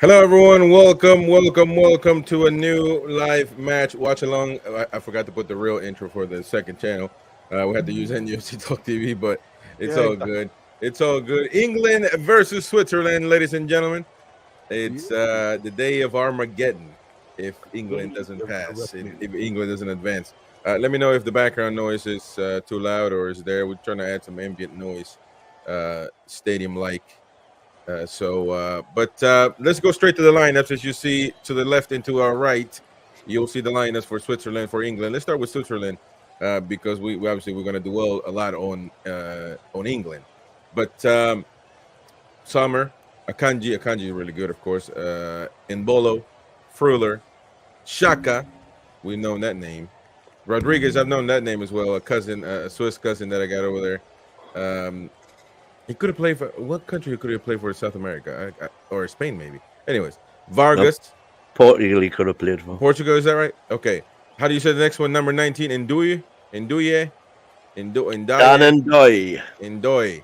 Hello, everyone. Welcome to a new live match watch along. I forgot to put the real intro for the second channel. We had to use NFC Talk TV, but it's Yeah, all good. It's all good. England versus Switzerland, ladies and gentlemen. It's the day of Armageddon if England doesn't pass, if England doesn't advance. Let me know if the background noise is too loud or is there. We're trying to add some ambient noise, stadium like. But let's go straight to the lineups. As you see to the left and to our right, you'll see the lineups for Switzerland, for England. Let's start with Switzerland because we obviously we're going to dwell a lot on England. But Sommer, Akanji is really good, of course. Mbolo, Fruler, Shaka, we know that name. Rodriguez, I've known that name as well. A Swiss cousin that I got over there. He could have played for what country could he have played for in South America or Spain, maybe. Anyways, Vargas. Portugal he could have played for. Portugal, is that right? Okay. How do you say the next one? Number 19, Ndoye. Dan Ndoye. Ndoye.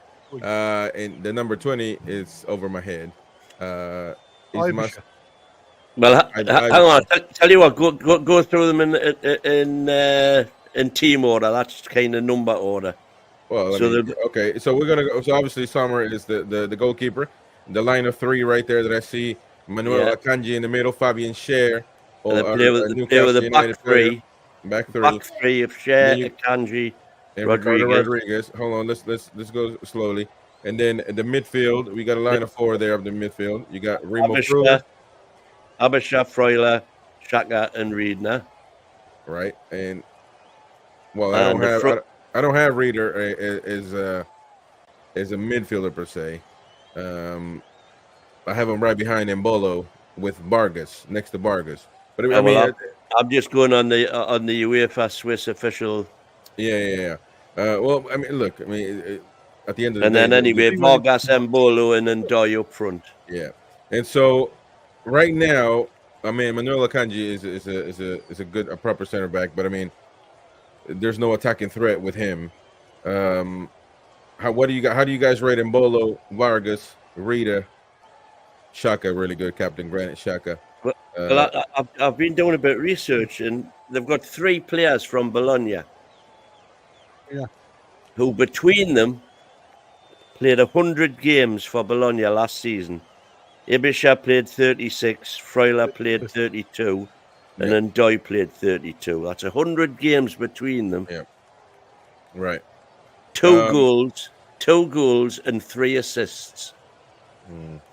And the number 20 is over my head. Well, hang on. Tell you what. Go through them in team order. That's kind of number order. Well, okay. So we're gonna go. So obviously, Sommer is the goalkeeper. The line of three right there that I see: Manuel Akanji in the middle, Fabian Schär. They play with the back three. Back three of Schär, Akanji, and Rodriguez. Hold on. Let's go slowly. And then the midfield, we got a line of four there of the midfield. You got Remo Freuler, Aebischer, Freuler, Xhaka, and Riedner. Right, and well, I don't have Reader as a midfielder per se. I have him right behind Mbolo with Vargas, next to Vargas. But I'm just going on the UEFA Swiss official. Yeah. Well, I mean, look, at the end of the day. And then anyway, Vargas, Mbolo, and Ndoye up front. Yeah, and so right now, Manuel Akanji is a proper center back, but there's no attacking threat with him. How do you guys rate Mbolo, Vargas, Rita, Xhaka? Really good, Captain Granit Xhaka. Well, I've been doing a bit of research, and they've got three players from Bologna. Yeah. Who between them played 100 games for Bologna last season. Aebischer played 36, Freuler played 32. And then Ndoye played 32. That's 100 games between them. Yeah. Right. Two goals, and 3 assists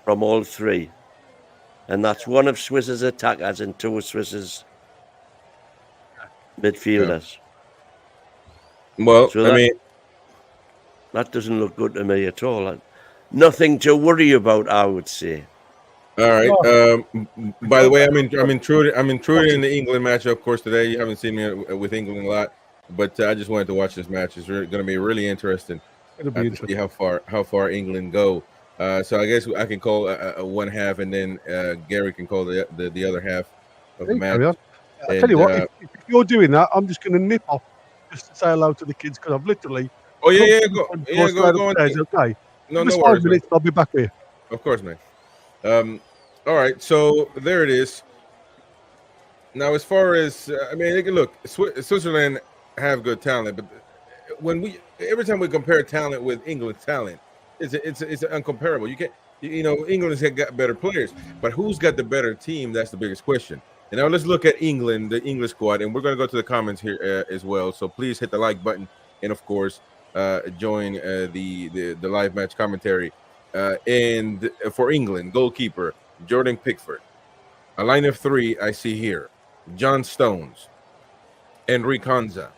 from all three. And that's one of Swiss's attackers and 2 of Swiss's midfielders. Yeah. Well, that doesn't look good to me at all. Nothing to worry about, I would say. All right. By the way, I'm intruding in the England match, of course, today. You haven't seen me with England a lot, but I just wanted to watch this match. It's going to be really interesting. It'll be interesting. To see how far England go. So I guess I can call one half, and then Gary can call the other half of the match. I tell you what, if you're doing that, I'm just going to nip off just to say hello to the kids because I've literally. Oh yeah, go on. Okay. No worries. 5 minutes, I'll be back here. Of course, man. All right, so there it is. Now, as far as look, Switzerland have good talent, but every time we compare talent with England's talent, it's uncomparable. You can't, England's got better players, but who's got the better team? That's the biggest question. And now let's look at England, the English squad, and we're going to go to the comments here as well. So please hit the like button, and of course, join the live match commentary. And for England, goalkeeper Jordan Pickford. A line of 3 I see here: John Stones, Ezri Konsa,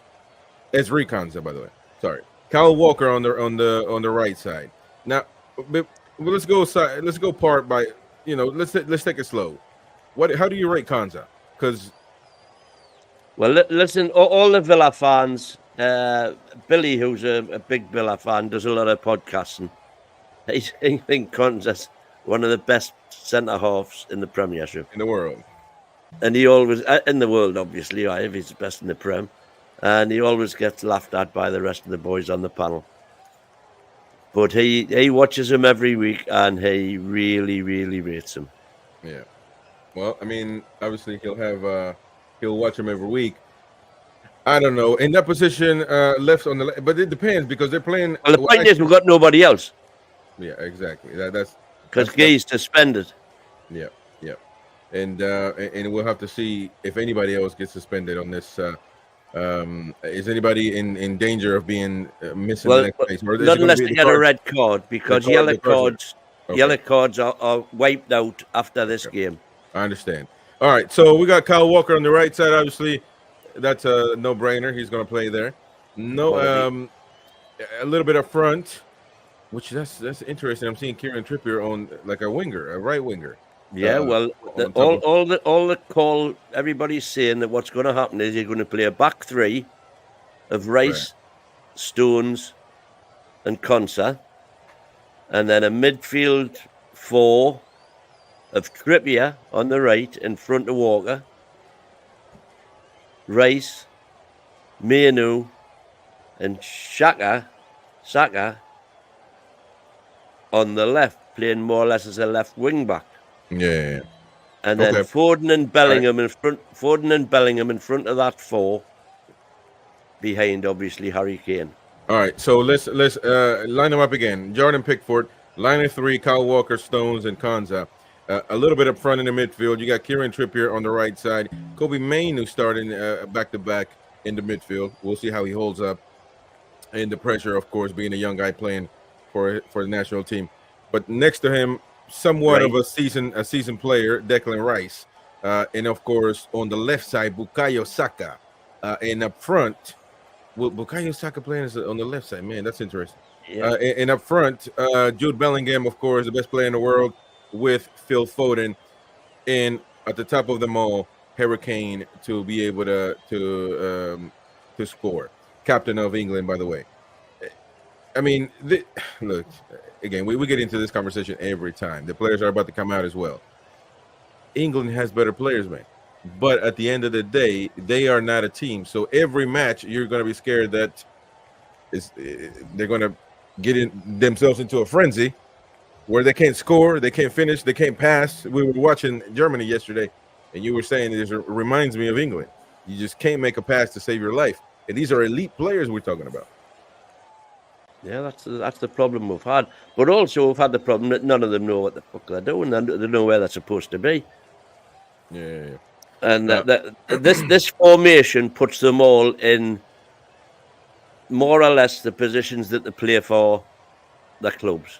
by the way. Sorry, Kyle Walker on the right side. Now, let's go part by. Let's take it slow. How do you rate Konsa? Because listen, all the Villa fans. Billy, who's a big Villa fan, does a lot of podcasting. I think Konsa's one of the best centre halves in the Premiership in the world, and he always in the world, obviously, right? If he's the best in the Prem, and he always gets laughed at by the rest of the boys on the panel. But he watches him every week, and he really, really rates him. Yeah. Well, I mean, obviously he'll watch him every week. I don't know in that position, left on the left, but it depends because they're playing. Well, the well, point is we've got nobody else yeah, exactly. That's because that's Guy's suspended. yeah, yeah, and we'll have to see if anybody else gets suspended on this. Is anybody in danger of being missing the Well, next phase, or is it not going to unless be they the get a cards? red card because The cards are- yellow Okay. cards are wiped out after this Okay. game. I understand. All right, so we got Kyle Walker on the right side. Obviously, that's a no-brainer. He's going to play there. No, a little bit up front, which that's interesting. I'm seeing Kieran Trippier on like a winger, a right winger. Yeah, well, on top of- all the call, everybody's saying that what's going to happen is you're going to play a back three of Rice, Stones, and Konsa, and then a midfield four of Trippier on the right in front of Walker, Rice, Mainu, and Saka on the left, playing more or less as a left wing back. Yeah. And then Okay. Foden and Bellingham in front. Foden and Bellingham in front of that four, behind obviously Harry Kane. All right, so let's line them up again. Jordan Pickford, line of three, Kyle Walker, Stones, and Konza. A little bit up front in the midfield. You got Kieran Trippier on the right side. Kobe Mainu starting back to back in the midfield. We'll see how he holds up. And the pressure, of course, being a young guy playing for the national team. But next to him, somewhat of a seasoned player, Declan Rice. And of course, on the left side, Bukayo Saka. And up front, Bukayo Saka playing on the left side. Man, that's interesting. Yeah. And up front, Jude Bellingham, of course, the best player in the world, with Phil Foden. And at the top of them all, Harry Kane to be able to score. Captain of England, by the way. I mean, look, again, we get into this conversation every time. The players are about to come out as well. England has better players, man. But at the end of the day, they are not a team. So every match, you're going to be scared that they're going to get themselves into a frenzy where they can't score, they can't finish, they can't pass. We were watching Germany yesterday, and you were saying it reminds me of England. You just can't make a pass to save your life. And these are elite players we're talking about. Yeah, that's the problem we've had. But also we've had the problem that none of them know what the fuck they're doing and they know where they're supposed to be. Yeah. And this formation puts them all in more or less the positions that they play for their clubs.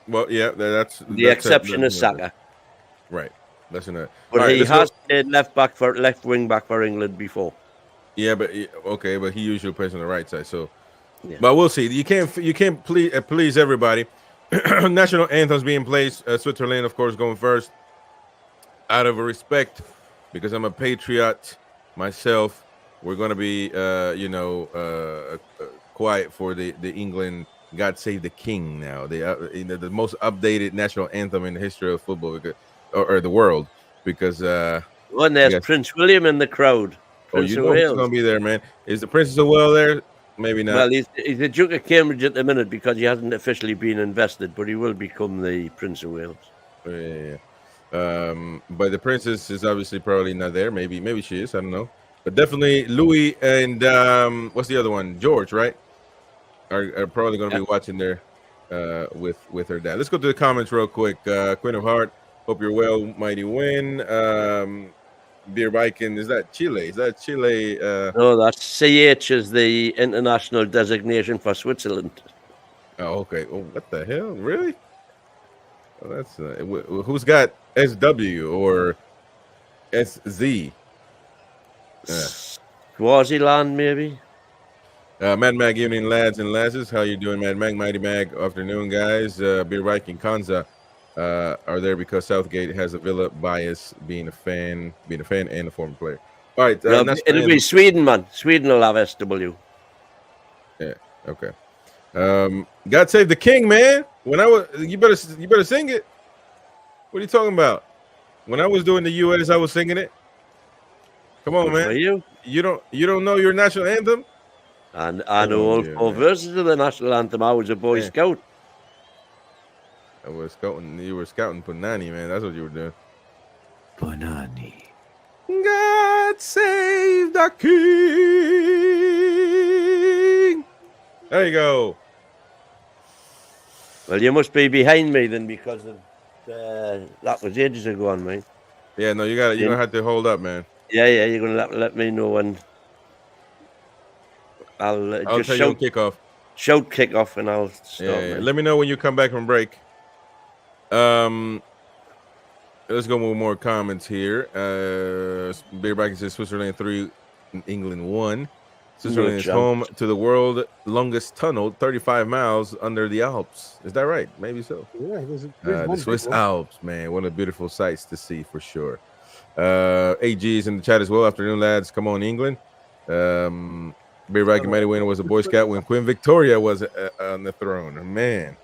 Well, yeah, that's The exception is Saka. Right. Listen to that. But All right, he has played left wing back for England before. Yeah, but okay, but he usually plays on the right side. So, Yeah. but we'll see. You can't please everybody. National anthems being played. Switzerland, of course, going first. Out of respect, because I'm a patriot myself, we're going to be, quiet for the England "God Save the King" now. The most updated national anthem in the history of football, or the world, because. And there's Prince William in the crowd. Prince of He's Wales. going to be there, man. Is the Princess of Wales there? Maybe not. Well, he's the Duke of Cambridge at the minute because he hasn't officially been invested, but he will become the Prince of Wales. Yeah. But the princess is obviously probably not there. Maybe she is. I don't know. But definitely Louis and what's the other one? George, right? Are probably going to be watching there with her dad. Let's go to the comments real quick. Queen of Heart, hope you're well. Mighty win. Beer Viking, is that Chile? Is that Chile? No, that's CH is the international designation for Switzerland. Oh, okay. Oh, what the hell? Really? Well, that's who's got SW or SZ? Swaziland, maybe. Mad Mag evening, lads and lasses. How you doing, Mad Mag? Mighty Mag afternoon, guys. Beer Viking Kanza are there because Southgate has a Villa bias, being a fan and a former player. All right, It'll be Sweden, man. Sweden will have SW. Yeah. Okay. God Save the King, man. When you better sing it. What are you talking about? When I was doing the US, I was singing it. Come on, man. For you? You don't know your national anthem? And I know all four verses of the national anthem. I was a Boy Scout. I was scouting. You were scouting Punani, man. That's what you were doing. Bonani. God save the king. There you go. Well, you must be behind me then because of that was ages ago on mine. Yeah, no, you're gonna have to hold up, man. Yeah, you're gonna let me know when. I'll I'll just tell you on kickoff. shout kick off and I'll start. Yeah. Let me know when you come back from break. Let's go with more comments here. Beer Bracket says Switzerland 3, England 1. Switzerland is home to the world longest tunnel, 35 miles under the Alps. Is that right? Maybe so. Yeah, there's The Swiss Alps, man. One of the beautiful sights to see for sure. AG is in the chat as well. Afternoon, lads. Come on, England. Beer Bracket mighty winner was a Boy Scout when Queen Victoria was on the throne. Man.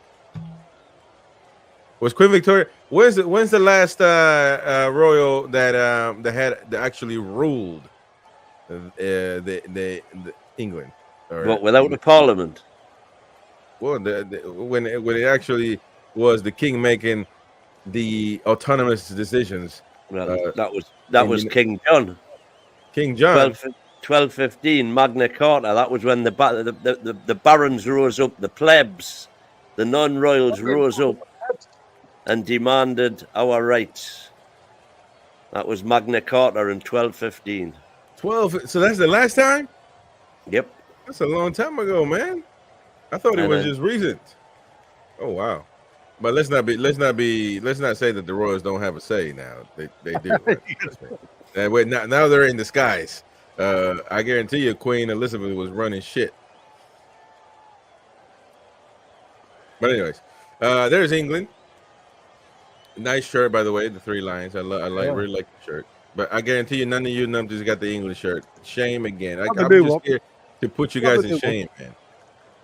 Was Queen Victoria? When's the last royal that actually ruled the England? What, without the parliament? Well, when it actually was the king making the autonomous decisions. Well, that was King John. King John. 1215 Magna Carta. That was when the barons rose up, the plebs, the non-royals rose up and demanded our rights. That was Magna Carta in 1215. 12. So that's the last time? Yep. That's a long time ago, man. I thought it was just recent. Oh wow. But let's not say that the royals don't have a say now. They do. Right? Now they're in disguise. I guarantee you Queen Elizabeth was running shit. But anyways, there's England. Nice shirt, by the way, the 3 lines. Really like the shirt. But I guarantee you, none of you numbers got the English shirt. Shame again. I'm just here to put you guys in shame, man.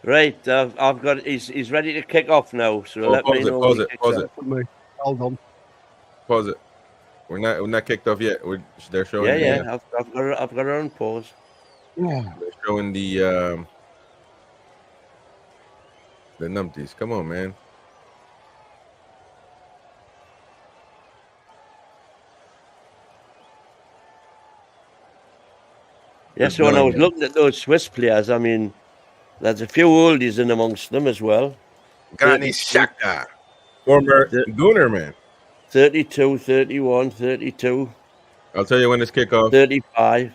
Right, I've got. He's ready to kick off now. So let me know. Pause it. Hold on. Pause it. We're not kicked off yet. They're showing. Yeah. I've got it on pause. Yeah. They're showing the numpties. Come on, man. Yeah, so when I was looking at those Swiss players, I mean, there's a few oldies in amongst them as well. Granit Xhaka, former Gunner man. 32, 31, 32. I'll tell you when it's kickoff. 35.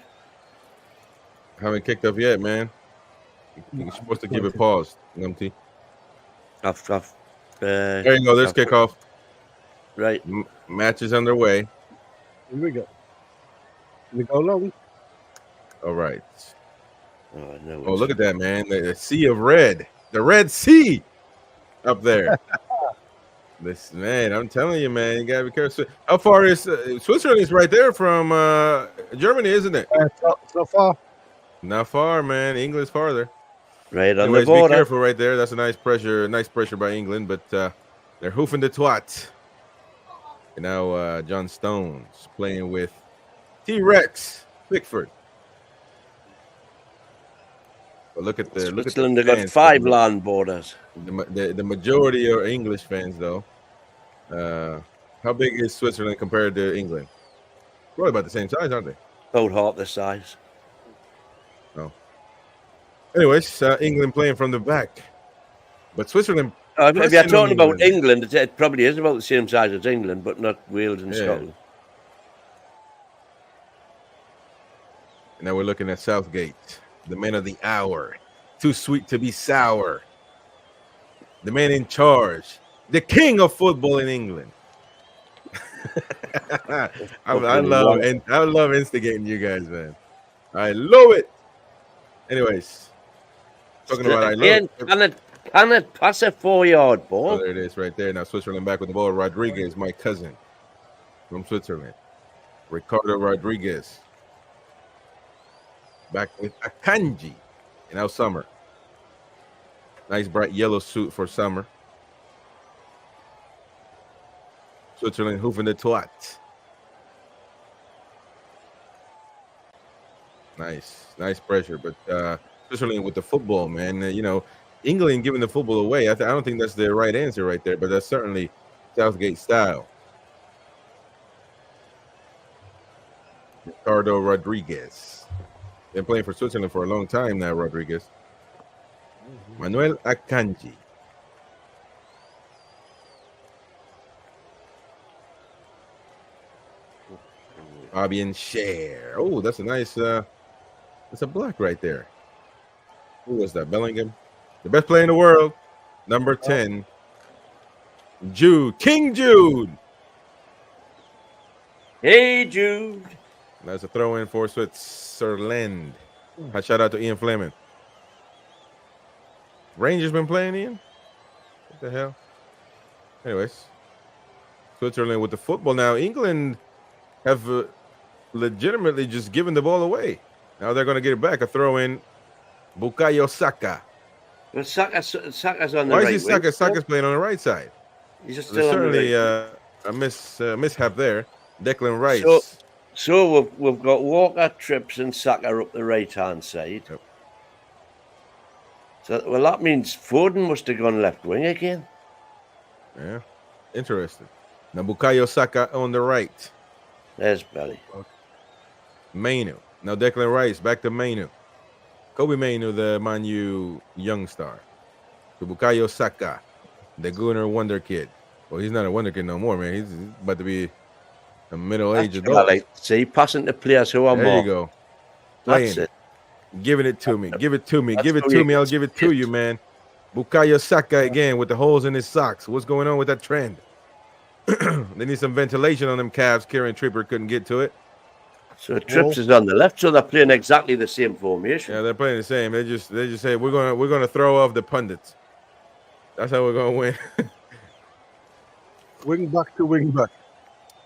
Haven't kicked off yet, man. You're supposed to give it pause, Numpty. There you go. There's kickoff. Right. Match is underway. Here we go. We go long. All right. Oh, no, look at that, man. The sea of red. The Red Sea up there. This man, I'm telling you, man, you gotta be careful. How far is Switzerland? Is right there from Germany, isn't it? So far. Not far, man. England's farther. Right on Anyways, the border. be careful right there. That's a nice pressure by England, but they're hoofing the twat. And now John Stones playing with T-Rex Pickford. But look at Switzerland have got 5 land borders. The majority are English fans, though. How big is Switzerland compared to England? Probably about the same size, aren't they? About half the size. No. Anyways, England playing from the back, but Switzerland. If you're talking about England, it probably is about the same size as England, but not Wales and Scotland. And now we're looking at Southgate, the man of the hour, too sweet to be sour, the man in charge, the king of football in England. I love instigating you guys, man. I love it. Anyways, talking about I love it. Can it pass a 4-yard ball? Oh, there it is right there. Now Switzerland back with the ball. Rodriguez, my cousin from Switzerland. Ricardo Rodriguez. Back with Akanji. And now Summer. Nice bright yellow suit for Summer. Switzerland hoofing the twat. Nice pressure. But Switzerland with the football, man. England giving the football away. I don't think that's the right answer right there, but that's certainly Southgate style. Ricardo Rodriguez. Been playing for Switzerland for a long time now, Rodriguez. Manuel Akanji. Fabian Schär. Oh, that's a nice that's a block right there. Who was that? Bellingham? The best player in the world. Number 10. Jude. King Jude. Hey, Jude. That's a throw in for Switzerland. A shout out to Ian Fleming. Rangers been playing, Ian? What the hell? Anyways, Switzerland with the football now. England have legitimately just given the ball away. Now they're going to get it back. A throw in. Bukayo Saka. Well, Saka's on the Why right is he Saka? wing. Saka's playing on the right side. He's just There's still on the certainly right. a mishap there. Declan Rice. So we've got Walker, Trips, and Saka up the right-hand side. Yep. So, well, that means Foden must have gone left wing again. Yeah, interesting. Now Bukayo Saka on the right. There's Belly. Mainu. Now Declan Rice back to Mainu. Kobe Mainu, the Man U young star. To Bukayo Saka, the Gunnar Wonder Kid. Well, he's not a Wonder Kid no more, man. He's about to be a middle-aged That's what I adult. like to see, passing to players who are There more. you go. That's Playing it. Giving it to me. Give it to me. That's Give it how to you me. I'll get give it to it. you, man. Bukayo Saka again with the holes in his socks. What's going on with that trend? They need some ventilation on them calves. Kieran Tripper couldn't get to it. So Trips is on the left, so they're playing exactly the same formation. Yeah, they're playing the same. They just say we're gonna throw off the pundits. That's how we're gonna win. Wing back to wing back.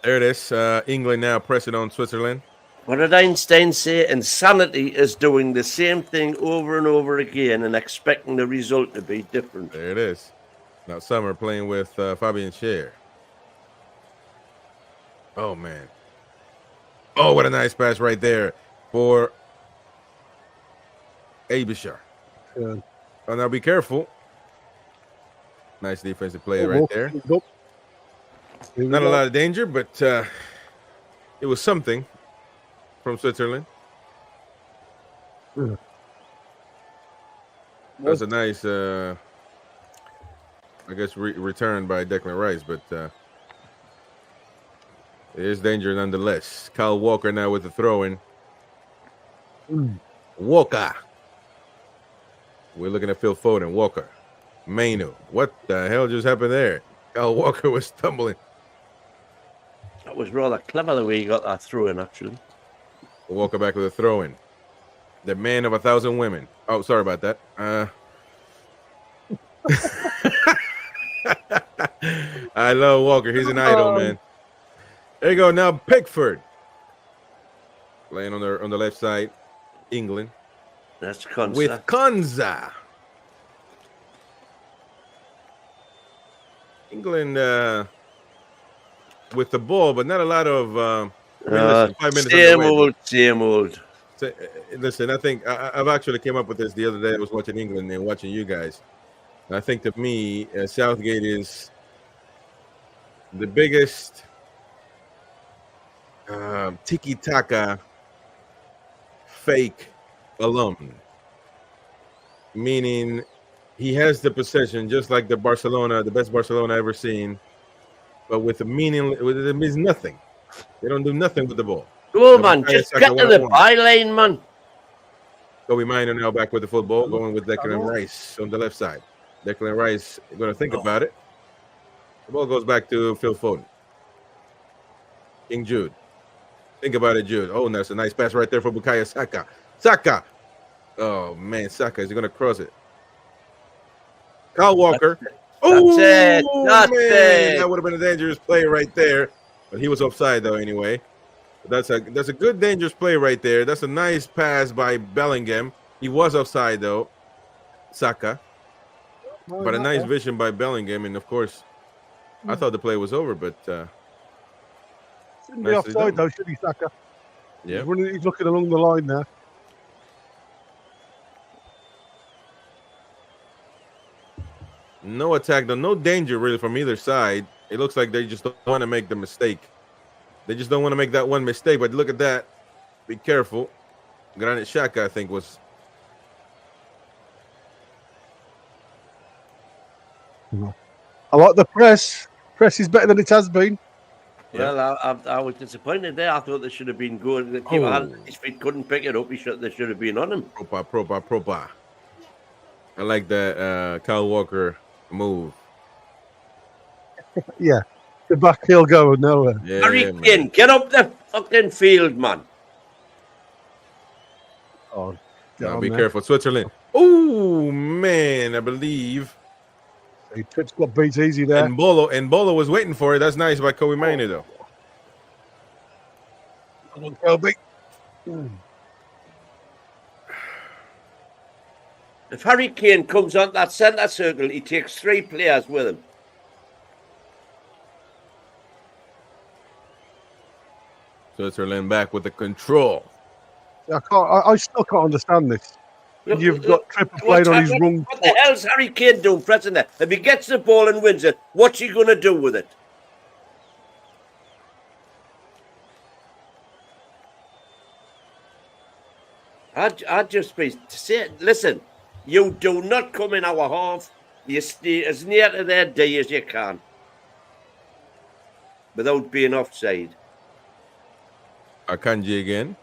There it is. England now pressing on Switzerland. What did Einstein say? Insanity is doing the same thing over and over again and expecting the result to be different. There it is. Now Summer playing with Fabian Schär. Oh man. Oh, what a nice pass right there for Abishar. Yeah. Oh, now be careful. Nice defensive play right there. Up. Here we Not a go. lot of danger, but it was something from Switzerland. Yeah. That's a nice, I guess, return by Declan Rice, but it is danger nonetheless. Kyle Walker now with the throw-in. Walker. We're looking at Phil Foden. Walker. Mainu. What the hell just happened there? Kyle Walker was stumbling. That was rather clever the way he got that through in, actually. Walker back with a throw-in. The man of 1,000 women. Oh, sorry about that. I love Walker. He's an idol, man. There you go. Now Pickford playing on the left side. England That's Konsa. with Konza. England with the ball, but not a lot of. Listen, 5 minutes underway, Same old. So, listen, I think I've actually came up with this the other day. I was watching England and watching you guys. And I think to me, Southgate is the biggest tiki-taka fake alum. Meaning he has the possession just like the best Barcelona I've ever seen, but with a meaning, it means nothing. They don't do nothing with the ball. Go, Now, man. Bukayo Just Saka get to the one-on-one. byline, man. Kobe Mino now back with the football, going with Declan Rice on the left side. Declan Rice going to think about it. The ball goes back to Phil Foden. King Jude. Think about it, Jude. Oh, that's a nice pass right there for Bukayo Saka. Saka. Oh, man, Saka. Is he going to cross it? Kyle Walker. Oh, it. That's man. it. That would have been a dangerous play right there. But he was offside, though, anyway. But that's a good dangerous play right there. That's a nice pass by Bellingham. He was offside, though. Saka. But a nice vision by Bellingham. And, of course, I thought the play was over, but Shouldn't be nicely offside done. though, should he, Saka? yeah. He's looking along the line now. No attack, though. No danger really from either side. It looks like they just don't want to make the mistake. They just don't want to make that one mistake. But look at that. Be careful. Granit Xhaka, I think, was. I like the press. Press is better than it has been. Well, I was disappointed there. I thought they should have been good. The keeper had his feet, couldn't pick it up. They should have been on him. Proper. I like that Kyle Walker move. Yeah. The back heel going nowhere. Yeah, Harry man. Kane, get up the fucking field, man. Oh, Now be careful, Switzerland. Oh man, I believe. He got beat easy there. And Bolo was waiting for it. That's nice by Kobe Mainoo, though. Kobe. If Harry Kane comes on that centre circle, he takes 3 players with him. Switzerland back with the control. I still can't understand this. You've got Tripper playing on his wrong What the hell's Harry Kane doing pressing there? If he gets the ball and wins it, what's he going to do with it? I'd just be saying, listen, you do not come in our half. You stay as near to their D as you can without being offside. Akanji again.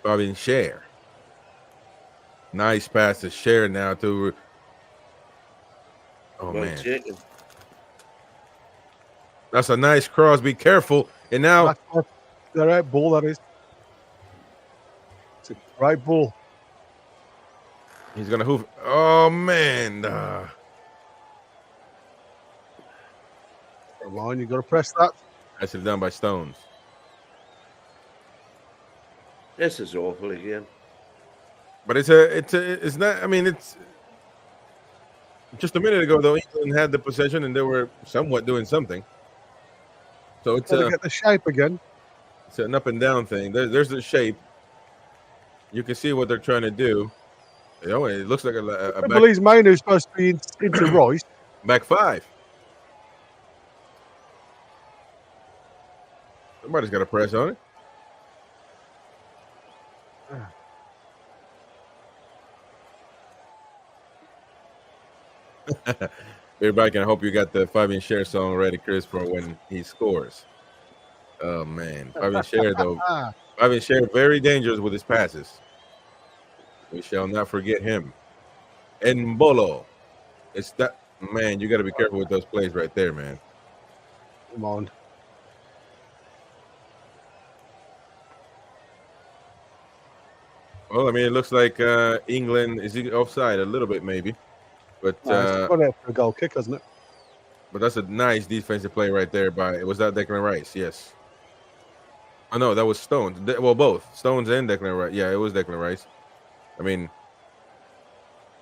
Fabian Schär. Nice pass to Schär now to. Oh, Well man. taken. That's a nice cross. Be careful. And now. The right ball, that is. It's a right ball. He's going to hoof. Oh, man. Come on, you got to press that. Nicely done by Stones. This is awful again. But it's not. I mean, it's just a minute ago though. England had the possession and they were somewhat doing something. So it's Got to get the shape again. it's an up and down thing. There's the shape. You can see what they're trying to do. You know, it looks like a I believe Mainoo is supposed to be into Royce. back 5. Somebody's got to press on it. Everybody, I hope you got the Fabian Schär song ready, Chris, for when he scores. Oh man, Fabian Schär though. Fabian Schär very dangerous with his passes. We shall not forget him. And Bolo, it's that man. You got to be careful with those plays right there, man. Come on. Well, I mean, it looks like England is offside a little bit, maybe, but It's gone out for a goal kick, hasn't it? but that's a nice defensive play right there. Was that Declan Rice? Yes. Oh no, that was Stones. Well, both Stones and Declan Rice. Yeah, it was Declan Rice. I mean,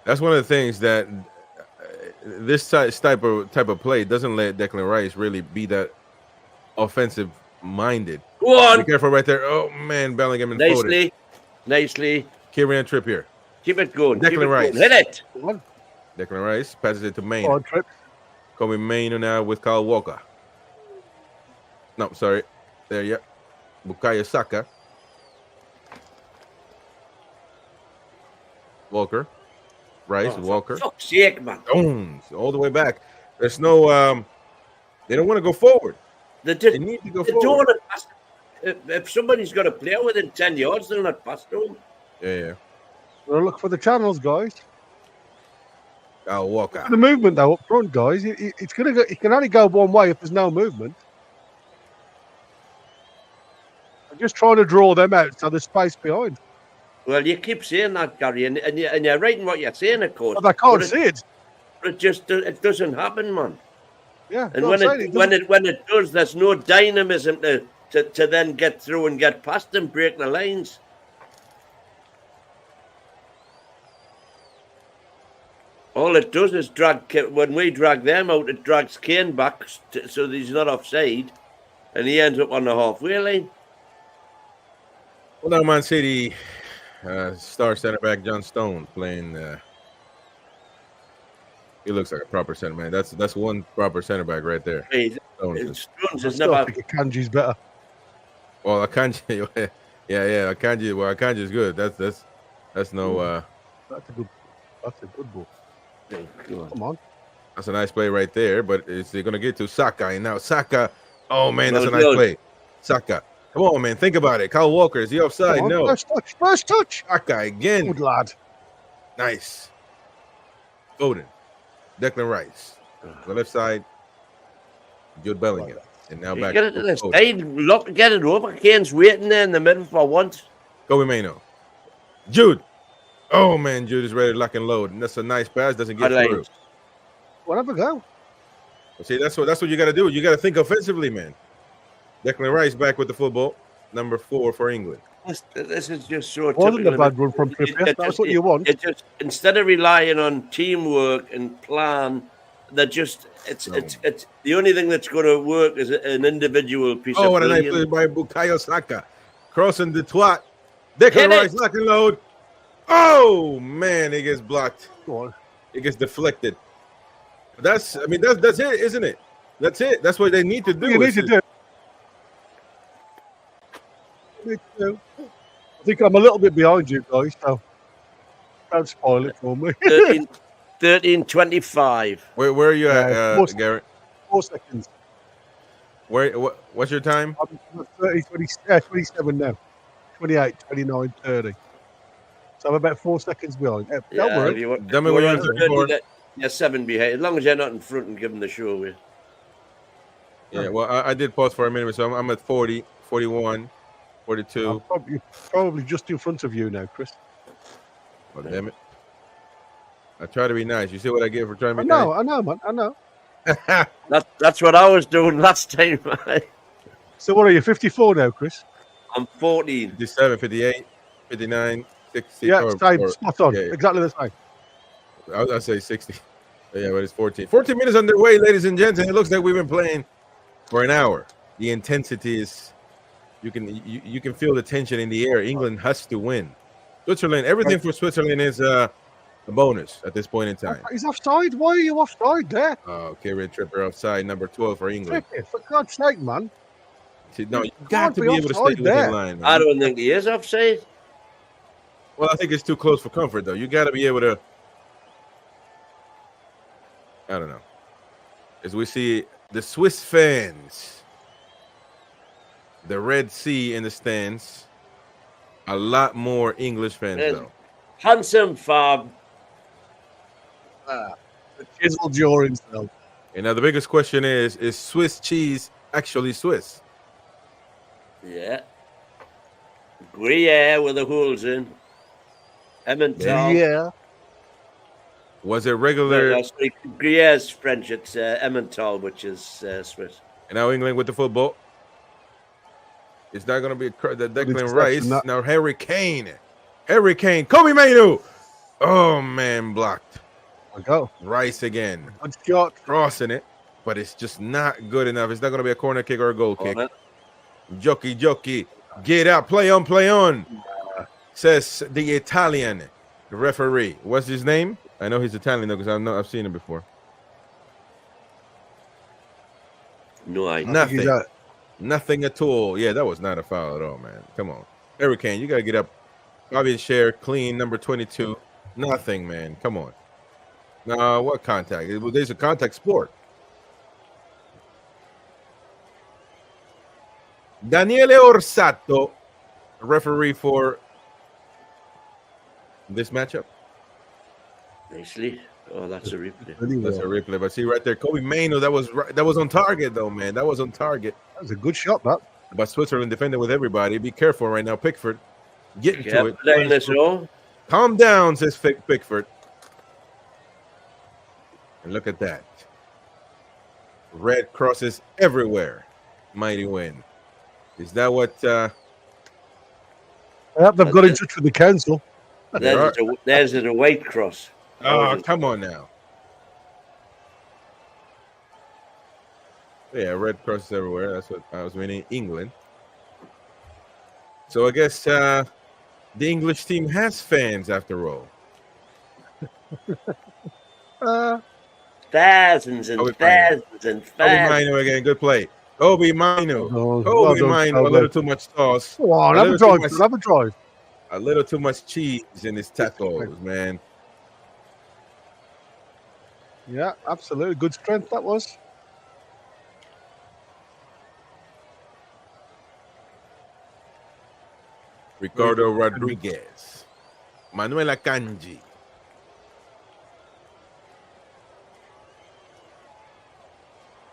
that's one of the things that this type of play doesn't let Declan Rice really be that offensive minded. Go on. Be careful right there. Oh man, Bellingham and Foden. Nicely. Kieran Trippier. Keep it going. Declan Keep it Rice. going. Hit it. Come on. Declan Rice passes it to Maine. Come on, Trip. Kobe Mainoo now with Kyle Walker. No, sorry. There, yeah. Bukayo Saka. Walker. Rice, Oh, Walker. For fuck's sake, man. Stones all the way back. There's no they don't want to go forward. They They need to go don't forward. want to pass. If somebody's got a player within 10 yards, they'll not pass to him. Yeah. We'll look for the channels, guys. Kyle Walker. The movement, though, up front, guys. It's gonna go. It can only go one way if there's no movement. I'm just trying to draw them out so there's space behind. Well, you keep saying that, Gary, and you're right in what you're saying, of course. But I can't But see it. it doesn't happen, man. Yeah. And no, when I'm saying when it does, there's no dynamism to then get through and get past them, break the lines. All it does is when we drag them out, it drags Kane back so that he's not offside, and he ends up on the halfway line. Well, now Man City star center back John Stone playing He looks like a proper center, man. That's one proper center back right there. Hey, Stones. Stones I is still never. think Akanji's better. Well, Akanji, yeah, Akanji. Well, Akanji is good. That's no. That's a good ball. Oh, God. Come on. That's a nice play right there. But is they gonna get to Saka? And now Saka. Oh man, that's a Well nice done. play. Saka. Come on, man. Think about it. Kyle Walker, is he offside? Come on. No. First touch. First touch. Saka again. Good lad. Nice. Foden. Declan Rice. On the left side. Jude Bellingham. And now You back get it to to the Foden. side, look, get it over. Kane's waiting there in the middle for once. Kobe Mano. Jude. Oh man, Jude is ready to lock and load. And that's a nice pass. Doesn't get Hard through. lines. Whatever go. See, that's what you got to do. You got to think offensively, man. Declan Rice back with the football, number 4 for England. This is just so Wasn't a typical. bad run from It- Trippier. it That's just- what you want. It just instead of relying on teamwork and plan, they're just it's the only thing that's going to work is an individual piece Oh, of what a nice play brilliance. by Bukayo Saka. Crossing the twat. Declan Hit it. Rice, lock and load. Oh, man, it gets blocked. Go on. It gets deflected. That's it, isn't it? That's it. That's what they need to do. You need is to do. Me too. I think I'm a little bit behind you guys, so don't spoil it for me. 13-25. Where are you at, Yeah, Garrett? 4 seconds. What's your time? I'm 30, 27 now. 28, 29, 30. So I'm about 4 seconds behind. Don't Yeah, worry. if you want- Tell me if what you you're want on 30, 34. you're 7 behind. As long as you're not in front and giving the show away. Yeah, well, I did pause for a minute, so I'm at 40, 41, 42. I'm probably just in front of you now, Chris. Oh, damn it. I try to be nice. You see what I get for trying to I be know, man. I know. nice? That's what I was doing last time. So what are you, 54 now, Chris? I'm 14. 57, 58, 59, 60. Yeah, or- same. or- Spot on. yeah, yeah. Exactly the same. I was going to say 60. Yeah, but it's 14. 14 minutes underway, ladies and gents, and it looks like we've been playing for an hour. The intensity is, you can feel the tension in the air. England has to win. Switzerland, everything for Switzerland is a bonus at this point in time. He's offside. Why are you offside there? Kieran Trippier offside, number 12 for England. Trippier, for God's sake, man. See, no, you Can't got to be be able to stay offside within there. line. I Man. don't think he is offside. Well, I think it's too close for comfort, though. You got to be able to. I don't know. As we see the Swiss fans, the Red Sea in the stands, a lot more English fans, Yes. though. Handsome Fab. The chiseled jaw himself. And now the biggest question is Swiss cheese actually Swiss? Yeah. Gruyere with the holes in. Emmental. Yeah. Was it regular? No, sorry, Gruyere's French. It's Emmental, which is Swiss. And now England with the football. It's not going to be the Declan It's Rice. not- Now Harry Kane. Kobe Mainu. Oh, man, blocked. I go. Rice again. Good shot. Crossing it, but it's just not good enough. It's not going to be a corner kick or a goal kick. On it. Jockey. Get out. Play on. Says the Italian referee. What's his name? I know he's Italian, though, because I've seen him before. No, I. Nothing. He's out. Nothing at all. Yeah, that was not a foul at all, man. Come on. Harry Kane, you got to get up. Fabian Schär, clean, number 22. Nothing, man. Come on. No, what contact? There's a contact sport. Daniele Orsato, referee for this matchup. Nicely. Oh, that's a replay. Really That's a well. replay. But see right there, Kobe Maino, that was on target, though, man. That was on target. That was a good shot, that. But Switzerland defending with everybody. Be careful right now, Pickford. Getting to Yeah, it. playing this all. Calm down, says Pickford. And look at that. Red crosses everywhere. Mighty win. Is that what I hope they've got in touch with the council. There's a white cross. oh, come on now. Yeah, red crosses everywhere. That's what I was meaning. England. So I guess the English team has fans after all. thousands and Kobe thousands and Kobe thousands. Mino again. Good play. Kobe Mino. Well Kobe done, Mino. A Kobe. little too much sauce. Come on, A have a little too drive. much- son, Have a drive. A little too much cheese in his tacos, man. Yeah, absolutely. Good strength that was. Ricardo Rodriguez. Manuela Kanji.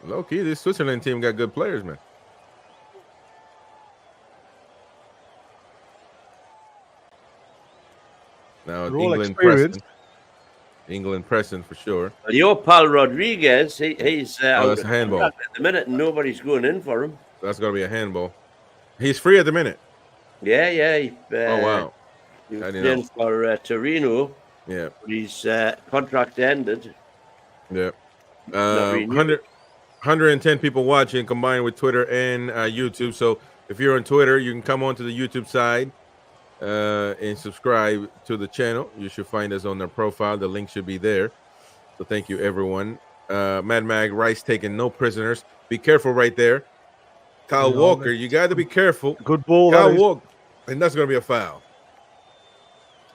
Low key, this Switzerland team got good players, man. Now They're all England experienced. pressing. England pressing for sure. Well, your pal Rodriguez, he's Oh, out that's of a handball. contract at the minute, and nobody's going in for him. That's gonna be a handball. He's free at the minute. Yeah. Oh wow. He was I didn't playing know. for Torino, Yeah. but his contract ended. Yeah. Not renewed. 110 people watching combined with Twitter and YouTube. So if you're on Twitter, you can come onto the YouTube side and subscribe to the channel. You should find us on their profile. The link should be there. So thank you, everyone. Mad Mag Rice taking no prisoners. Be careful right there. Kyle Yeah, Walker, you got to be careful. Good ball. Kyle That is. Walker, and that's going to be a foul.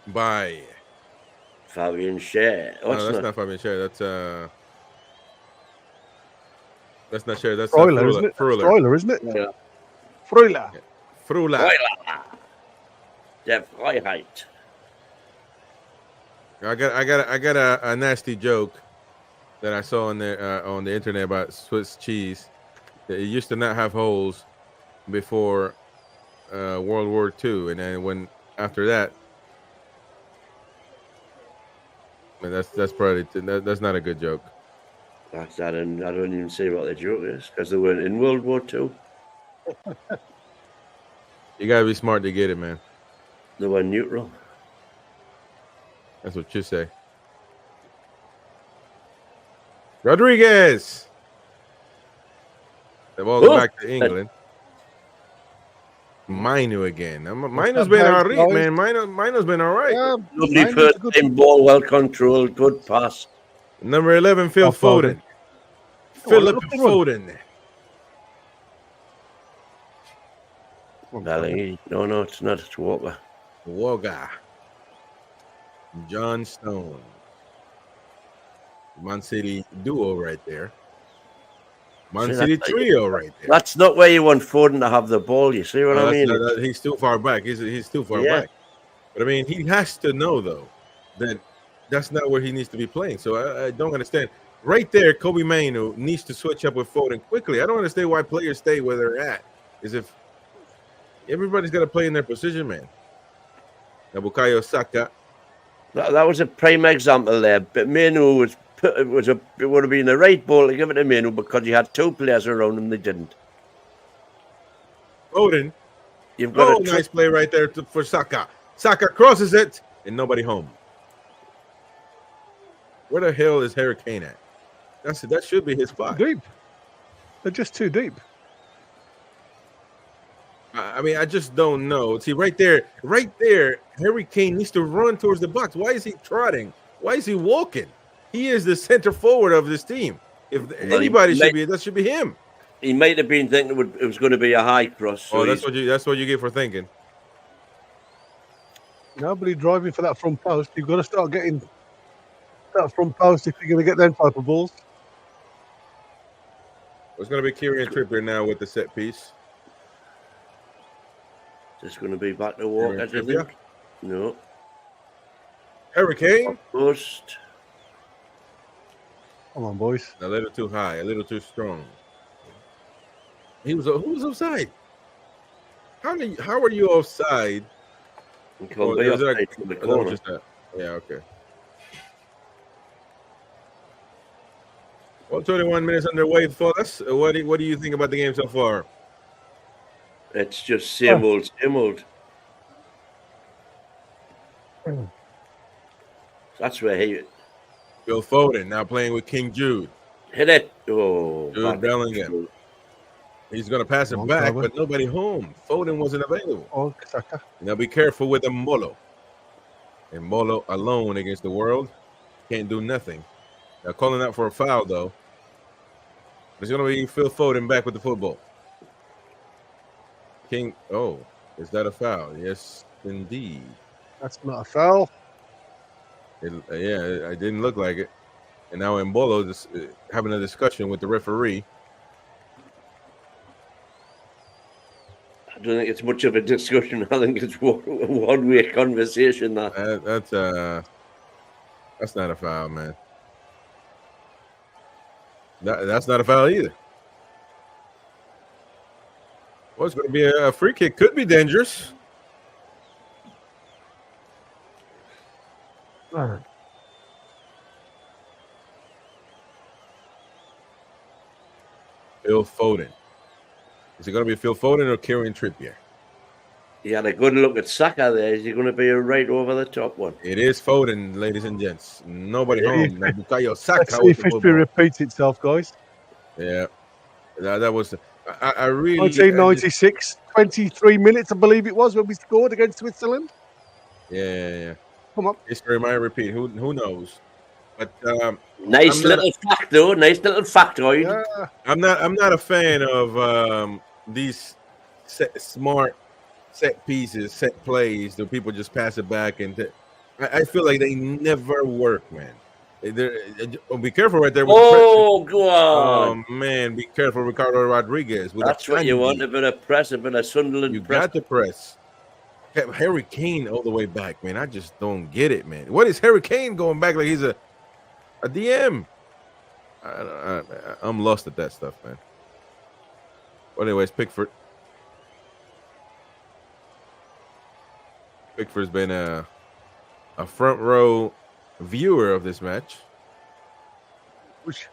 By Fabian Scher. no, that's not Fabian Scher. That's not Scher. That's Freuler, isn't it? Freuler. Freuler, isn't it? Yeah. Freuler. Freuler. Der Freiheit. I got a nasty joke that I saw on the internet about Swiss cheese. It used to not have holes before World War II, and then after that, man, that's probably that's not a good joke. I don't even see what the joke is, because they weren't in World War II. You gotta be smart to get it, man. They were neutral. That's what you say. Rodriguez. They've all go back to England. Mino again. Mino's been all right, man. Mino's been all right. Yeah, Lovely mine was a first good- time ball, well controlled, good pass. Number 11, Phil Oh, Foden. Oh, Philip look at him. Foden. No, it's not. It's Walker. Woga. John Stone. Man City duo right there. Man See, City that's- trio right there. That's not where you want Foden to have the ball. You see what Oh, I mean? he's too far back. He's too far Yeah. back. But I mean, he has to know though that that's not where he needs to be playing. So I don't understand. Right there, Kobe Mano needs to switch up with Foden quickly. I don't understand why players stay where they're at. Is if everybody's got to play in their position, man. Now Bukayo Saka. That was a prime example there. But Manu it would have been the right ball to give it to Manu because he had two players around him. They didn't. Foden. You've got Oh, nice play right there for Saka. Saka crosses it and nobody home. Where the hell is Harry Kane at? That should be his spot. Deep. They're just too deep. I mean, I just don't know. See, right there, Harry Kane needs to run towards the box. Why is he trotting? Why is he walking? He is the center forward of this team. If anybody should be, that should be him. He might have been thinking it was going to be a high cross. So That's what you get for thinking. Nobody driving for that front post. You've got to start getting that front post if you're going to get them type of balls. It's going to be Kieran Trippier now with the set piece. Just going to be back to walk. I Trippier? think. No. Harry Kane, Post. Come on, boys. a little too high, a little too strong. Who was offside? How are you offside? He can't Or be is that- offside from the or that was corner. just that? Yeah, okay. Well, 21 minutes underway for us. What do you think about the game so far? It's just same old, same old. That's where he Phil Foden now playing with King Jude. hit it. Oh, Jude back. Bellingham. He's going to pass it Long back, cover. but nobody home. Foden wasn't available. Oh, Saka. Now be careful with Mbolo. And Mbolo alone against the world can't do nothing. calling out for a foul, though. It's going to be Phil Foden back with the football. King, oh, is that a foul? Yes, indeed. That's not a foul. Yeah, it didn't look like it. And now Embolo is having a discussion with the referee. I don't think it's much of a discussion. I think it's one-way conversation. That's not a foul, man. That's not a foul either. Well, it's going to be a free kick. Could be dangerous. Ah, Phil Foden. Is it going to be Phil Foden or Kieran Trippier? He had a good look at Saka there. Is he going to be a right over the top one? It is Foden, ladies and gents. Nobody home. Now, Bukayo Saka let's see with if the history football. repeats itself, guys. Yeah, that was. I really. 1996, 23 minutes, I believe it was, when we scored against Switzerland. Yeah. Come on. History might repeat. Who knows? But Nice I'm not little fact, though. Nice little factoid. Yeah. I'm not a fan of these smart set pieces, set plays that people just pass it back, and I feel like they never work, man. Be careful right there. With Oh, go on. Oh man, be careful, Ricardo Rodriguez. With That's what you want, a bit of press, a bit of Sunderland You press. got to press. Harry Kane all the way back, man. I just don't get it, man. What is Harry Kane going back like he's a DM? I'm lost at that stuff, man. Well, anyways, Pickford's been a front row viewer of this match. Which,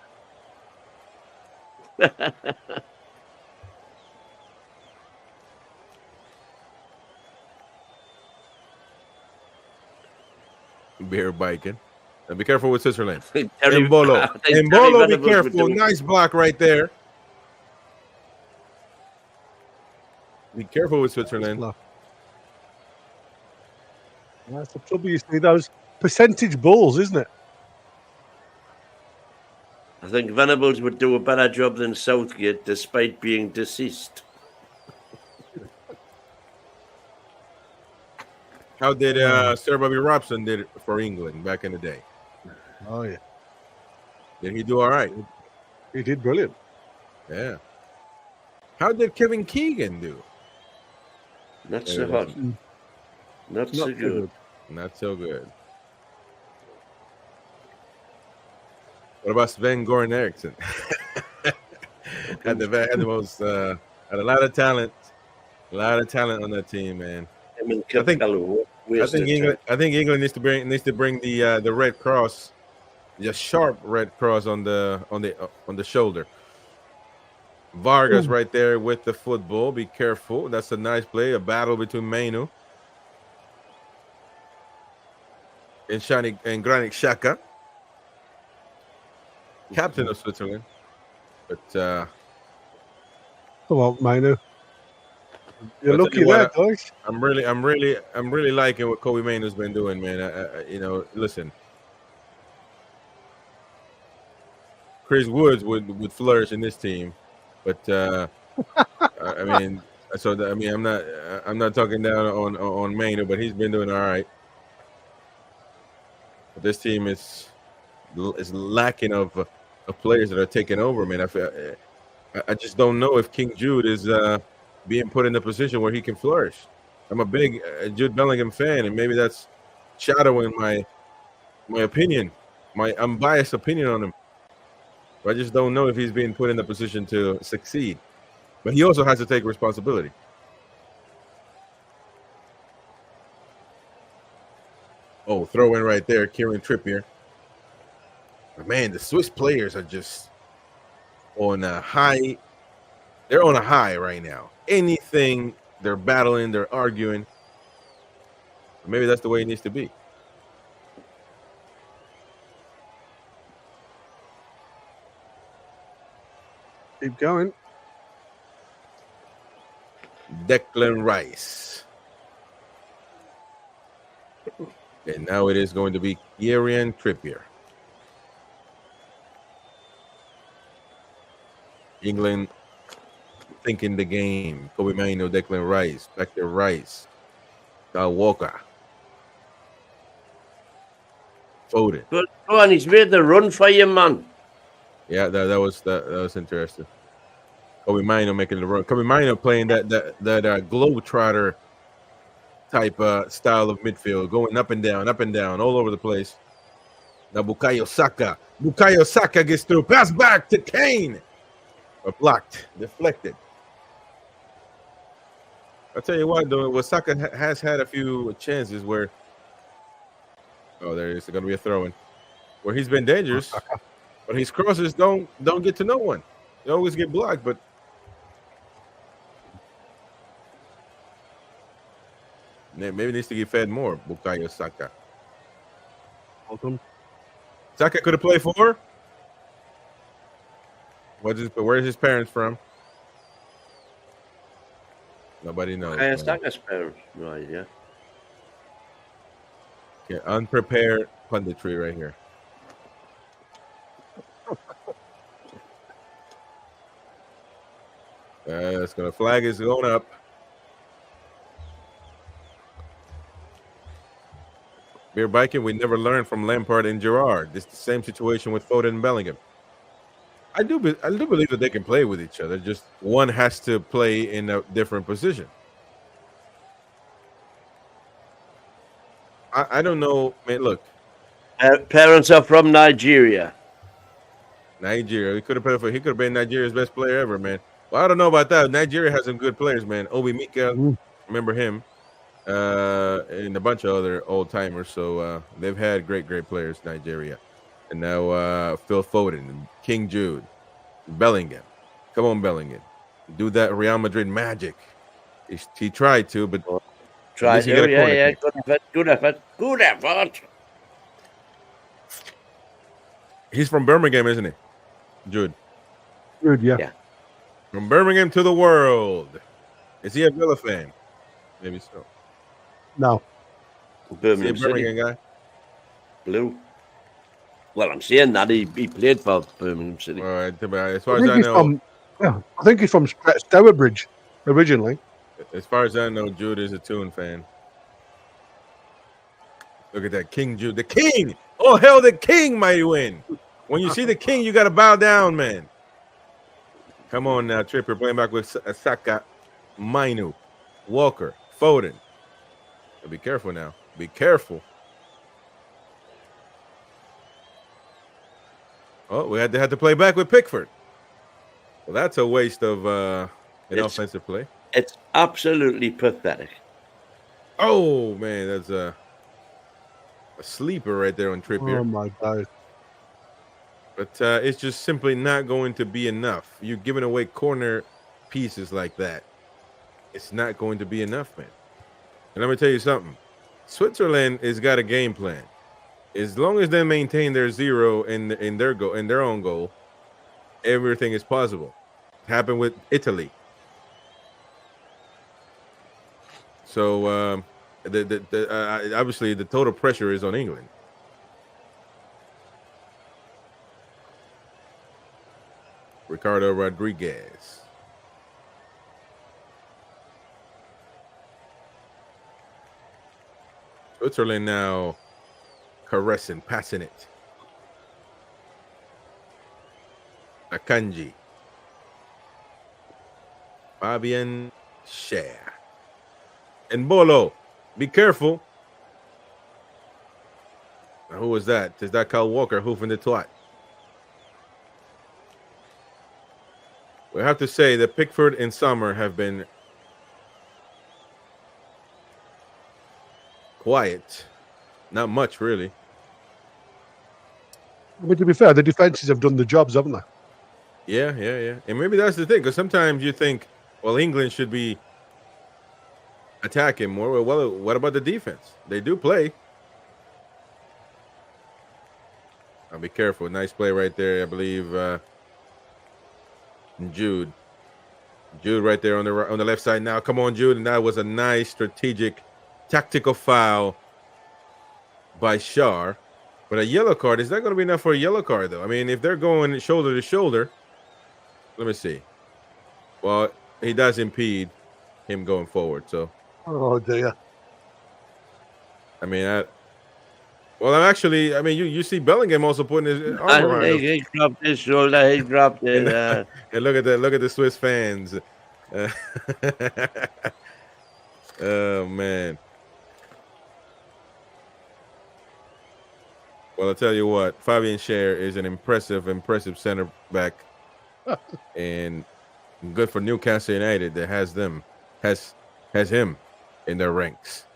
Beer biking. And be careful with Switzerland. Terry- Embolo. I think Terry Embolo, be Venables would careful. do it. Nice block right there. Be careful with Switzerland. that's the trouble, you see, those percentage balls, isn't it? I think Venables would do a better job than Southgate, despite being deceased. How did Sir Bobby Robson did it for England back in the day? Oh, yeah. Did he do all right? He did brilliant. Yeah. How did Kevin Keegan do? Not There so it hot. is. Not so good. Not so good. What about Sven Goran Eriksson? had the most had a lot of talent on that team, man. Him and I think- Capello I think England needs to bring the Red Cross, the sharp Red Cross on the shoulder. Vargas right there with the football. Be careful. That's a nice play. A battle between Mainu and Granit Xhaka, captain of Switzerland. But Come on, Manu. You're I'll tell lucky you there, what, guys. I'm really liking what Kobe Mainoo's been doing, man. Listen, Chris Woods would flourish in this team, but I'm not talking down on Mainoo, but he's been doing all right. But this team is lacking of players that are taking over, man. I just don't know if King Jude is being put in a position where he can flourish. I'm a big Jude Bellingham fan, and maybe that's shadowing my opinion, my unbiased opinion on him. But I just don't know if he's being put in a position to succeed. But he also has to take responsibility. Oh, throw in right there, Kieran Trippier. But man, the Swiss players are just on a high. They're on a high right now. Anything, they're battling, they're arguing. Maybe that's the way it needs to be. Keep going. Declan Rice. And now it is going to be Kieran Trippier. England thinking the game. Kobe Mano, Declan Rice, Becker Rice, Kyle Walker, Foden. But go on, he's made the run for you, man. Yeah, that was interesting. Kobe Mino making the run. Kobe Mino playing that globetrotter type style of midfield, going up and down, all over the place. Now Bukayo Saka. Bukayo Saka gets through. Pass back to Kane. But blocked, deflected. I'll tell you what, though, Saka has had a few chances where. Oh, there it is. It's going to be a throw-in. Where he's been dangerous, but his crosses don't get to no one. They always get blocked, but. Maybe needs to get fed more, Bukayo Saka. Welcome. Saka could have played for. Where's his parents from? Nobody knows. Saka's parents, right? Yeah. Okay, unprepared punditry right here. It's gonna flag is going up. Beer biking, we never learned from Lampard and Gerrard. It's the same situation with Foden and Bellingham. I do believe that they can play with each other. Just one has to play in a different position. I don't know, man. Look, Parents are from Nigeria. Nigeria. He could have been Nigeria's best player ever, man. Well, I don't know about that. Nigeria has some good players, man. Obi Mikel, remember him? And a bunch of other old timers. So they've had great players, Nigeria. And now Phil Foden and King Jude, Bellingham. Come on, Bellingham. Do that Real Madrid magic. He tried to, but Tried to, yeah. Good effort. He's from Birmingham, isn't he? Jude. Good, yeah. From Birmingham to the world. Is he a Villa fan? Maybe so. No. Birmingham Birmingham guy? Blue. Well, I'm saying that he played for Birmingham City. All right, as far as I know, I think he's from Stourbridge originally. As far as I know, Jude is a Toon fan. Look at that King Jude, the King. Oh hell, the King might win. When you see the King, you got to bow down, man. Come on now, Trippier playing back with Saka, Mainu, Walker, Foden. Be careful now. Be careful. Oh, we had to play back with Pickford. Well, that's a waste of an offensive play. It's absolutely pathetic. Oh man, that's a sleeper right there on Trippier. Oh my God! But it's just simply not going to be enough. You're giving away corner pieces like that. It's not going to be enough, man. And let me tell you something. Switzerland has got a game plan. As long as they maintain their zero in their own goal, everything is possible. It happened with Italy. So obviously the total pressure is on England. Ricardo Rodriguez. Switzerland now caressing, passing it. Akanji. Fabian Schär. And Bolo. Be careful. Now, who was that? Is that Kyle Walker hoofing the twat? We have to say that Pickford and Sommer have been quiet. Not much, really. But to be fair, the defenses have done the jobs, haven't they? Yeah. And maybe that's the thing, because sometimes you think, well, England should be attacking more. Well, what about the defense? They do play. I'll be careful. Nice play right there, I believe. Jude right there on the left side now. Come on, Jude. And that was a nice strategic tactical foul by Schär. But a yellow card, is that going to be enough for a yellow card, though? I mean, if they're going shoulder to shoulder, Let me see. Well, he does impede him going forward. So, Oh dear. I mean, I'm actually. I mean, you see Bellingham also putting his arm around him. He grabbed his shoulder. He grabbed it. And look at that! Look at the Swiss fans. Oh man. Well, I'll tell you what, Fabian Schär is an impressive center back, and good for Newcastle United that has him in their ranks.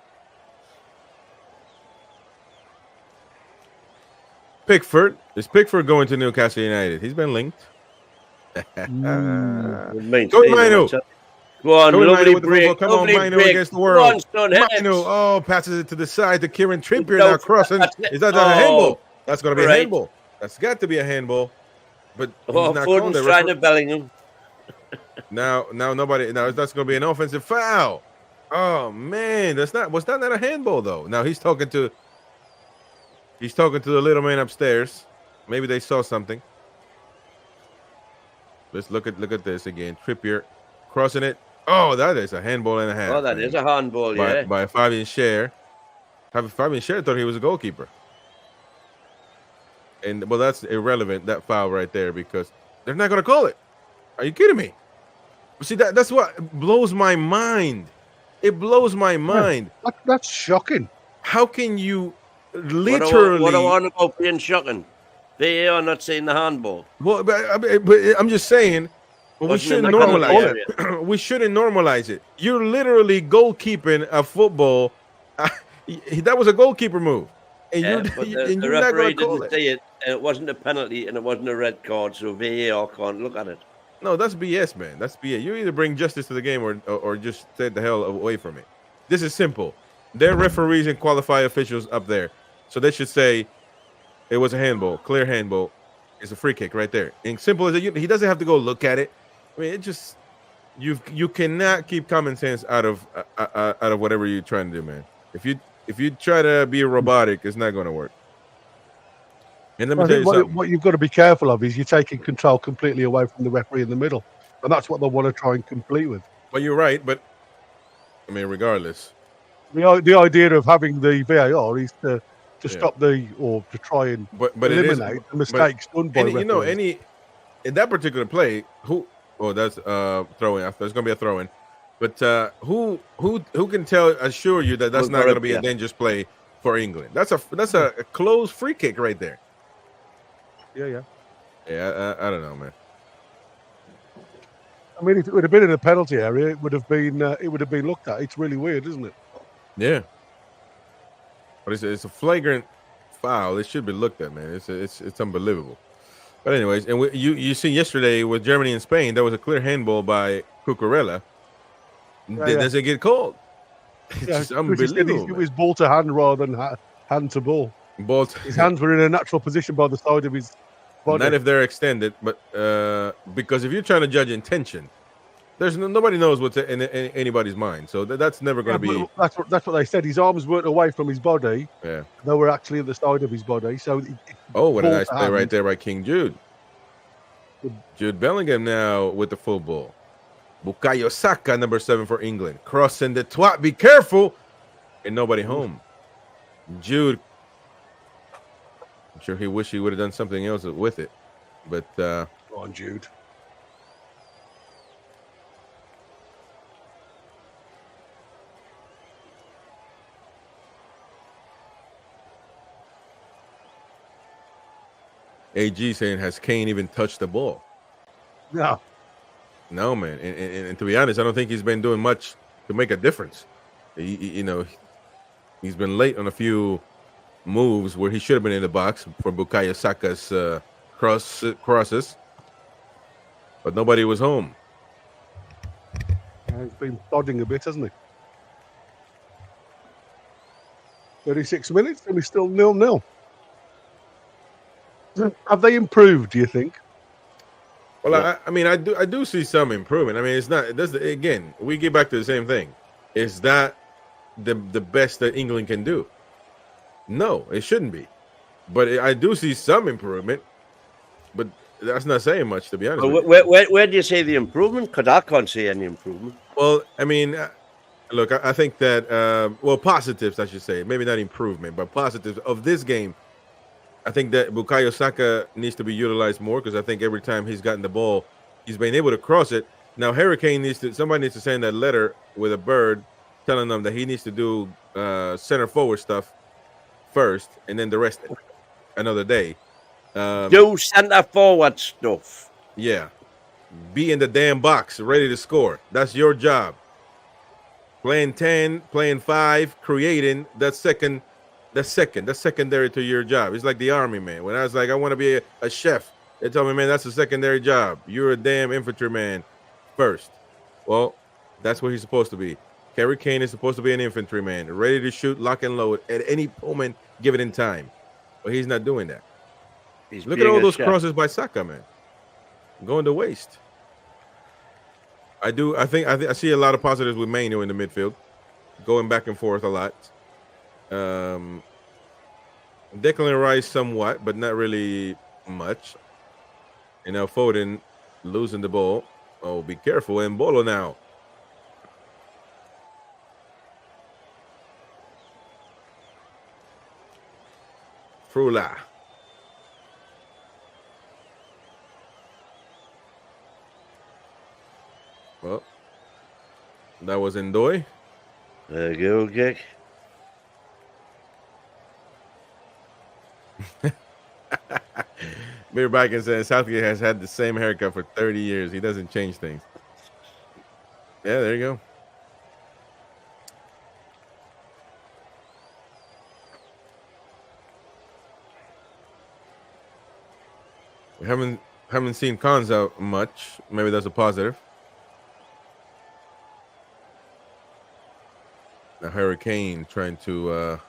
Pickford is going to Newcastle United? He's been linked. Go Mino. Go on, Go lovely with the break. football. Come on, Lovely Mino break. against the world. Go on, son, hit it. Mino, oh, passes it to the side to Kieran Trippier No, now crossing. that's it. Is that not a handball? That's going to be a Right. handball. That's got to be a handball. But he's Oh, not calling Foden's the trying to referee. Bellingham. Now nobody. Now that's going to be an offensive foul. Oh man, was that not a handball though? Now he's talking to the little man upstairs. Maybe they saw something. Let's look at this again. Trippier crossing it. Oh, that is a handball and a half. Oh, that is a handball, yeah. by Fabian Schär. Fabian Schär thought he was a goalkeeper. And well, that's irrelevant, that foul right there, because they're not going to call it. Are you kidding me? See, that's what blows my mind. It blows my mind. That's shocking. How can you literally? What I want about being shocking. VAR not seeing the handball. Well, but I'm just saying. Well, we Wasn't shouldn't in the normalize penalty it. We shouldn't normalize it. You're literally goalkeeping a football. That was a goalkeeper move, and Yeah, you're, but and the you're not referee going to call didn't it. see it, and it wasn't a penalty, and it wasn't a red card, so VAR can't look at it. No, that's BS, man. That's BS. You either bring justice to the game or just stay the hell away from it. This is simple. They're referees and qualified officials up there, so they should say it was a handball, clear handball. It's a free kick right there. And simple as it. He doesn't have to go look at it. I mean, it just you cannot keep common sense out of whatever you're trying to do, man. If you try to be robotic, it's not going to work. And let me I tell think you something. what you've got to be careful of is you're taking control completely away from the referee in the middle, and that's what they want to try and complete with. But you're right. But I mean, regardless, The idea of having the VAR is to stop to try and but it is eliminate the mistakes done by referees. In that particular play, that's throwing. There's going to be a throw-in, but who can assure you that that's not going to be a dangerous play for England? That's a closed free kick right there. Yeah. I don't know, man. I mean, if it would have been in a penalty area, it would have been looked at. It's really weird, isn't it? Yeah, but it's a flagrant foul. It should be looked at, man. It's unbelievable. But anyways, and you see yesterday with Germany and Spain, there was a clear handball by Cucurella. Does it get called? It's just unbelievable. It was ball to hand rather than hand to ball. His hands were in a natural position by the side of his body. Not if they're extended, but because if you're trying to judge intention, there's nobody knows what's in anybody's mind. So that's never going to be. That's what they said. His arms weren't away from his body. Yeah, they were actually at the side of his body. So. What a nice play right there by King Jude. Jude Bellingham now with the full ball. Bukayo Saka, number 7 for England, crossing the twat. Be careful, and nobody home. Jude. I'm sure he wished he would have done something else with it, but go on, Jude. AG saying, has Kane even touched the ball? No, man. And to be honest, I don't think he's been doing much to make a difference. He's been late on a few moves where he should have been in the box for Bukayo Saka's crosses, but nobody was home. He's been plodding a bit, hasn't he? 36 minutes and he's still 0-0. Have they improved, do you think? Well, yeah. I do see some improvement. I mean, it's not. Again, we get back to the same thing. Is that the best that England can do? No, it shouldn't be. But I do see some improvement. But that's not saying much, to be honest Well, with you. where do you see the improvement? Because I can't see any improvement. Well, I mean, look, I think that positives, I should say, maybe not improvement, but positives of this game. I think that Bukayo Saka needs to be utilized more because I think every time he's gotten the ball, he's been able to cross it. Now, Hurricane somebody needs to send that letter with a bird telling them that he needs to do center forward stuff first, and then the rest another day. Do centre forward stuff. Yeah, be in the damn box, ready to score. That's your job. Playing 10, playing 5, creating that's secondary to your job. It's like the army, man. When I was like, I want to be a chef, they told me, man, that's a secondary job. You're a damn infantryman first. Well, that's what he's supposed to be. Harry Kane is supposed to be an infantryman, ready to shoot, lock and load at any moment given in time. But he's not doing that. He's Look at being all a those chef. crosses by Saka, man. Going to waste. I see a lot of positives with Manu in the midfield, going back and forth a lot. Declan Rice somewhat, but not really much. And now Foden losing the ball. Oh, be careful. And Bolo now. Frula. Well, that was Ndoye. There you go, kick. Beer Biking says Southgate has had the same haircut for 30 years. He doesn't change things. Yeah, there you go. We haven't seen Konza much. Maybe that's a positive. Now Hurricane trying to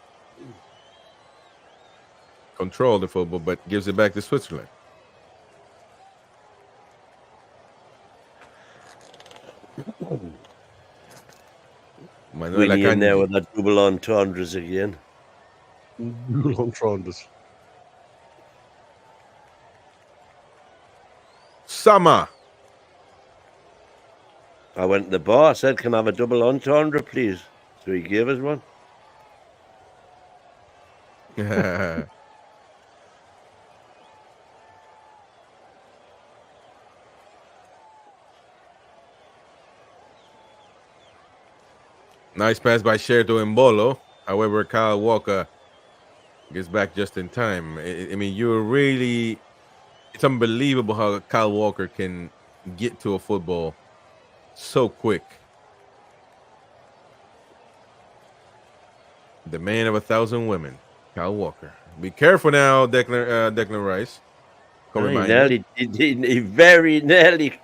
control the football, but gives it back to Switzerland. Manuel Winnie in there Akanji. with that double entendres again. Long Tronders. Sama. I went to the bar. I said, "Can I have a double entendre, please?" So he gave us one. Nice pass by Cher to Mbolo. However, Kyle Walker gets back just in time. I mean, it's unbelievable how Kyle Walker can get to a football so quick. The man of 1,000 women, Kyle Walker. Be careful now, Declan Rice. He very nearly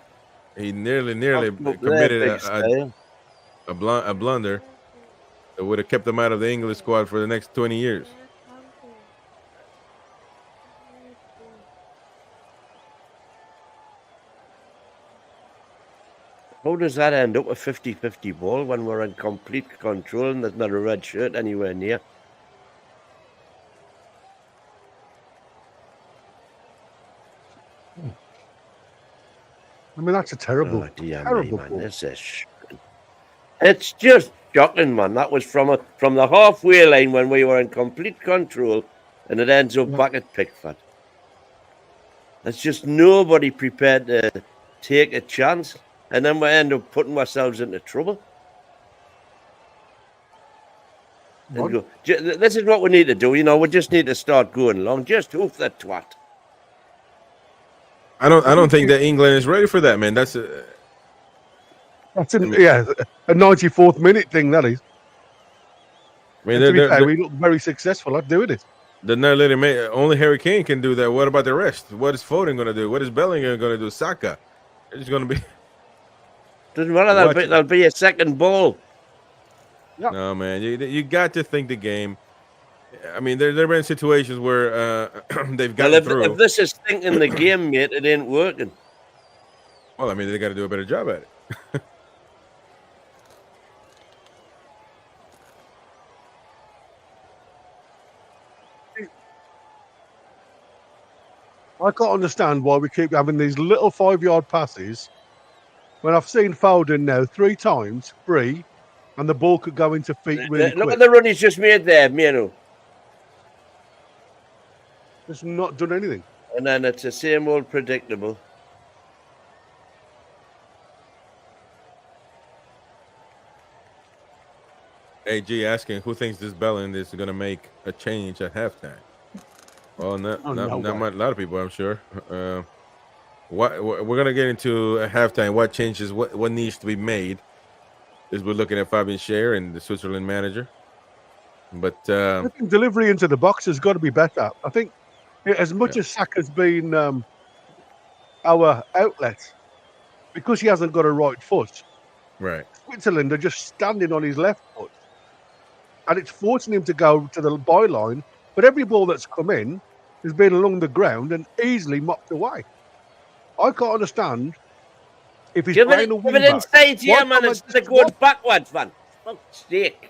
He nearly Up committed there, big style. a blunder that would have kept him out of the English squad for the next 20 years. How does that end up a 50-50 ball when we're in complete control and there's not a red shirt anywhere near? I mean, that's a terrible, Oh, dear terrible me, man. ball. This is shocking. It's just shocking, man. That was from the halfway line when we were in complete control, and it ends up back at Pickford. There's just nobody prepared to take a chance, and then we end up putting ourselves into trouble. And go, this is what we need to do. We just need to start going along. Just hoof the twat. I don't think that England is ready for that, man. That's a 94th minute thing, that is. I mean, To be fair, we look very successful at doing it. they're not letting only Harry Kane can do that. What about the rest? What is Foden going to do? What is Bellingham going to do? Saka? It's going to be. Doesn't matter. There'll be a second ball. Yeah. No, man. You got to think the game. I mean, there have been situations where they've gotten through. If this is thinking the game, mate, it ain't working. Well, I mean, they got to do a better job at it. I can't understand why we keep having these little 5-yard passes when I've seen Foden now 3 times free, and the ball could go into feet really Look quick. at the run he's just made there, Manu. Just not done anything. And then it's the same old predictable. AG asking who thinks this Bellingham is going to make a change at halftime. Well, not a lot of people, I'm sure. What we're gonna get into at halftime. What changes? What needs to be made? Is we're looking at Fabian Schär and the Switzerland manager. But I think delivery into the box has got to be better. I think as much as Saka's been our outlet, because he hasn't got a right foot, right, Switzerland are just standing on his left foot, and it's forcing him to go to the byline. But every ball that's come in has been along the ground and easily mopped away. I can't understand if he's playing a wing back. Give it inside here, man, instead of going backwards, man. Fuck's sake.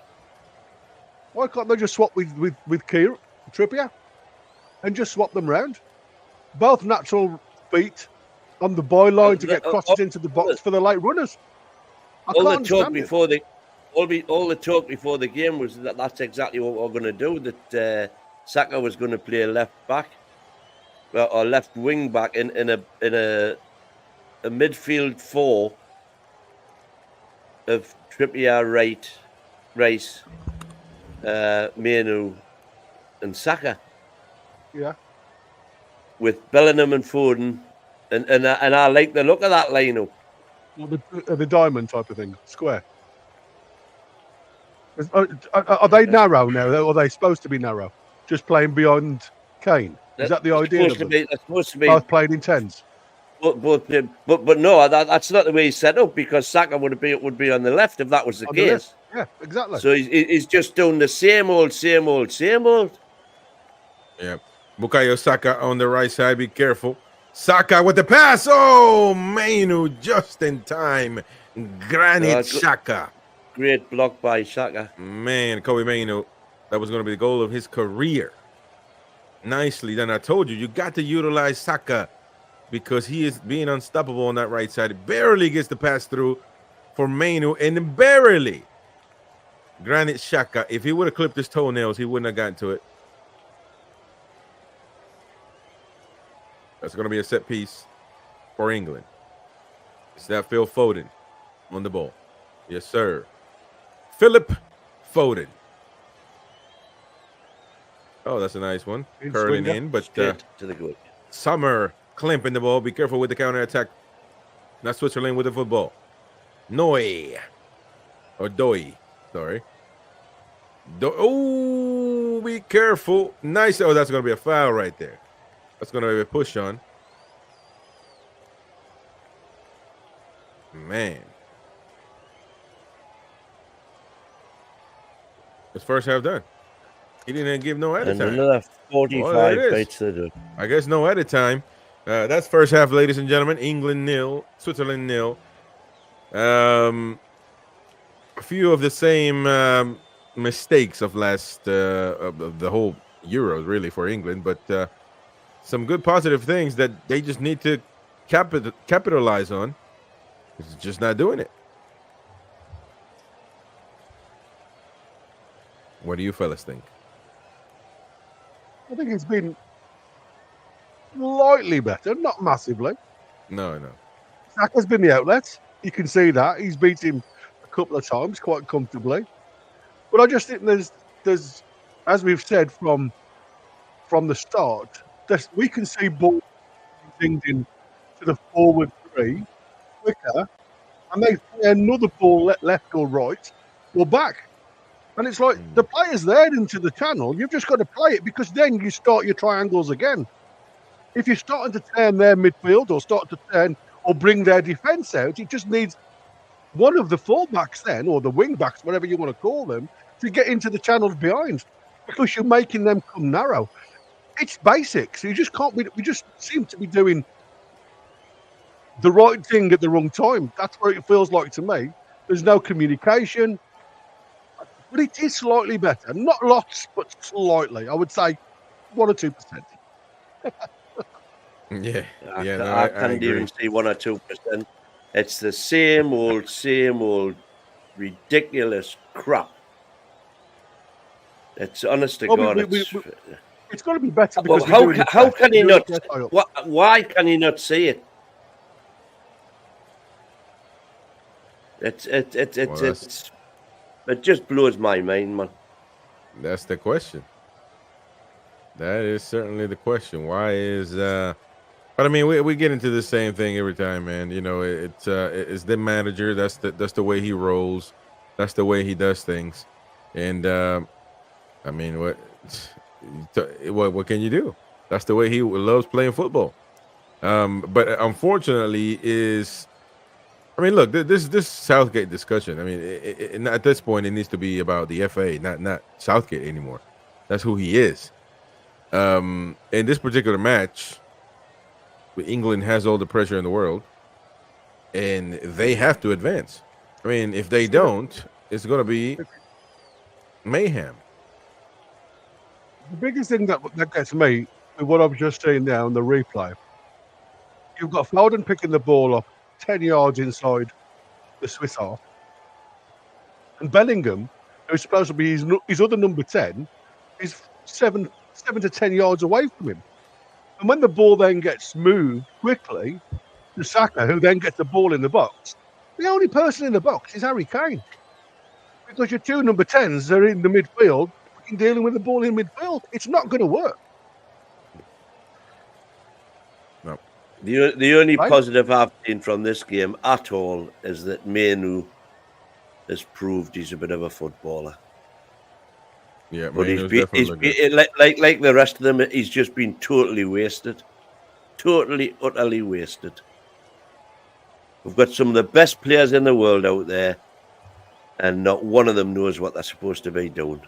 Why can't they just swap with Trippier and just swap them round? Both natural feet on the byline to get crosses into the box for the late runners. All the talk before the game was that that's exactly what we're going to do. That Saka was going to play left back or left wing back in a midfield 4 of Trippier, Wright, Rice, Manu, and Saka. Yeah. With Bellingham and Foden, and I like the look of that lineup. Well, the diamond type of thing, square. Are they narrow now? Or are they supposed to be narrow? Just playing beyond Kane? Is that the idea? They're supposed to be both playing in 10s. But no, that's not the way he's set up, because Saka would be on the left if that was the case. Yeah, exactly. So he's just doing the same old. Yeah. Bukayo Saka on the right side. Be careful. Saka with the pass. Oh, Manu just in time. Granit Xhaka. Great block by Saka. Man, Kobe Manu. That was going to be the goal of his career. Nicely done. I told you got to utilize Saka because he is being unstoppable on that right side. Barely gets the pass through for Manu, and barely. Granit Xhaka, if he would have clipped his toenails, he wouldn't have gotten to it. That's going to be a set piece for England. Is that Phil Foden on the ball? Yes, sir. Philip Foden. Oh, that's a nice one. Curling in, but to the good. Summer clamping the ball. Be careful with the counter attack. Not Switzerland with the football. Noy. Or Doi. Sorry. Oh, be careful. Nice. Oh, that's going to be a foul right there. That's going to be a push on. Man. His first half done. He didn't give no edit time. And another 45 bites to do. I guess no edit time. That's first half, ladies and gentlemen. England 0, Switzerland 0. A few of the same mistakes of of the whole Euros, really, for England, but some good positive things that they just need to capitalize on. It's just not doing it. What do you fellas think? I think it's been slightly better, not massively. No. Saka's been the outlet. You can see that. He's beat him a couple of times quite comfortably. But I just think there's as we've said from the start, we can see ball things into the forward 3 quicker, and they play another ball left or right or back. And it's like the player's there into the channel. You've just got to play it, because then you start your triangles again. If you're starting to turn their midfield or start to turn or bring their defence out, it just needs one of the fullbacks then, or the wing backs, whatever you want to call them, to get into the channels behind, because you're making them come narrow. It's basics. You just can't. We just seem to be doing the right thing at the wrong time. That's what it feels like to me. There's no communication. But it is slightly better. Not lots, but slightly. I would say 1 or 2%. Yeah, I, yeah, ca- no, I I can't agree. even see 1 or 2%. It's the same old ridiculous crap. It's honest to Well, God. it's got to be better Well, because we're doing the how test. can We're he doing not? the test high up. Why can he not see it? Well, It just blows my mind, man. that's the question. That is certainly the question. Why is but I mean we get into the same thing every time, man. You know, it's the manager, that's the way he rolls. That's the way he does things. And I mean what can you do? That's the way he loves playing football. But unfortunately is I mean, look, this Southgate discussion. I mean, at this point, it needs to be about the FA, not Southgate anymore. That's who he is. In this particular match, England has all the pressure in the world, and they have to advance. I mean, if they don't, it's going to be mayhem. The biggest thing that gets me with what I've just seen now in the replay, you've got Foden picking the ball up 10 yards inside the Swiss half, and Bellingham, who's supposed to be his other number 10, is 7 to 10 yards away from him. And when the ball then gets moved quickly to Saka, who then gets the ball in the box, the only person in the box is Harry Kane. Because your two number 10s are in the midfield, dealing with the ball in midfield. It's not going to work. No. The only Right? positive I've seen from this game at all is that Mainu has proved he's a bit of a footballer. Yeah, But Mainoo's definitely good. like the rest of them, he's just been totally wasted. Totally, utterly wasted. We've got some of the best players in the world out there, and not one of them knows what they're supposed to be doing.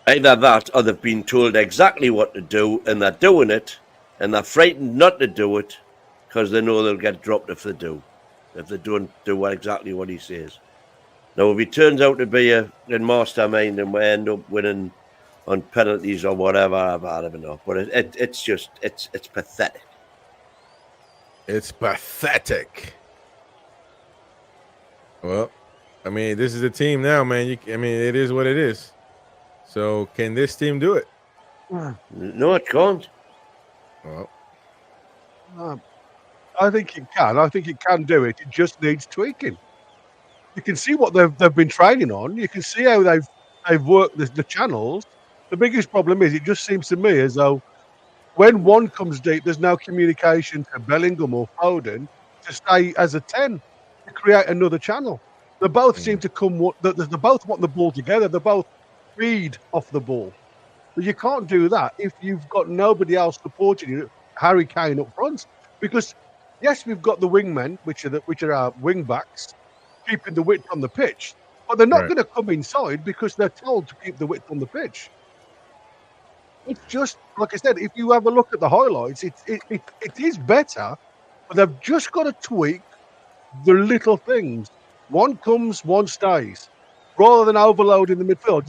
Either that, or they've been told exactly what to do, and they're doing it, and they're frightened not to do it because they know they'll get dropped if they don't do exactly what he says. Now, if he turns out to be a mastermind and we end up winning on penalties or whatever, I don't know. But it's pathetic. It's pathetic. Well, I mean, this is the team now, man. I mean, it is what it is. So, can this team do it? No, it can't. Well, I think it can. I think it can do it. It just needs tweaking. You can see what they've been training on. You can see how they've worked the channels. The biggest problem is it just seems to me as though when one comes deep, there's no communication to Bellingham or Foden to stay as a 10 to create another channel. They both seem to come. They both want the ball together. They both feed off the ball. But you can't do that if you've got nobody else supporting you, Harry Kane up front. Because yes, we've got the wingmen, which are our wing backs, keeping the width on the pitch, but they're not Right. going to come inside because they're told to keep the width on the pitch. It's just like I said. If you have a look at the highlights, it is better, but they've just got to tweak the little things. One comes, one stays, rather than overloading the midfield.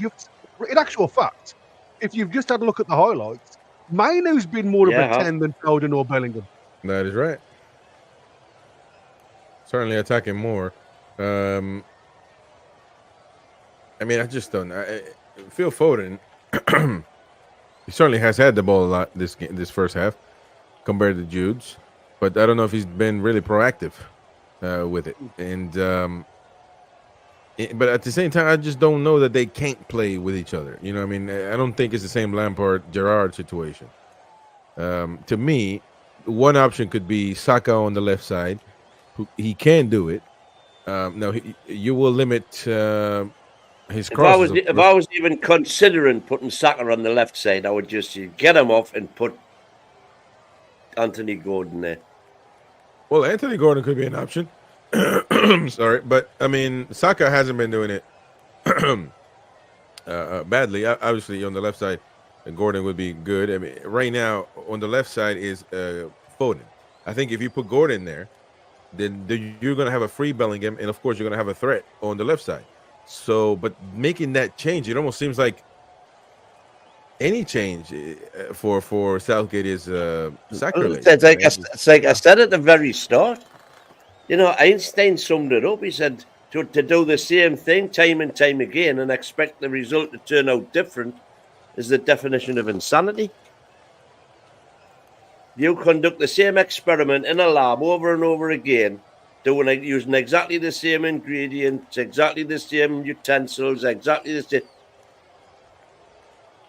In actual fact, if you've just had a look at the highlights, Mainu's been more of a 10 than Foden or Bellingham. that is right. Certainly attacking more. I mean, I just don't. Phil Foden, he certainly has had the ball a lot this first half compared to Jude's, but I don't know if he's been really proactive with it. And but at the same time, I just don't know that they can't play with each other. You know, what I mean, I don't think it's the same Lampard Gerrard situation. To me, one option could be Saka on the left side. He can do it. No, you will limit his crosses. If I was even considering putting Saka on the left side, I would just get him off and put Anthony Gordon there. Well, Anthony Gordon could be an option. Sorry, but I mean, Saka hasn't been doing it badly. Obviously, on the left side, Gordon would be good. I mean, right now on the left side is Foden. I think if you put Gordon there, then you're going to have a free Bellingham, and of course, you're going to have a threat on the left side. So, but making that change, it almost seems like any change for Southgate is sacrilege. It's like I said at the very start. You know, Einstein summed it up. He said to do the same thing time and time again and expect the result to turn out different is the definition of insanity. You conduct the same experiment in a lab over and over again, using exactly the same ingredients, exactly the same utensils, exactly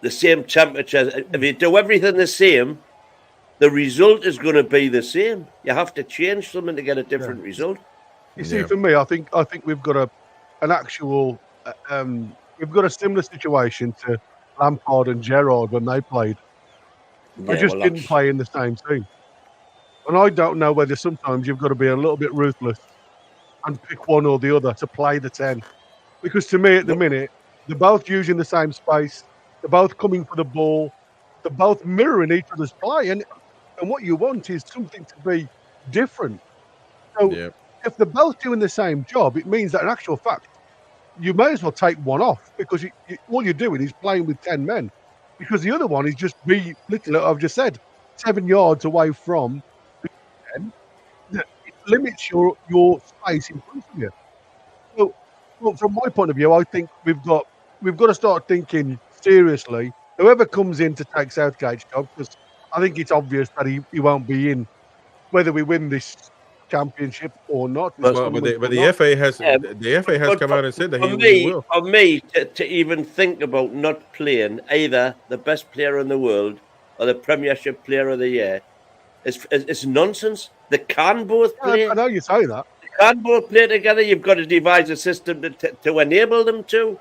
the same temperature. If you do everything the same, the result is going to be the same. You have to change something to get a different result. You see, for me, I think we've got an actual we've got a similar situation to Lampard and Gerrard when they played. They just didn't play in the same team. And I don't know whether sometimes you've got to be a little bit ruthless and pick one or the other to play the 10. Because to me, at the minute, they're both using the same space. They're both coming for the ball. They're both mirroring each other's play. And what you want is something to be different. So if they're both doing the same job, it means that in actual fact, you may as well take one off because all you're doing is playing with 10 men. Because the other one is just literally, I've just said, 7 yards away from the 10. It limits your space in front of you. So, well, from my point of view, I think we've got to start thinking seriously. Whoever comes in to take Southgate's job, because I think it's obvious that he won't be in, whether we win this championship or not. But the FA has come out and said that he will. For me, to even think about not playing either the best player in the world or the Premiership Player of the Year is nonsense. They can both play. I know you say that. They can both play together. You've got to devise a system to enable them to.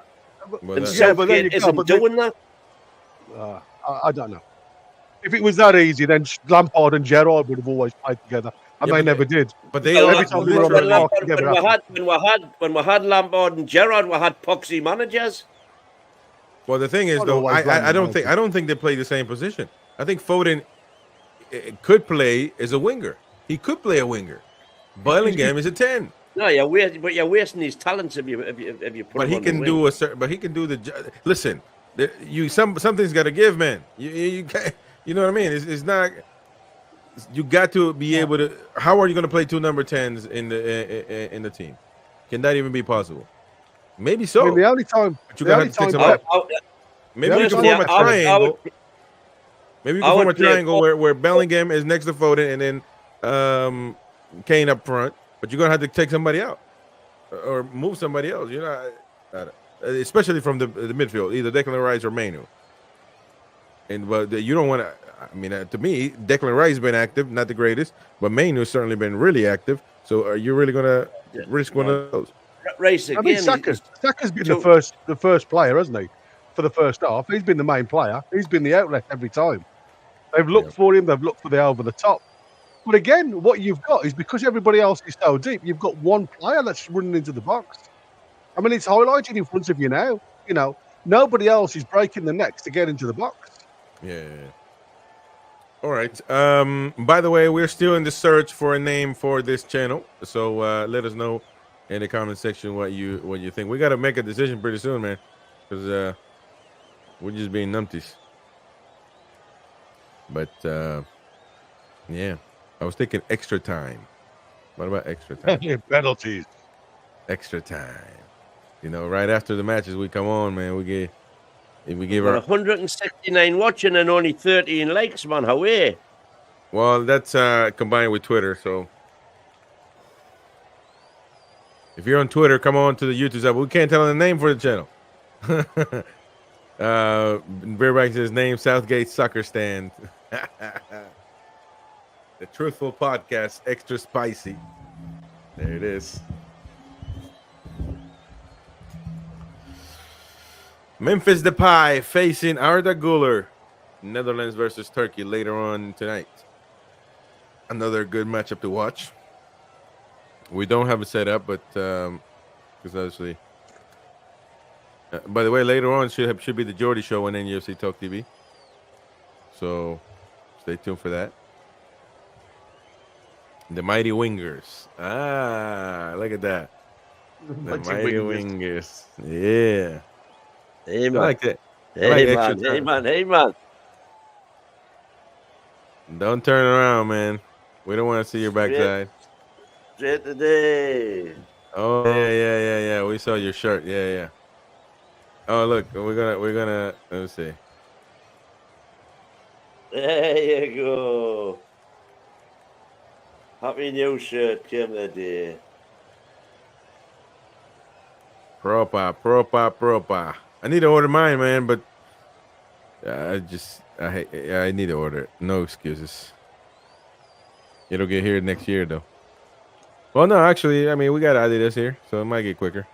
And Southgate isn't doing that. I don't know. If it was that easy, then Lampard and Gerrard would have always played together. And they never did. But they every time we were on the park together. When we had Lampard and Gerrard, we had poxy managers. Well, the thing is, though, I don't think they play the same position. I think Foden could play as a winger. He could play a winger. Bellingham is a 10. No, you're wasting his talents if you put. But he can do listen. Something's got to give, man. You can't. You know what I mean? It's not. You got to be able to. How are you going to play 2 number 10s in the team? Can that even be possible? Maybe so. I mean, the only time. But you got to take some up. Maybe you can form a triangle. Maybe you can form a triangle where Bellingham is next to Foden and then Kane up front. But you're going to have to take somebody out or move somebody else. You know, especially from the midfield, either Declan Rice or Mainu. But you don't want to. I mean, to me, Declan Rice has been active, not the greatest, but Mainu has certainly been really active. So, are you really going to risk one of those? Rice again. I mean, Saka's been the first player, hasn't he? For the first half, he's been the main player. He's been the outlet every time. They've looked for him. They've looked for the over the top. But again, what you've got is because everybody else is so deep, you've got one player that's running into the box. I mean, it's highlighted in front of you now. You know, nobody else is breaking the necks to get into the box. Yeah. All right. By the way, we're still in the search for a name for this channel. So let us know in the comment section what you think. We got to make a decision pretty soon, man, because we're just being numpties. But yeah, I was thinking extra time. What about extra time? Penalties. Extra time. You know, right after the matches, we come on, man. We give our 169 watching and only 13 likes, man. How are you? Well, that's combined with Twitter. So if you're on Twitter, come on to the YouTube side. We can't tell the name for the channel. Bearback says name Southgate Soccer Stand. The Truthful Podcast, extra spicy. There it is. Memphis Depay facing Arda Güler, Netherlands versus Turkey later on tonight. Another good matchup to watch. We don't have it set up, but because obviously, by the way, later on should be the Geordie Show on NUFC Talk TV. So stay tuned for that. The Mighty Wingers. Look at that. The Mighty Wingers. Yeah. Hey, I like that. Hey, extra man. Hey, time. man. Hey, man. Don't turn around, man. We don't want to see your Straight, backside. straight today. Oh yeah. We saw your shirt. Yeah. Oh look, we're gonna let me see. There you go. Happy new shirt came today. Propa. I need to order mine, man, but I need to order it. No excuses. It'll get here next year though. Well, no, actually, I mean we got Adidas here, so it might get quicker.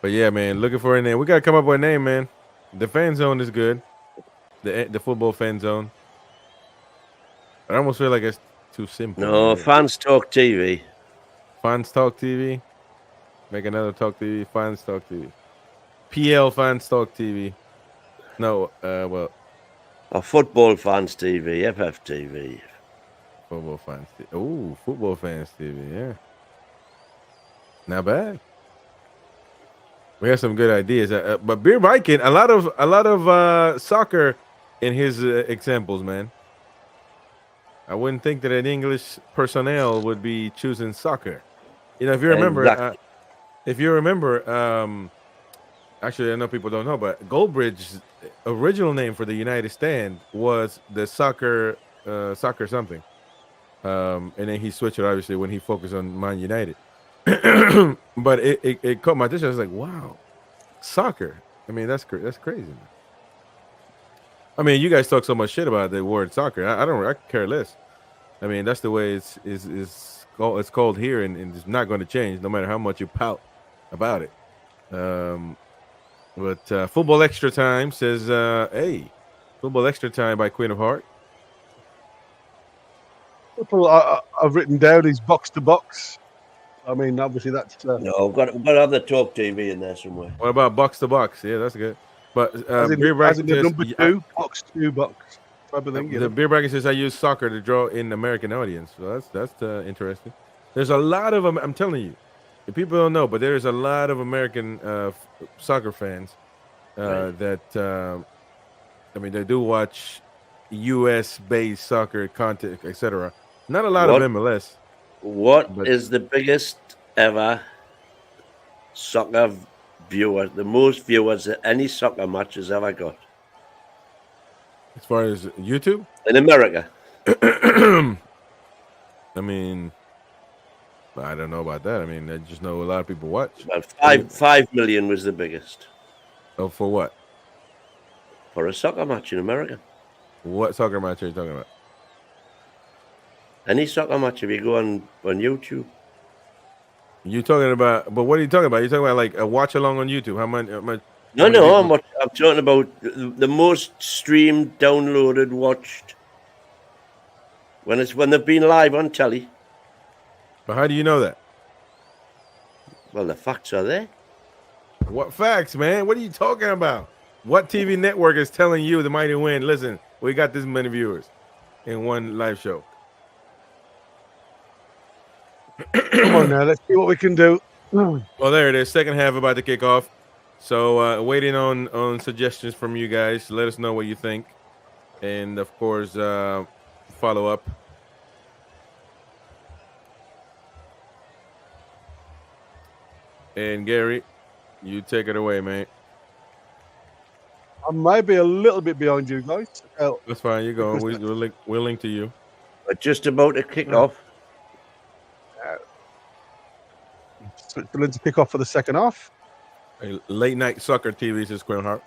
But yeah, man, looking for a name. We gotta come up with a name, man. The fan zone is good. The football fan zone. I almost feel like it's too simple. No, Man. Fans Talk TV. Fans Talk TV. Make another Talk TV. Fans Talk TV. PL Fans Talk TV. No, well, Or Football Fans TV, FFTV. football fans. Oh, football fans TV. Yeah, not bad. We have some good ideas. But Beer Viking, a lot of soccer in his examples, man. I wouldn't think that an English personnel would be choosing soccer. You know, if you remember, Exactly. actually, I know people don't know, but Goldbridge's original name for the United Stand was the soccer something. And then he switched it obviously when he focused on Man United. But it caught my attention. I was like, wow, soccer. I mean, that's crazy. Man. I mean, you guys talk so much shit about the word soccer. I care less. I mean, that's the way it's called here, and it's not going to change no matter how much you pout about it. But Football Extra Time says, hey, Football Extra Time by Queen of Heart. People I've written down is box to box. I mean, obviously that's No, we've got to have the Talk TV in there somewhere. What about box to box? Yeah, that's good. But as in, Beer as Bracket in the says, number two, box type of thing. You the know? Beer Bracket says I use soccer to draw in American audience. So that's interesting. There's a lot of them. I'm telling you, if people don't know, but there's a lot of American soccer fans that I mean they do watch U.S. based soccer content, etc. Not a lot of MLS. What But- is the biggest ever soccer viewer, the most viewers that any soccer match has ever got? As far as YouTube, In America. I mean, I don't know about that. I mean, I just know a lot of people watch. Well, 5 million was the biggest Oh, for what? for a soccer match in America. What soccer match are you talking about? Any soccer match, if you go on YouTube. You talking about? But what are you talking about? You talking about like a watch along on YouTube? How much? No, I'm talking about the most streamed, downloaded, watched. When they've been live on telly. But how do you know that? Well, the facts are there. What facts, man? What are you talking about? What TV network is telling you the Mighty Wind? Listen, we got this many viewers in one live show. Come on now, let's see what we can do. Well, there it is. Second half about to kick off. So waiting on suggestions from you guys. Let us know what you think, and of course, follow up. And Gary, you take it away, man. I might be a little bit behind you guys. That's fine. You go. We'll link to you. We're just about to kick off. Switzerland to kick off for the second half. A late night soccer TV says Quinn Hart.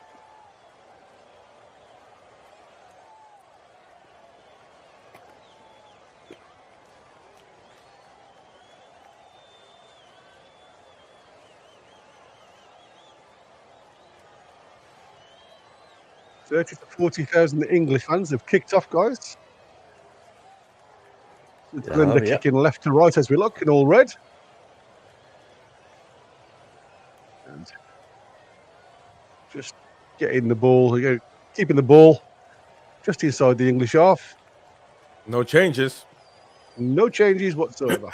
To 40,000 English fans have kicked off, guys. Switzerland are kicking left to right as we look in all red. And just getting the ball, keeping the ball just inside the English half. No changes. No changes whatsoever.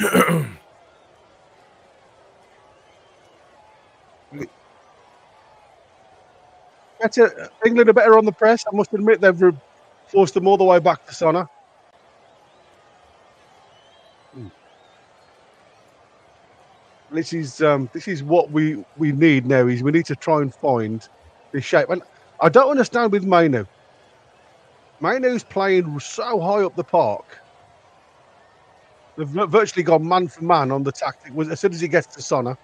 1 England are better on the press. I must admit they've forced them all the way back to Sona. This is what we need now. Is we need to try and find this shape. And I don't understand with Mainu. Mainu's playing so high up the park. They've virtually gone man for man on the tactic. As soon as he gets to Sona,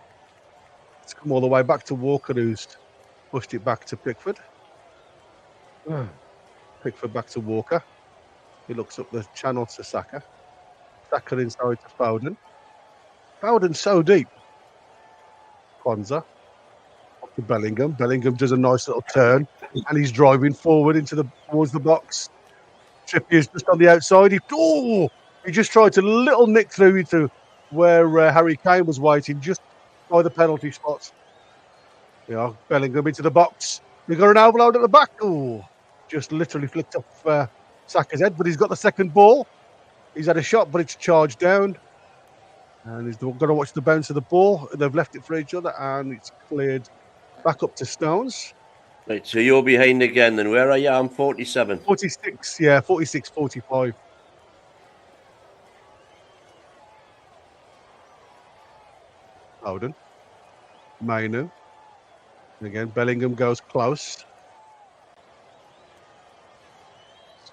it's come all the way back to Walker, who's pushed it back to Pickford. Pickford back to Walker. He looks up the channel to Saka. Saka inside to Foden. Foden's so deep. Kwanzaa. Up to Bellingham. Bellingham does a nice little turn and he's driving forward towards the box. Trippier's just on the outside. He just tried to little nick through into where Harry Kane was waiting, just by the penalty spot. Bellingham into the box. We've got an overload at the back. Just literally flicked off Saka's head, but he's got the second ball. He's had a shot, but it's charged down. And he's got to watch the bounce of the ball. They've left it for each other, and it's cleared back up to Stones. Right, so you're behind again, then. Where are you? I'm 47. 46, yeah, 46, 45. Foden. Mainu. And again, Bellingham goes close.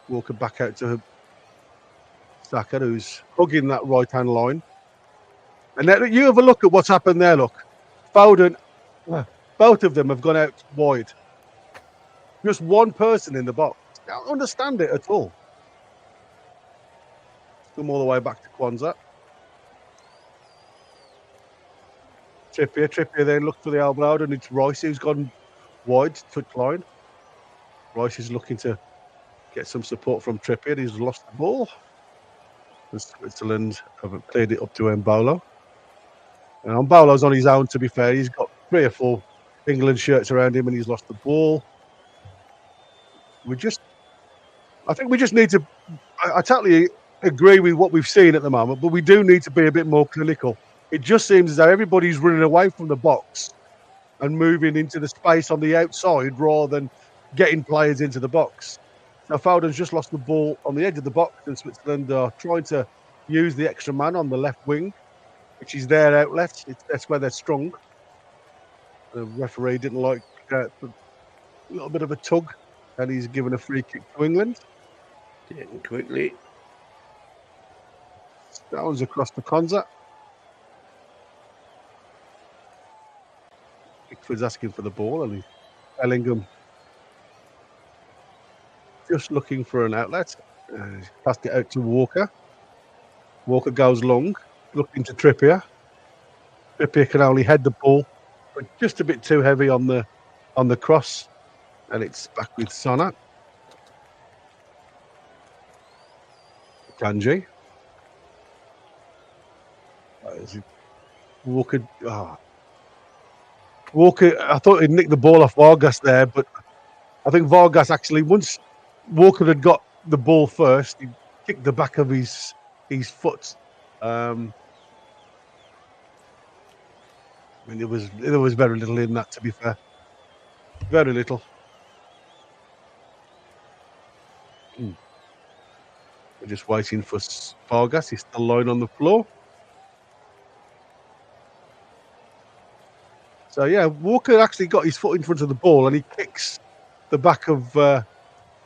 Walker back out to Saka, who's hugging that right-hand line. And then you have a look at what's happened there, look. Foden, both of them have gone out wide. Just one person in the box. I don't understand it at all. Come all the way back to Kwanzaa. Trippier then looked for the elbow, and it's Rice who's gone wide, touch line. Rice is looking to get some support from Trippier. He's lost the ball. And Switzerland have cleared it up to Mbolo. And Mbolo's on his own, to be fair. He's got 3 or 4 England shirts around him and he's lost the ball. I think we just need to, I totally agree with what we've seen at the moment, but we do need to be a bit more clinical. It just seems as though everybody's running away from the box and moving into the space on the outside rather than getting players into the box. Now, Foden's just lost the ball on the edge of the box, and Switzerland are trying to use the extra man on the left wing, which is their outlet. That's where they're strong. The referee didn't like a little bit of a tug, and he's given a free kick to England. Taken quickly. Stones across to Kwanzaa. Pickford's asking for the ball, and Bellingham just looking for an outlet. Passed it out to Walker. Walker goes long, looking to Trippier. Trippier can only head the ball, but just a bit too heavy on the cross, and it's back with Sona. Kanji. Walker. Walker, I thought he'd nicked the ball off Vargas there, but I think Vargas actually, once Walker had got the ball first, he kicked the back of his foot. I mean, there was very little in that, to be fair. Very little. We're just waiting for Vargas. He's still lying on the floor. So, yeah, Walker actually got his foot in front of the ball and he kicks the back of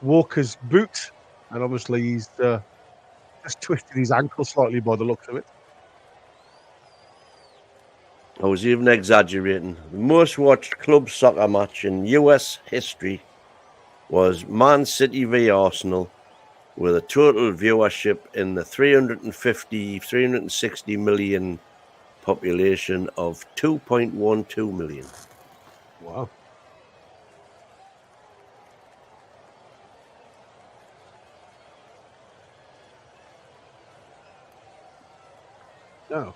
Walker's boot. And obviously he's just twisted his ankle slightly by the looks of it. I was even exaggerating. The most watched club soccer match in US history was Man City v Arsenal, with a total viewership in the 360 million population of 2.12 million. Wow. No.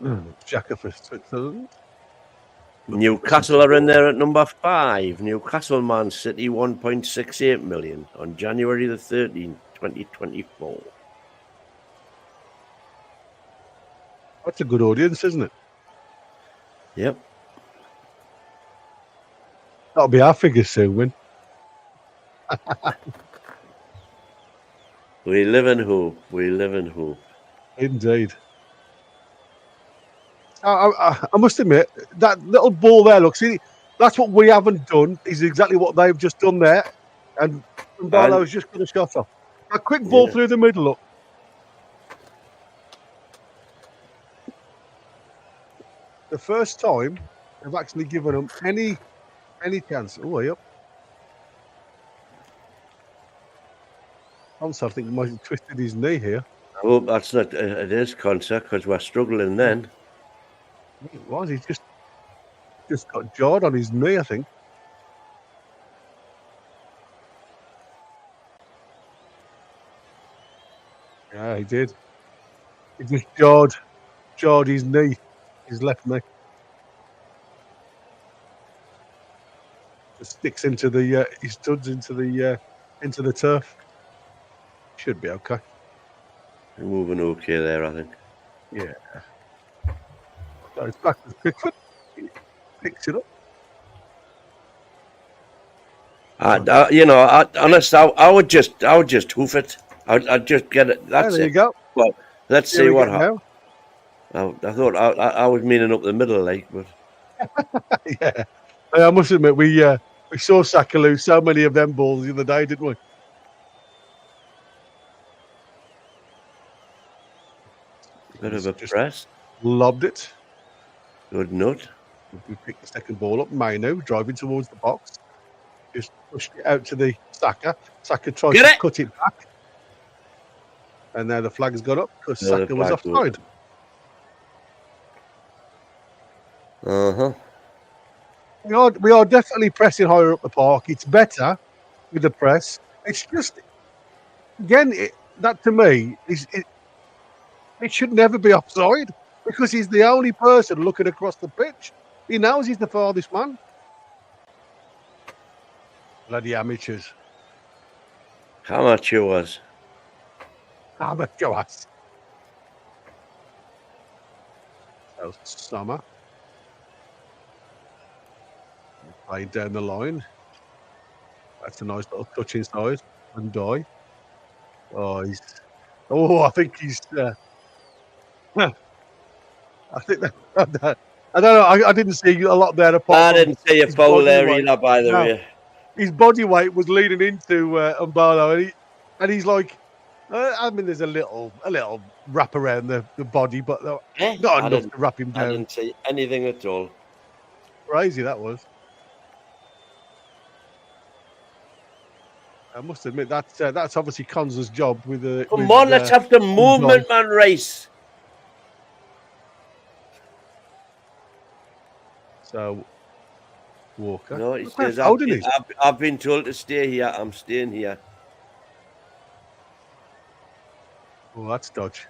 Xhaka for Switzerland. Newcastle are in there at number 5. Newcastle Man City 1.68 million on January the 13th, 2024. That's a good audience, isn't it? Yep. That'll be our figures soon, Win. We live in hope. We live in hope. Indeed. I must admit, that little ball there, look, see, that's what we haven't done, is exactly what they've just done there. And Barlow's just got a shot off. A quick ball through the middle, look. The first time they've actually given them any chance. Oh, way up. Also, I think he might have twisted his knee here. I hope that's not it is concert because we're struggling then. It was. He's just got jawed on his knee, I think. Yeah, he did. He just jawed his knee, his left knee. Just sticks into the he studs into the turf. Should be okay. We're moving okay there, I think. Yeah. So it's back to Pickford. He picks it up. Honest, I would just hoof it. I'd just get it. That's there it. you go. Well, let's Here see we what go happens. I thought I was meaning up the middle, like, but Yeah. I must admit, we saw Saka lose so many of them balls the other day, didn't we? bit of a Just press. lobbed it. Good nut. We picked the second ball up. Maino driving towards the box. Just pushed it out to the Saka. Saka tries to cut it back. And now the flag's gone up because Saka was offside. We are definitely pressing higher up the park. It's better with the press. It's just, again, that to me, it should never be offside because he's the only person looking across the pitch. He knows he's the farthest man. Bloody amateurs. Amateurs. Amateurs. That was Summer. Playing down the line. That's a nice little touch inside. And die. I think he's. I think that. I don't know. I didn't see a lot there. I didn't see a foul there either, by the way. His body weight was leaning into Umbalo, and he's like, I mean, there's a little wrap around the body, but not enough to wrap him down. I didn't see anything at all. Crazy that was. I must admit that's obviously Konza's job with the. Come on, let's have the movement, man, race. So, Walker. No, he says, I've been told to stay here. I'm staying here. Oh, that's dodge.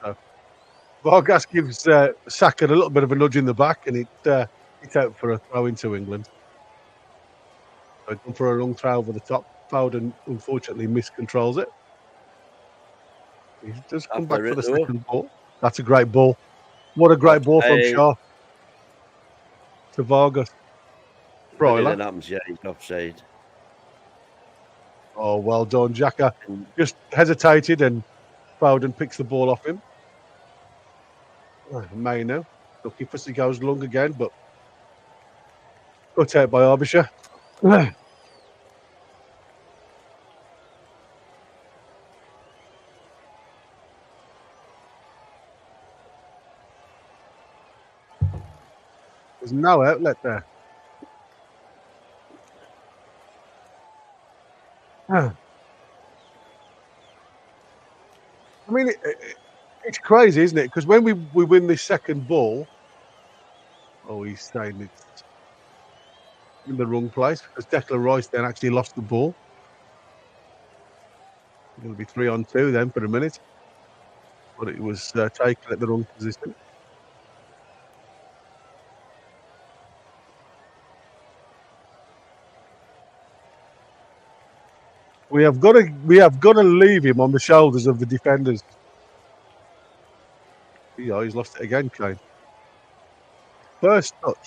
So, Vargas gives Saka a little bit of a nudge in the back, and it's out for a throw into England. So gone for a long throw over the top. Foden unfortunately miscontrols it. He does come back for the second ball. That's a great ball. What a great ball from Shaw to Vargas. Broiler. Yeah, he's offside. Oh, well done. Xhaka just hesitated and Foden picks the ball off him. Maino. Lucky for he goes long again, but cut out by Arbisher. There's no outlet there. I mean, it's crazy, isn't it? Because when we win this second ball, he's saying it's in the wrong place because Declan Rice then actually lost the ball. It'll be 3-on-2 then for a minute, but it was taken at the wrong position. We have got to leave him on the shoulders of the defenders. Yeah, he's lost it again, Kane. First touch.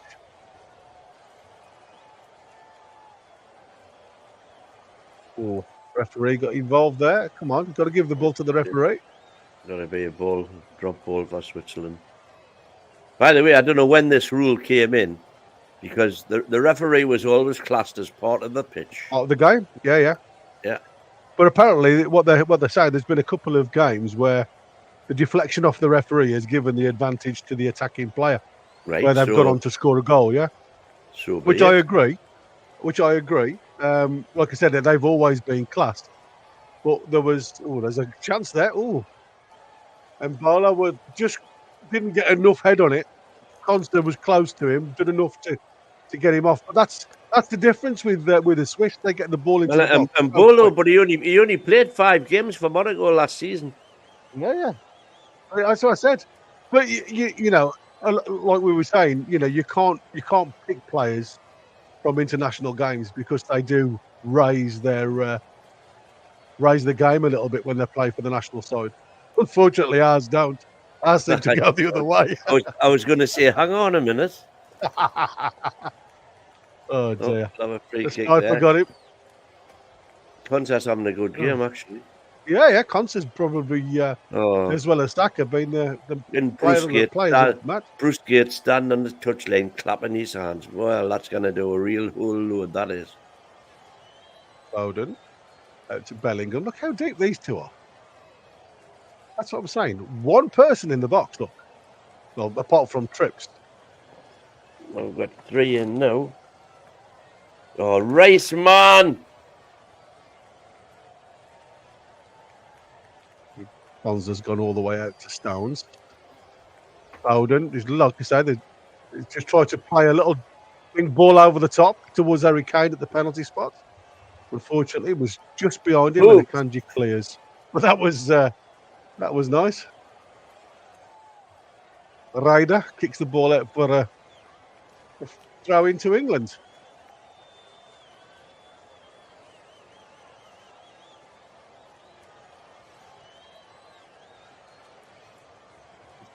Oh, referee got involved there. Come on, got to give the ball to the referee. Got to be a drop ball for Switzerland. By the way, I don't know when this rule came in, because the referee was always classed as part of the pitch. Out of the game? Yeah. But apparently, what they're saying, there's been a couple of games where the deflection off the referee has given the advantage to the attacking player, Right, where they've gone on to score a goal. Yeah, so which I agree. Like I said, they've always been classed, but there's a chance there. And Bala didn't get enough head on it. Constant was close to him, did enough to get him off. But that's the difference with the Swiss. They get the ball into the box. And Bolo, but he only played 5 games for Monaco last season. Yeah. That's what I said. But you know, like we were saying, you know, you can't pick players from international games because they do raise the game a little bit when they play for the national side. Unfortunately, ours don't. Ours seem to go the other way. I was going to say, hang on a minute. Oh dear! Have a free kick I there. forgot it. Conte's having a good game, actually. Yeah. Conte's probably as well as Saka being the players of the match. Bruce Gates standing on the touchline, clapping his hands. Well, that's going to do a real whole load. That is. Foden out to Bellingham. Look how deep these two are. That's what I'm saying. One person in the box. Look, well, apart from Trips. Well, we've got 3 in now. Oh, race man! Bonza's gone all the way out to Stones. Foden, like I said, they just tried to play a little ball over the top towards Harry Kane at the penalty spot. Unfortunately, it was just behind him and Akanji clears. But that was nice. Ryder kicks the ball out for a throw into England.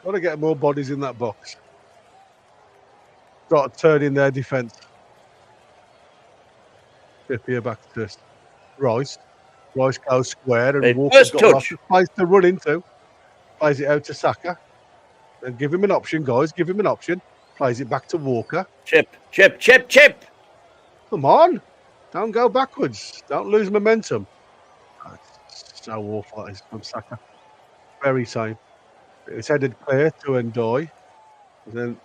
Got to get more bodies in that box. Start turning their defence. Trippier back to Rice. Rice goes square and Walker's got lots of place to run into. Plays it out to Saka. And give him an option, guys. Give him an option. Plays it back to Walker. Chip. Come on. Don't go backwards. Don't lose momentum. Oh, it's so awful that is from Saka. Very same. It's headed clear to Ndoye. And then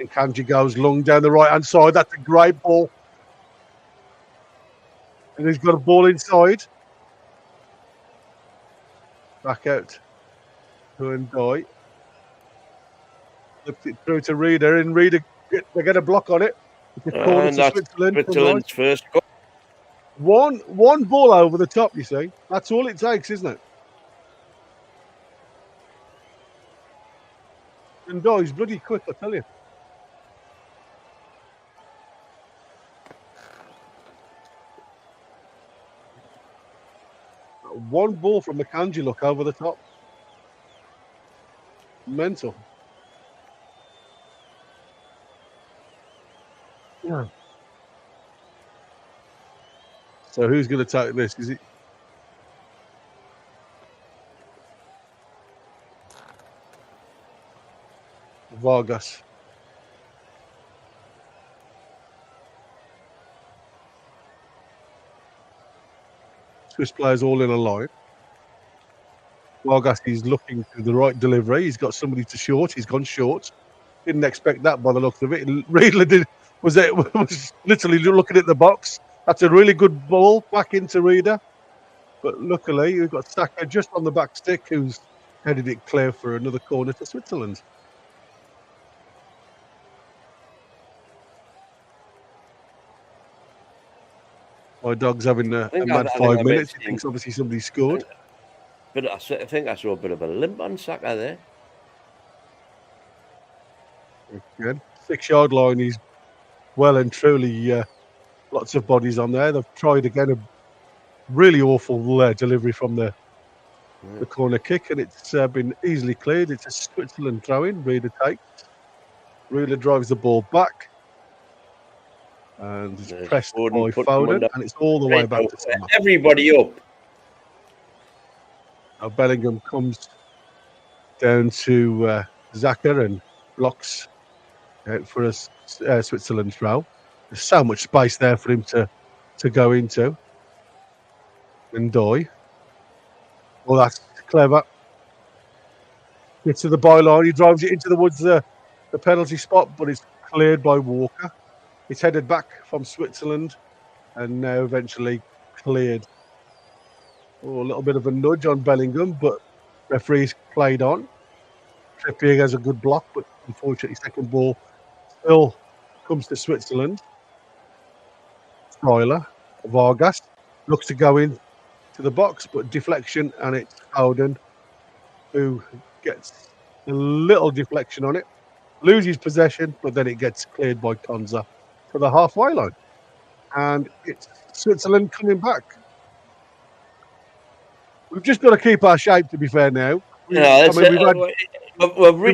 Kanji goes long down the right-hand side. That's a great ball. And he's got a ball inside. Back out to Ndoye. Flipped it through to Reader. And Reader, they get a block on it. And that's Switzerland's first goal. One ball over the top, you see. That's all it takes, isn't it? And he's bloody quick, I tell you. One ball from Akanji, look, over the top. Mental. Yeah. So who's going to take this? Is it? Vargas. Swiss players all in a line. Vargas is looking for the right delivery. He's got somebody to short. He's gone short. Didn't expect that by the looks of it. Riedler was literally looking at the box. That's a really good ball back into Reader. But luckily, you've got Saka just on the back stick who's headed it clear for another corner to Switzerland. My dog's having a mad 5 minutes. He thinks obviously somebody scored. But I think I saw a bit of a limp on Saka there. Good. 6-yard line. He's well and truly lots of bodies on there. They've tried again a really awful delivery from the corner kick, and it's been easily cleared. It's a Switzerland throw-in. Reader takes. Ruler drives the ball back. And it's There's pressed Foden by putting them Foden, under and it's all the way Right back now, to Summer. everybody up. Now Bellingham comes down to Xhaka and blocks out for us Switzerland throw. There's so much space there for him to go into. And Doy. Well, that's clever. Gets to the byline. He drives it into the woods, the penalty spot, but it's cleared by Walker. It's headed back from Switzerland and now eventually cleared. Oh, a little bit of a nudge on Bellingham, but referees played on. Trippier has a good block, but unfortunately, second ball still comes to Switzerland. Freuler, Vargas looks to go in to the box, but deflection, and it's Foden who gets a little deflection on it, loses possession, but then it gets cleared by Konza to the halfway line. And it's Switzerland coming back. We've just got to keep our shape, to be fair, now. We've reached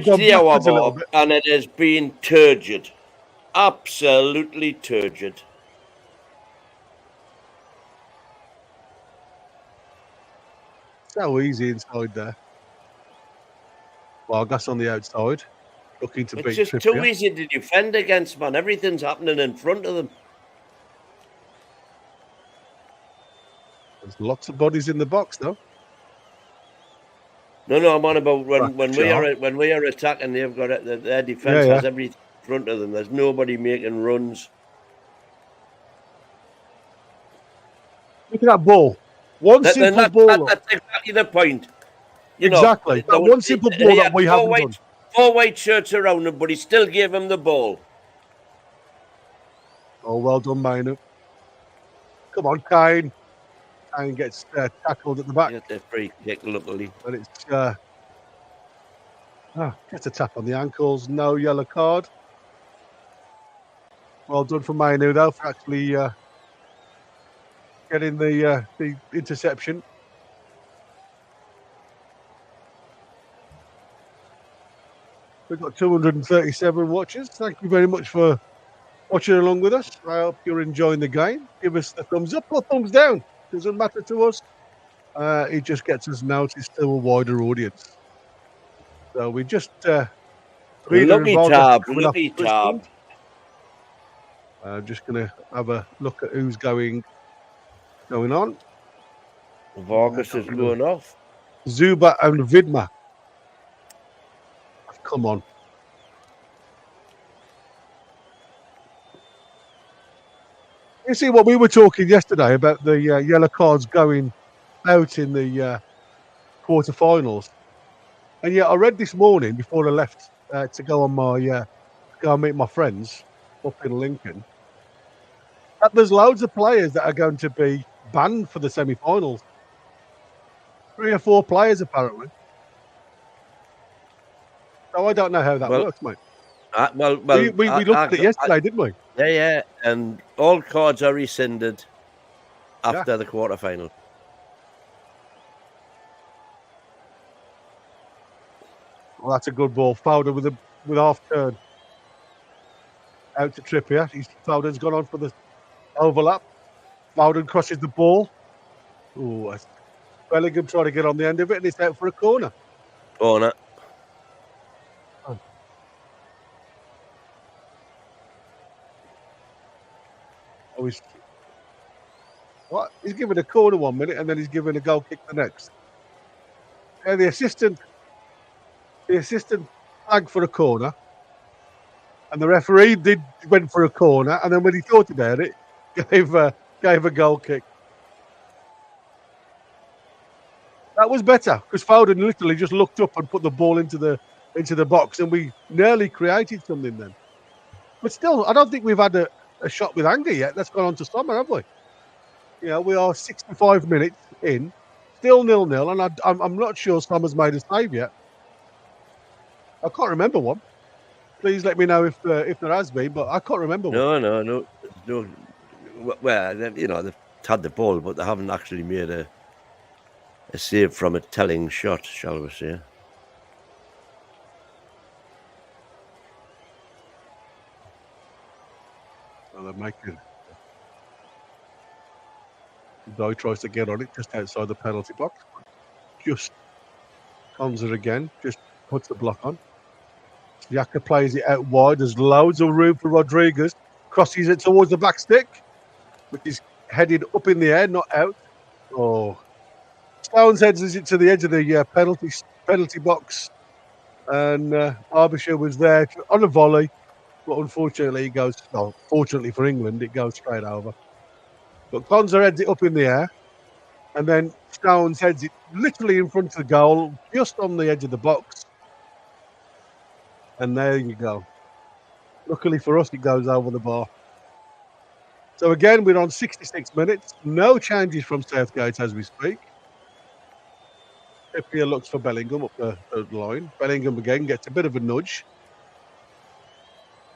gone the hour backwards a little mark, bit. and it has been turgid. Absolutely turgid. So easy inside there. Vargas on the outside, looking to It's beat just Trippier. too easy to defend against, man. Everything's happening in front of them. There's lots of bodies in the box, though. No, I'm on about when Shaw. we are attacking, they've got it, their defense Yeah. has everything in front of them. There's nobody making runs. Look at that ball. One simple ball. That's exactly the point. You Exactly. know, That one simple ball he that had we haven't done. four white shirts around him, but he still gave him the ball. Oh, well done, Mainu. Come on, Kane. Kane gets tackled at the back. Get the free kick, luckily. But it's gets a tap on the ankles. No yellow card. Well done for Mainu, though, for actually getting the interception. We've got 237 watchers. Thank you very much for watching along with us. I hope you're enjoying the game. Give us the thumbs up or thumbs down. Doesn't matter to us. It just gets us noticed to a wider audience. So we just Lucky tab. I'm just going to have a look at who's going on. Vargas is going off. Zuba and Vidma. Come on. You see what we were talking yesterday about the yellow cards going out in the quarterfinals, and yet I read this morning before I left to go on my go and meet my friends up in Lincoln that there's loads of players that are going to be banned for the semi-finals. 3 or 4 players apparently. So I don't know how that works, mate. We looked at it yesterday, didn't we? Yeah, and all cards are rescinded after the quarterfinal. Well, that's a good ball. Foden with half turn out to Trippier. Foden's gone on for the overlap. Foden crosses the ball. Oh, Bellingham trying to get on the end of it, and it's out for a corner. Corner. He's giving a corner 1 minute and then he's giving a goal kick the next. And the assistant flagged for a corner, and the referee went for a corner, and then when he thought about it, gave a goal kick. That was better because Foden literally just looked up and put the ball into the box, and we nearly created something then. But still, I don't think we've had a shot with anger yet. That's gone on to Sommer, have we? We are 65 minutes in, still 0-0, and I'm not sure Sommer's made a save yet. I can't remember one. Please let me know if there has been, but I can't remember one. No. Well, they've had the ball, but they haven't actually made a save from a telling shot, shall we say. making. Doy tries to get on it just outside the penalty box. Just comes it again, just puts the block on. Yaka plays it out wide. There's loads of room for Rodriguez. Crosses it towards the back stick, which is headed up in the air, not out. Oh, Stones heads it to the edge of the penalty box, and Arbisher was there on a volley, but unfortunately, it goes. Well, fortunately for England, it goes straight over. But Konza heads it up in the air, and then Stones heads it literally in front of the goal, just on the edge of the box. And there you go. Luckily for us, it goes over the bar. So again, we're on 66 minutes. No changes from Southgate as we speak. Trippier looks for Bellingham up the third line. Bellingham again gets a bit of a nudge.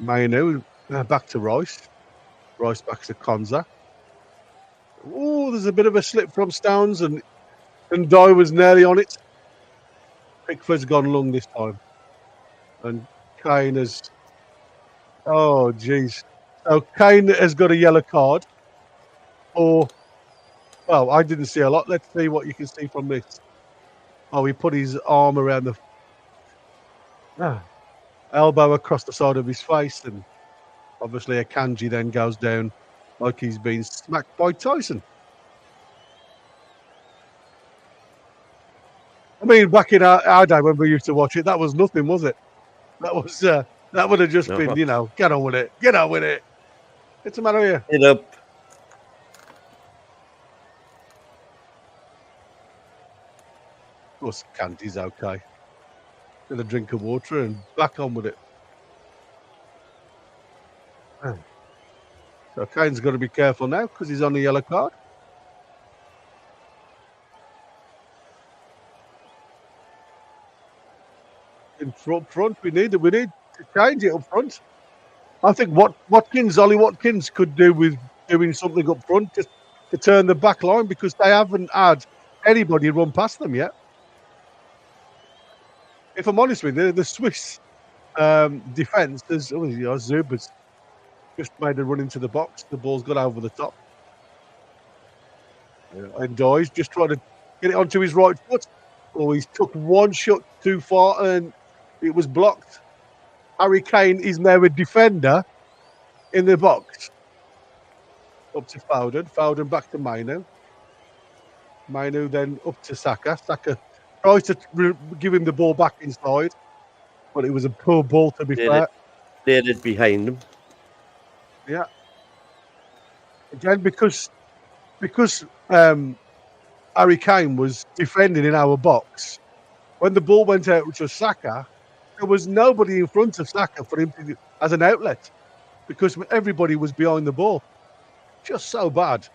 Mainu back to Rice. Rice back to Konza. Oh, there's a bit of a slip from Stones, and Doy was nearly on it. Pickford's gone long this time. And Kane has... Oh, jeez. So Kane has got a yellow card. Or... Well, I didn't see a lot. Let's see what you can see from this. Oh, he put his arm around the... elbow across the side of his face, and obviously Akanji then goes down like he's been smacked by Tyson. I mean, back in our day when we used to watch it, that was nothing, was it? That was that would have just been, get on with it. Get on with it. What's the matter here? Get up. Of course, Kanji's okay. Get a drink of water and back on with it. So Kane's got to be careful now because he's on the yellow card. In front, we need to change it up front. I think what Ollie Watkins could do with doing something up front just to turn the back line, because they haven't had anybody run past them yet. If I'm honest with you, the Swiss defence, Zuba's just made a run into the box. The ball's got over the top. And Doy's just trying to get it onto his right foot. Oh, he's took one shot too far and it was blocked. Harry Kane is now a defender in the box. Up to Foden. Foden back to Mainu. Mainu then up to Saka. Saka tries to give him the ball back inside, but it was a poor ball to be fair. Cleared it behind him. Yeah. Again, because Harry Kane was defending in our box, when the ball went out to Saka, there was nobody in front of Saka for him to as an outlet, because everybody was behind the ball. Just so bad.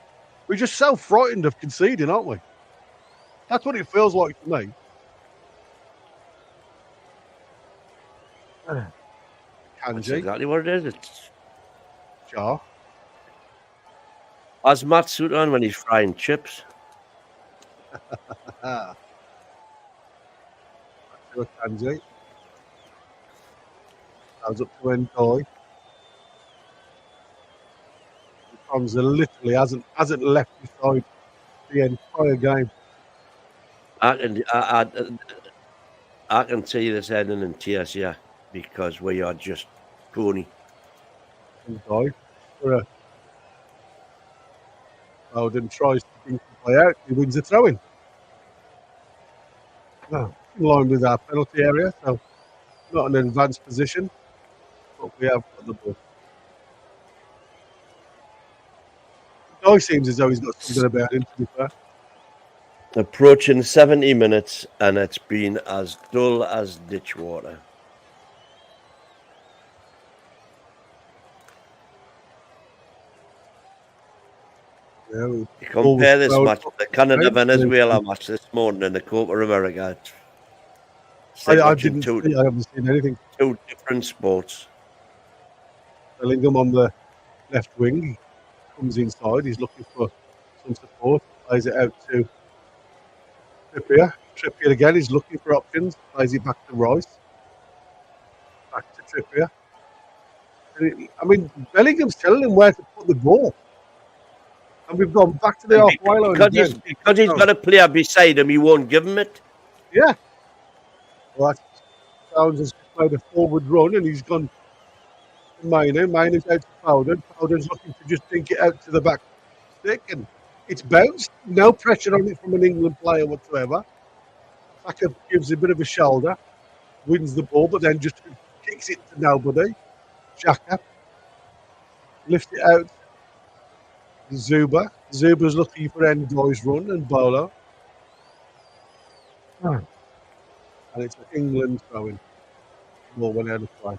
We're just so frightened of conceding, aren't we? That's what it feels like to me. That's exactly what it is. It's Jar. Has Matt suit on when he's frying chips? Kanji. Goes up to Endoy. Hamza literally hasn't left his side the entire game. I can see this ending in tears, yeah, because we are just phony. Endoy. Bowden tries to play out. He wins the throw-in. In line with our penalty area, so not an advanced position, but we have got the ball. Guy seems as though he's got something about him, to be fair. Approaching 70 minutes, and it's been as dull as ditch water. Yeah, You compare this match with the Canada-Venezuela match this morning in the Copa America. I haven't seen anything. Two different sports. Bellingham on the left wing. He comes inside. He's looking for some support. Plays it out to Trippier. Trippier again. He's looking for options. Plays it back to Rice. Back to Trippier. I mean, Bellingham's telling him where to put the ball. And we've gone back to the And halfway line because he's again. got a player beside him, he won't give him it. Yeah. Well, that Sounds has just made a forward run and he's gone to Mainu. Mainu's out to Foden. Foden's looking to just dink it out to the back stick and it's bounced. No pressure on it from an England player whatsoever. Saka gives a bit of a shoulder, wins the ball, but then just kicks it to nobody. Xhaka lifts it out. Zuba. Zuba's looking for Endoy's run and Bolo. And it's England throwing. Ball went out of play.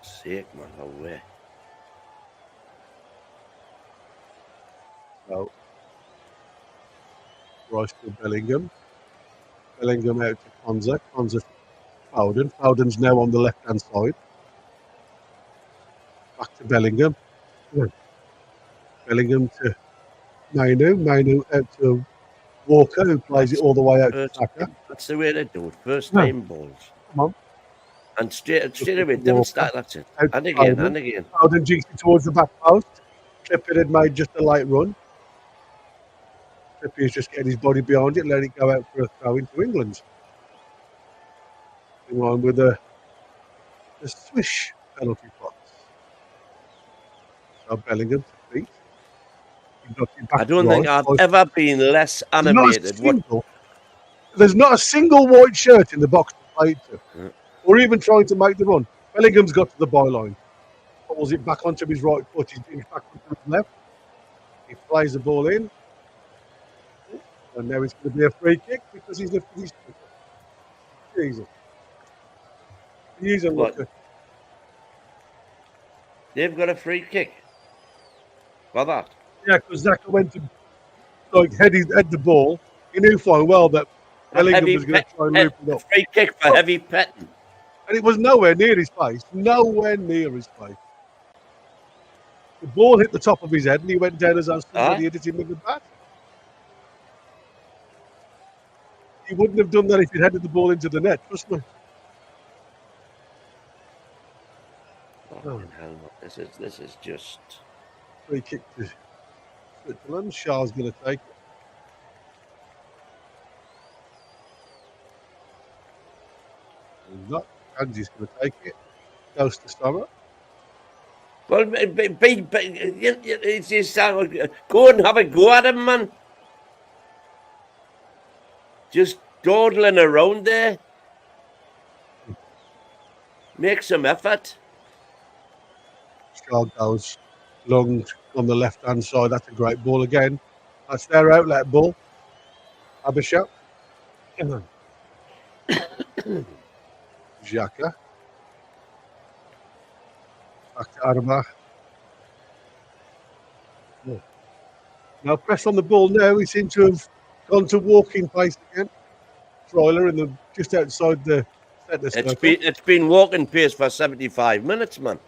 Sake, man, away. So, Rice to Bellingham. Bellingham out to Konza. Konza to Foden. Foden's now on the left-hand side. Back to Bellingham. Bellingham to Mainu. Mainu out to Walker, who plays it all the way out to Saka. That's the way they do it. First time balls. Come on. And straight away, don't start. That's it. Out And to again, Foden. and again. Foden jinks it towards the back post. Trippier had made just a light run. Trippier's just getting his body behind it, letting it go out for a throw into England. In line with the swish penalty box. So Bellingham to feet. I don't think I've ever been less animated. There's not a single white shirt in the box to play to, or even trying to make the run. Bellingham's got to the byline, pulls it back onto his right foot. He's back onto his left. He plays the ball in, and now it's going to be a free kick because he's lifted his foot. Jesus, he's a looker. They've got a free kick for that. Yeah, because Xhaka went to head the ball. He knew fine well that Bellingham was going to try and loop it up. Free kick for heavy petting. And it was nowhere near his face. Nowhere near his face. The ball hit the top of his head and he went down as somebody hit him with the bat. He wouldn't have done that if he'd headed the ball into the net, trust me. Oh, hell, this is just Free kick to Switzerland. Shah's going to take it. He's not. Kanji's going to take it. Goes to Summer. well. It's just go and have a go at him, man. Just dawdling around there. Make some effort. Shah goes long on the left-hand side. That's a great ball again. That's their outlet ball. Abishak. Xhaka. Back to Arba. Now press on the ball now. He seems to have gone to walking pace again. Troiler in the just outside the centre circle. It's been walking pace for 75 minutes, man.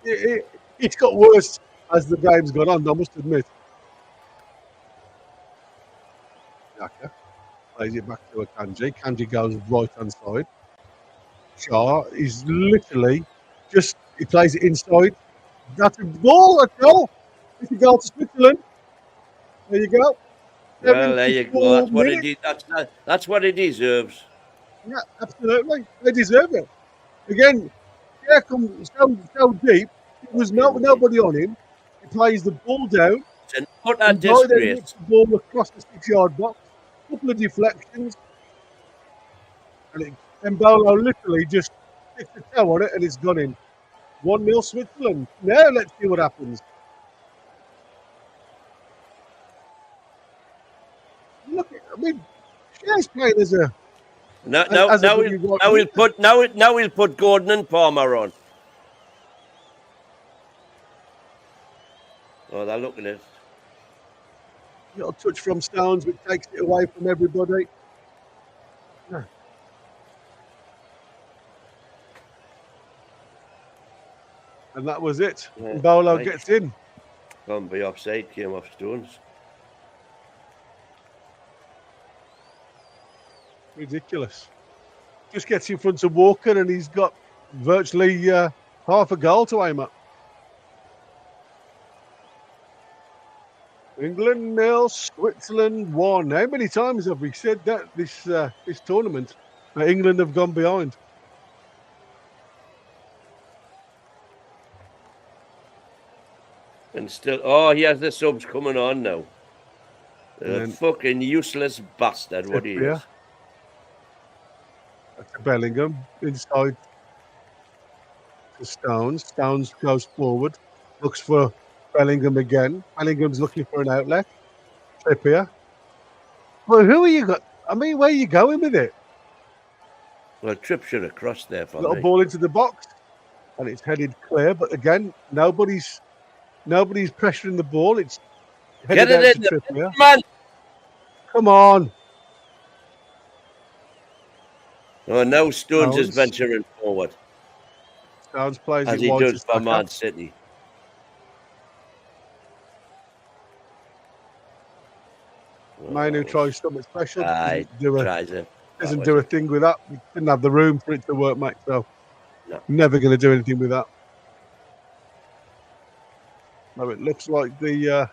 It's got worse as the game's gone on, I must admit. Xhaka plays it back to Akanji. Kanji goes right hand side. Shah is literally he plays it inside. That's a goal, a goal. It's a goal to Switzerland. There you go. Well, there you go. That's what it deserves. Yeah, absolutely. They deserve it. Again, here comes so deep. There was nobody on him. He plays the ball down. It's an utter disgrace. Hits the ball across the 6-yard box. A couple of deflections. And Mbolo literally just sticks the toe on it and it's gone in. 1-0 Switzerland. Now let's see what happens. Look, I mean, Shah's playing as a. Now we'll put Gordon and Palmer on. Oh, they're looking at it. Little touch from Stones, which takes it away from everybody. No. And that was it. Yeah, Mbolo right. gets in. Can't be offside, came off Stones. Ridiculous. just gets in front of Walker, and he's got virtually half a goal to aim at. England 0, Switzerland 1. How many times have we said that this tournament? England have gone behind. And still, he has the subs coming on now. The And fucking useless bastard, what he is. Yeah. That's to Bellingham inside to Stones. Stones goes forward, looks for Bellingham again. Bellingham's looking for an outlet. Trippier. Well, who are you got? I mean, where are you going with it? Well, Trippier across there for Little me. ball into the box, and it's headed clear. But again, nobody's pressuring the ball. It's headed Get it out in, to Trippier. man! Come on. Oh, now Stones is Stones. venturing forward, Stones plays as it he wide does to for Saka. Man City. Manu tries something special. Aye, tries it. Doesn't do a thing with that. We didn't have the room for it to work, mate. So No. never going to do anything with that. No, it looks like the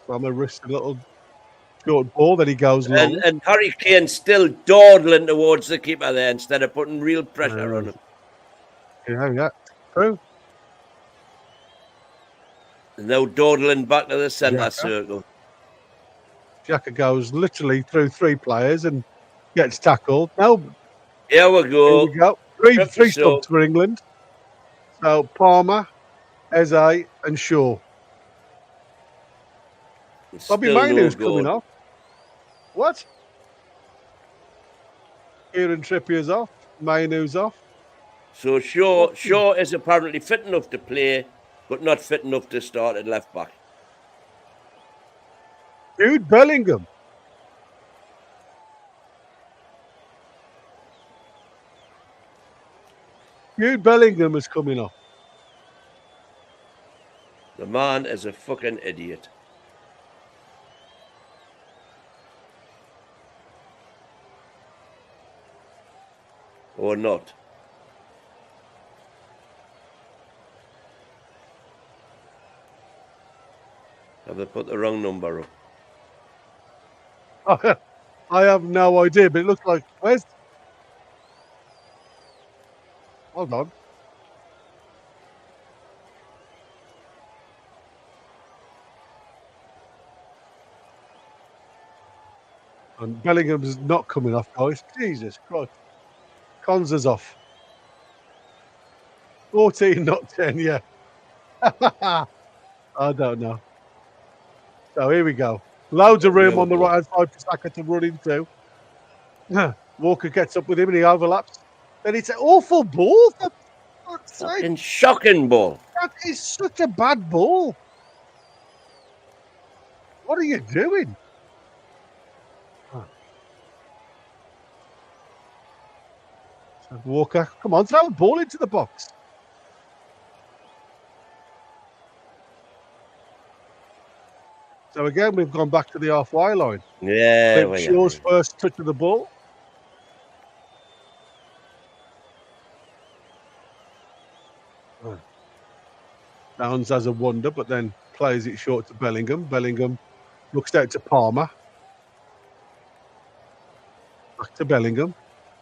Summer wrist a little short ball. Then he goes long. And Harry Kane still dawdling towards the keeper there instead of putting real pressure on him. Yeah, true. Now dawdling back to the centre Yeah. circle. Xhaka goes literally through three players and gets tackled. Now Here we here go. we go. Three Trippier. subs for England. So Palmer, Eze, and Shaw. Bobby Still no Mainoo's goal. coming off. What? Kieran Trippier's off. Mainoo's off. So Shaw is apparently fit enough to play, but not fit enough to start at left back. Jude Bellingham. Jude Bellingham is coming off. The man is a fucking idiot. Or not. Have they put the wrong number up? I have no idea, but it looks like where's? Hold on. And Bellingham's not coming off, guys. Jesus Christ. Konza's off. 14, not 10, yeah. I don't know. So here we go. Loads of room on the right hand side for Saka to run into. Walker gets up with him and he overlaps. Then it's an awful ball. For fuck's sake. Fucking shocking ball. That is such a bad ball. What are you doing? So Walker, come on, throw a ball into the box. So again, we've gone back to the halfway line. Yeah. well, Shaw's first touch of the ball. Downs has a wonder, but then plays it short to Bellingham. Bellingham looks out to Palmer. Back to Bellingham.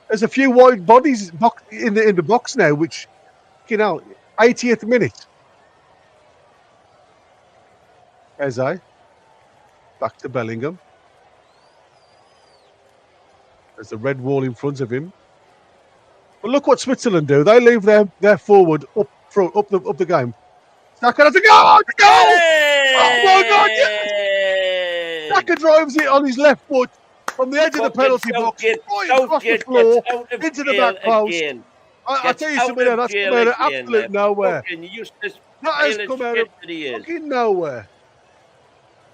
There's a few wide bodies in the box now, which, 80th minute. Eze. Back to Bellingham. There's a red wall in front of him. But look what Switzerland do. They leave their forward up front, up the game. Saka has a goal! Oh my God! Yes! Saka drives it on his left foot from the edge of the penalty box, right across the floor, into the back post. I tell you something, that's come out of absolute nowhere. That has come out of fucking nowhere.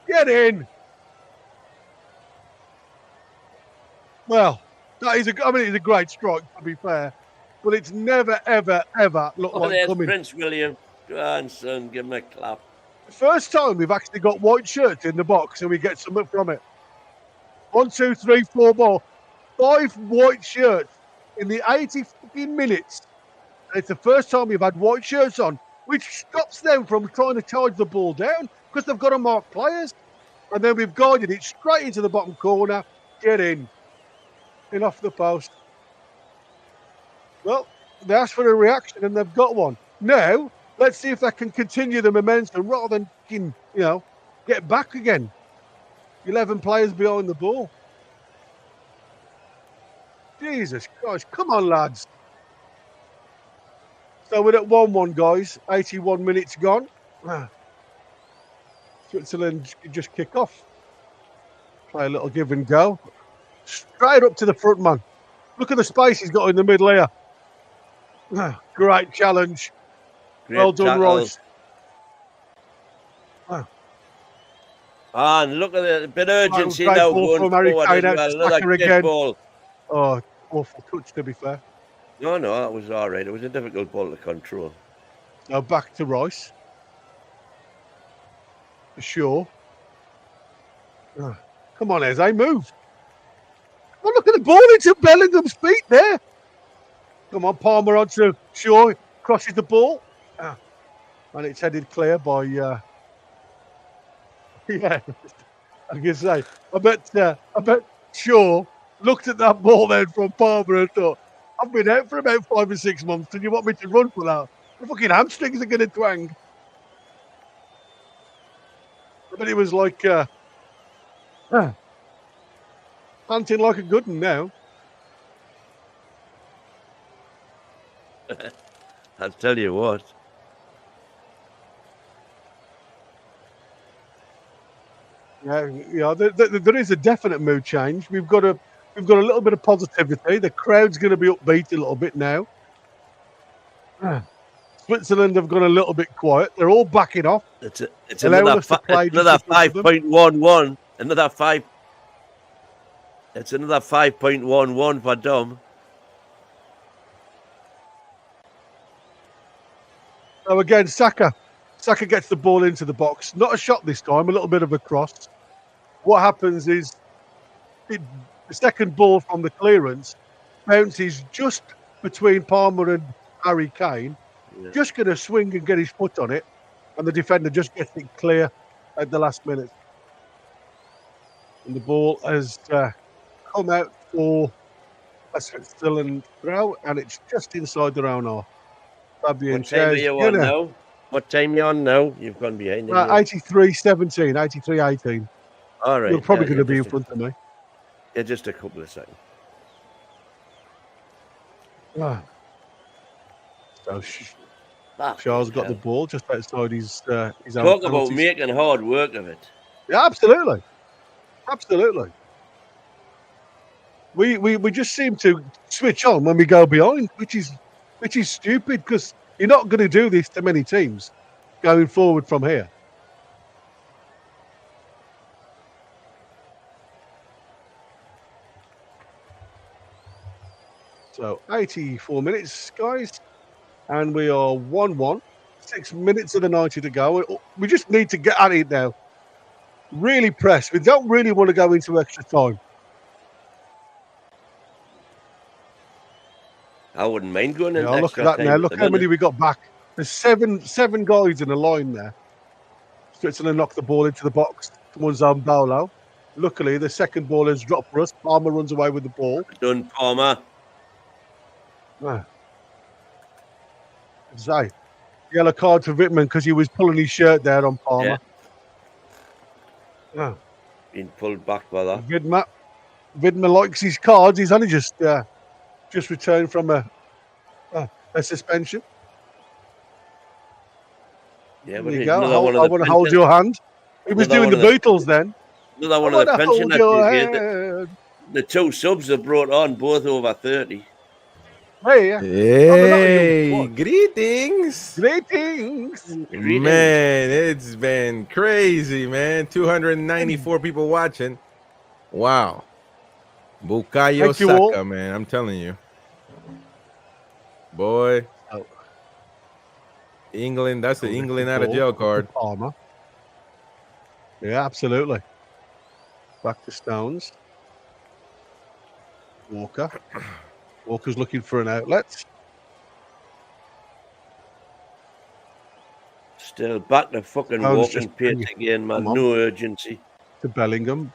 Get in. Well, it's a great strike, to be fair, but it's never, ever, ever looked like there's coming. Prince William, grandson, give him a clap. First time we've actually got white shirts in the box and we get something from it. 1, 2, 3, 4 more. 5 white shirts in the 80 fucking minutes. And it's the first time we've had white shirts on, which stops them from trying to charge the ball down because they've got to mark players. And then we've guided it straight into the bottom corner. Get in. In off the post. Well, they asked for a reaction and they've got one. Now, let's see if they can continue the momentum rather than, get back again. 11 players behind the ball. Jesus Christ. Come on, lads. So we're at 1-1, guys. 81 minutes gone. Switzerland just kick off. Play a little give and go. Straight up to the front man. Look at the space he's got in the middle here. Great challenge. Great Well done, tackle. Royce. And look at the bit of urgency Great now ball going from Harry forward Kane as out well. to Another Saka great again. ball. Oh, awful touch, to be fair. No, that was all right. It was a difficult ball to control. Now back to Royce. For sure. Come on, Eze, move. Oh, look at the ball into Bellingham's feet there. Come on, Palmer onto Shaw. Crosses the ball. And it's headed clear by... yeah. I was going to say, I bet Shaw looked at that ball then from Palmer and thought, I've been out for about 5 or 6 months and you want me to run for that? The fucking hamstrings are going to twang. But it was like panting like a good one now. I'll tell you what. Yeah. There is a definite mood change. We've got a little bit of positivity. The crowd's going to be upbeat a little bit now. Switzerland have gone a little bit quiet. They're all backing off. It's another 5.11. Another 5. It's another 5.11 for Dom. So again, Saka gets the ball into the box. Not a shot this time, a little bit of a cross. What happens is the second ball from the clearance bounces just between Palmer and Harry Kane. Yeah. Just going to swing and get his foot on it. And the defender just gets it clear at the last minute. And the ball has come out for a Switzerland throw. And it's just inside their own half. What time are you on now? What time are you on now? You've gone behind. 83-17, 83-18. All right. You're probably going to be in front of me. Yeah, just a couple of seconds. So Shaw's got the ball just outside his own. Talk about making hard work of it. Yeah, absolutely. We just seem to switch on when we go behind, which is stupid because you're not going to do this to many teams going forward from here. So 84 minutes, guys, and we are 1-1. 6 minutes of the 90 to go. We just need to get at it now. Really press. We don't really want to go into extra time. I wouldn't mind going in. Look at that now. Look how many we got back. There's seven guys in a line there. Switzerland knocked the ball into the box. Someone's on Bolo. Luckily, the second ball has dropped for us. Palmer runs away with the ball. Done, Palmer. Say, yellow card for Wittmann because he was pulling his shirt there on Palmer. Yeah. Being pulled back by that. Wittmann likes his cards. He's only just returned from a suspension. Yeah, there you go. I want to hold your hand. He was doing the Beatles then. Another one of the pensioners. The two subs are brought on, both over 30. Hey, greetings. Man, it's been crazy, man. 294 people watching. Wow. Bukayo Saka, man. I'm telling you. Boy. England, that's the England out of jail card. Palmer. Yeah, absolutely. Back to Stones. Walker. Walker's looking for an outlet. Still back to fucking Jones walking just pace bring it- again, man. come on. No urgency. To Bellingham.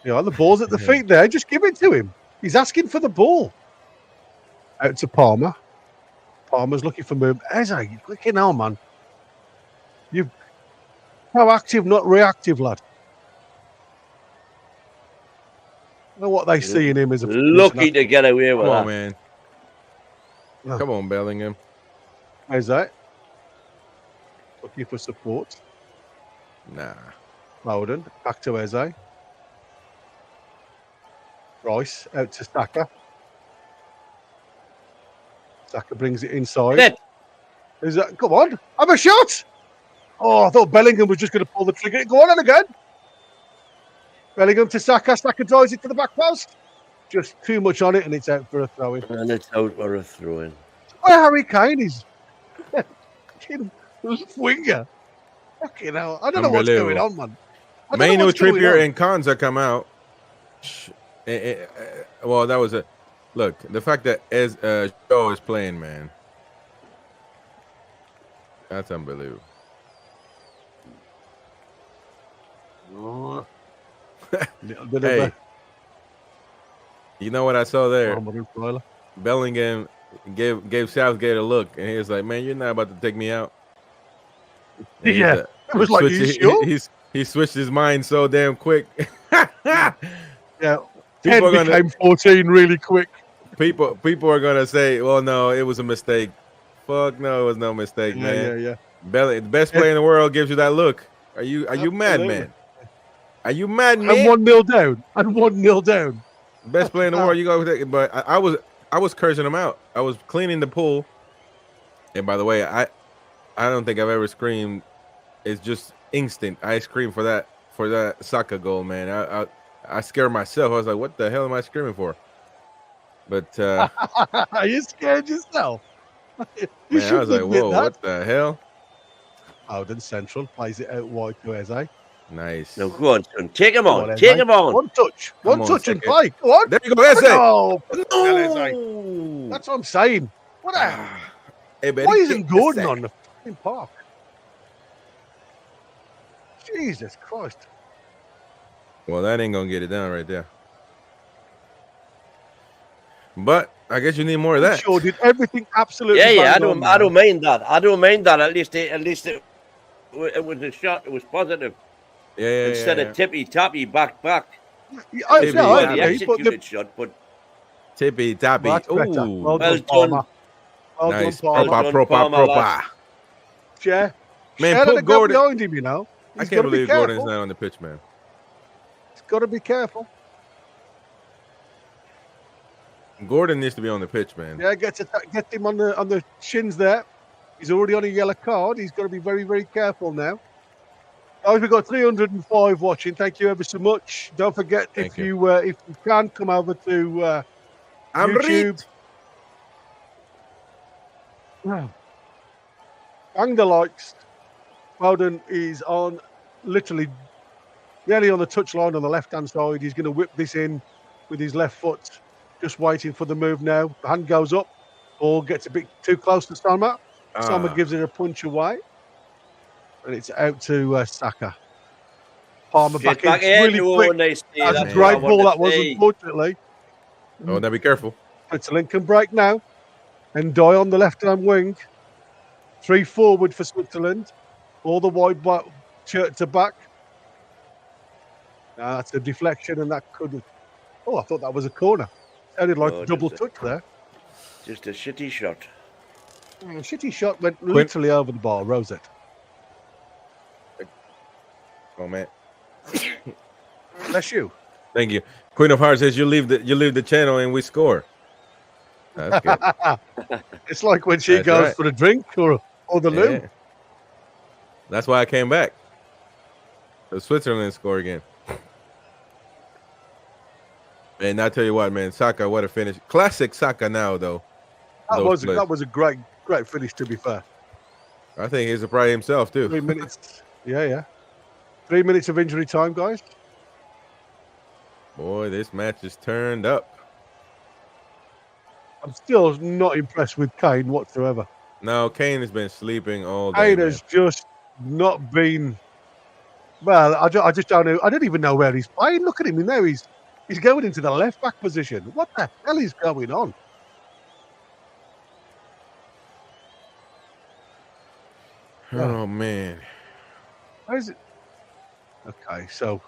Yeah, the ball's at the feet there. Just give it to him. He's asking for the ball. Out to Palmer. Palmer's looking for move. Eze, you're clicking now, man. You're proactive, not reactive, lad. I know what they see in him as a Lucky to get away with Come on, that. man. No. Come on, Bellingham. Eze. Looking for support. Nah. Bowden. Back to Eze. Rice out to Saka. Saka brings it inside. Net. Is that? Come on, have a shot. Oh, I thought Bellingham was just going to pull the trigger. Go on and again. Bellingham to Saka. Saka drives it to the back post. Just too much on it, and it's out for a throw in. And it's out for a throw in. Where Harry Kane is fucking winger. Fucking hell. I don't know what's going on, man. I don't know Mainu, what's going Trippier, on. and Konza come out. Well, that was a look. The fact that Joe is playing, man, that's unbelievable. Little bit Hey, of you know what I saw there? a Bellingham gave Southgate a look, and he was like, "Man, you're not about to take me out." And Yeah, he's, it was like, switched- "You sure?" he switched his mind so damn quick. Yeah, 10 People are gonna became 14 really quick. people are gonna say, "Well, no, it was a mistake." Fuck no, it was no mistake, man. Yeah. The best player in the world gives you that look. Are you mad, Absolutely. man? Are you mad, And man? 1-0 down. And 1-0 down. Best player in the world. You go with it. But I was cursing him out. I was cleaning the pool. And by the way, I don't think I've ever screamed. It's just instant. I screamed for that Saka goal, man. I scared myself. I was like, what the hell am I screaming for? But Are you scared yourself? You man, I was like, admit whoa, that. what the hell? Howden Central plays it out wide to Eze. Nice. Now go on, son. Take him Come on, on. Eze. Take him on. One touch. Come One on, touch and second. play. Go on. There you go. That's it. Oh, No. that's what I'm saying. What the Hey, man, Why he isn't kicked the Gordon sack. on the fucking park? Jesus Christ. Well, that ain't gonna get it done right there. But I guess you need more of that. Sure did everything absolutely. Yeah. I bang on, don't man. mind that. I don't mind that. At least it was a shot. It was positive Yeah. instead of tippy tappy back. I Maybe, no, I yeah, The agree, but executed shot, but tippy tappy. that's better. Ooh, Well Well done, Palmer. done. Well nice. done, Palmer. Palmer, lad. Yeah. Man, Share put the guy Gordon. behind him, you know. I He's can't gotta be believe Gordon's careful. not on the pitch, man. He's got to be careful. Gordon needs to be on the pitch, man. Yeah, get him on the shins there. He's already on a yellow card. He's got to be very, very careful now. Guys, we've got 305 watching. Thank you ever so much. Don't forget, Thank if you can, come over to I'm YouTube. Wow. Bang the likes. Bowden is on literally nearly on the touchline on the left-hand side. He's going to whip this in with his left foot. Just waiting for the move now. The hand goes up. Ball gets a bit too close to Sommer. Sommer gives it a punch away. And it's out to Saka. Palmer Get back in really quick. Nice. That's a what great I ball that was, unfortunately. Oh, now be careful. Switzerland can break now. And die on the left-hand wing. 3 forward for Switzerland. All the wide back, to back. That's a deflection, and that could have... Oh, I thought that was a corner. Sounded like Oh, a double just a- touch there. Just a shitty shot. Shitty shot went literally over the bar. Rosette. Oh man, Bless you. thank you. Queen of Hearts says you leave the channel and we score. That's good. It's like when she That's goes right. for a drink or the loo. Yeah. That's why I came back. So Switzerland score again. And I tell you what, man, Saka, what a finish! Classic Saka now, though. Those plays. That was a great finish. To be fair, I think he's a pride himself too. 3 minutes. Yeah. 3 minutes of injury time, guys. Boy, this match is turned up. I'm still not impressed with Kane whatsoever. No, Kane has been sleeping all day. Kane Man. has just not been. Well, I just don't know. I don't even know where he's playing. Look at him now. He's going into the left back position. What the hell is going on? Oh man. Where is it? Okay, so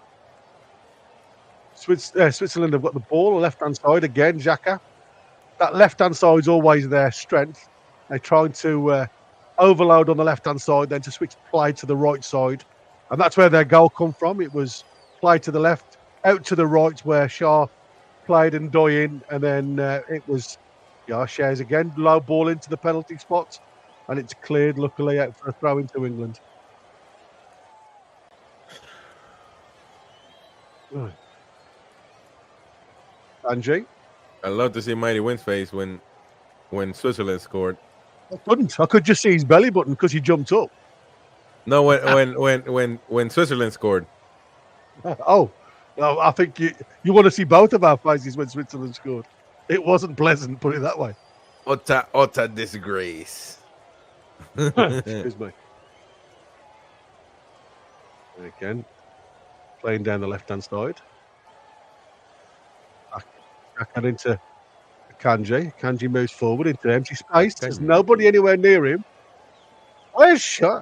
Switzerland have got the ball, left hand side again. Xhaka. That left hand side is always their strength. They're trying to overload on the left hand side, then to switch play to the right side, and that's where their goal come from. It was play to the left, out to the right, where Shaw played and die in, and then it was Shares again, low ball into the penalty spot, and it's cleared luckily out for a throw into England. Right. Angie? I love to see Mighty Wind's face when Switzerland scored. I couldn't. I could just see his belly button because he jumped up. No, when Switzerland scored. Oh, no, I think you want to see both of our faces when Switzerland scored. It wasn't pleasant, put it that way. Utter disgrace. Excuse me. Again, playing down the left-hand side. Back into Kanji. Kanji moves forward into empty space. There's nobody anywhere near him. Where's Shea?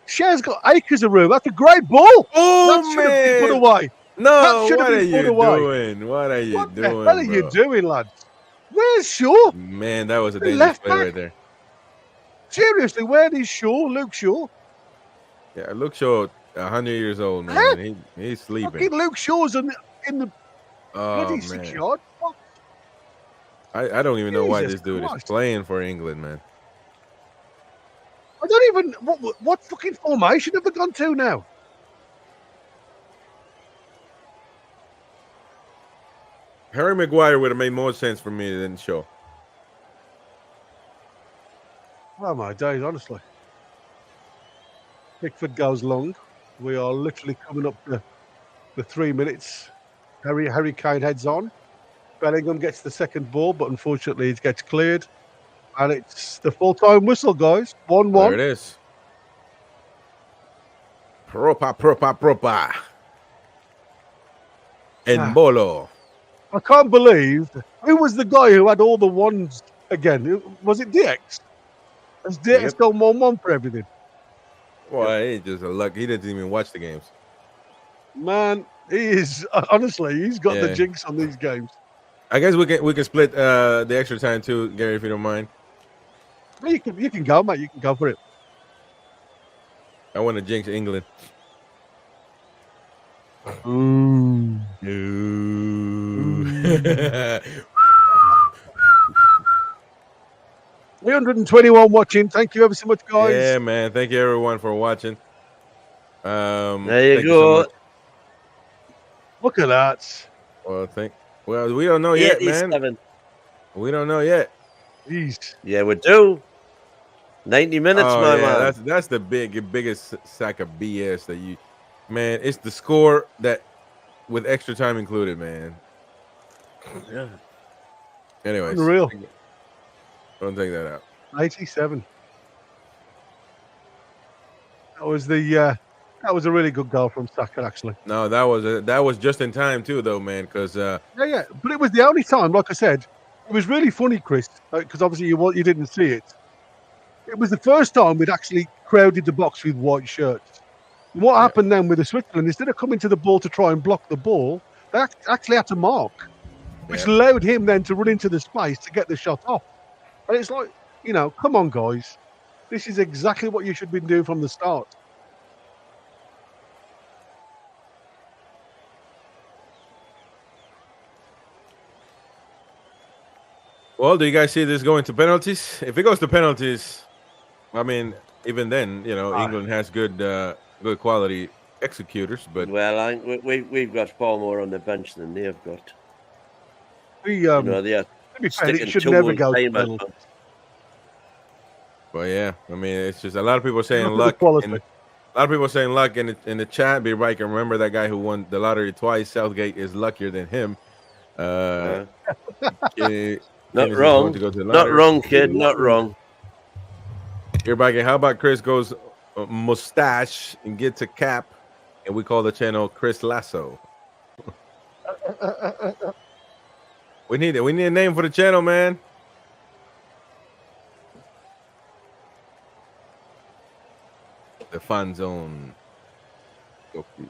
Shea's got acres of room. That's a great ball. Oh, that should have been put away. No, what are you doing? What are you What doing? the hell are you doing, lads? Where's Shaw? Man, that was a The dangerous left play back? right there. Seriously, where is Shaw? Luke Shaw? Yeah, Luke Shaw, 100 years old, man. Huh? He's sleeping. Fucking Luke Shaw's in the Oh, bloody man. 6 yard. What? I don't even know why Jesus this dude is Christ. playing for England, man. I don't even. What fucking formation have they gone to now? Harry Maguire would have made more sense for me than Shaw. Oh my days, honestly. Pickford goes long. We are literally coming up to the 3 minutes. Harry Kane heads on. Bellingham gets the second ball, but unfortunately it gets cleared. And it's the full-time whistle, guys. 1-1. There it is. Propa. Embolo. I can't believe who was the guy who had all the ones again. Was it DX? Has DX Yep. gone 1-1 for everything? Well, he's just a luck. He didn't even watch the games. Man, he is honestly. He's got the Yeah. jinx on these games. I guess we can split the extra time too, Gary, if you don't mind. You can go, mate. You can go for it. I want to jinx England. Ooh. Ooh. 321 watching. Thank you ever so much, guys. Yeah, man. Thank you everyone for watching. There you thank go. so much. Look at that. Well, we don't know yet, man. 87. We don't know yet. Jeez. Yeah, we do. 90 minutes, Oh, my yeah, man. that's the biggest sack of BS that you, man. It's the score that, with extra time included, man. Yeah. Anyways, Unreal. don't take that out. 87. That was a really good goal from Saka, actually. No, that was just in time too, though, man. Because Yeah. But it was the only time, like I said, it was really funny, Chris, because obviously you didn't see it. It was the first time we'd actually crowded the box with white shirts. And what happened then with the Switzerland, instead of coming to the ball to try and block the ball, they actually had to mark, which allowed him then to run into the space to get the shot off. And it's like, come on, guys. This is exactly what you should be doing from the start. Well, do you guys see this going to penalties? If it goes to penalties, I mean, even then, England has good quality executors, but Well, we've got far more on the bench than they've got. We, They are to be fair, sticking it should two never on go to time at penalties. us. But yeah, I mean, it's just a lot of people are saying Look at the luck. quality. And a lot of people are saying luck in the chat. Be right, and remember that guy who won the lottery twice. Southgate is luckier than him. Not Guinness is wrong. going to go to the Not ladder. wrong, kid. Not wrong. Here, Baggy, how about Chris goes mustache and gets a cap, and we call the channel Chris Lasso. We need it. We need a name for the channel, man. The fun zone.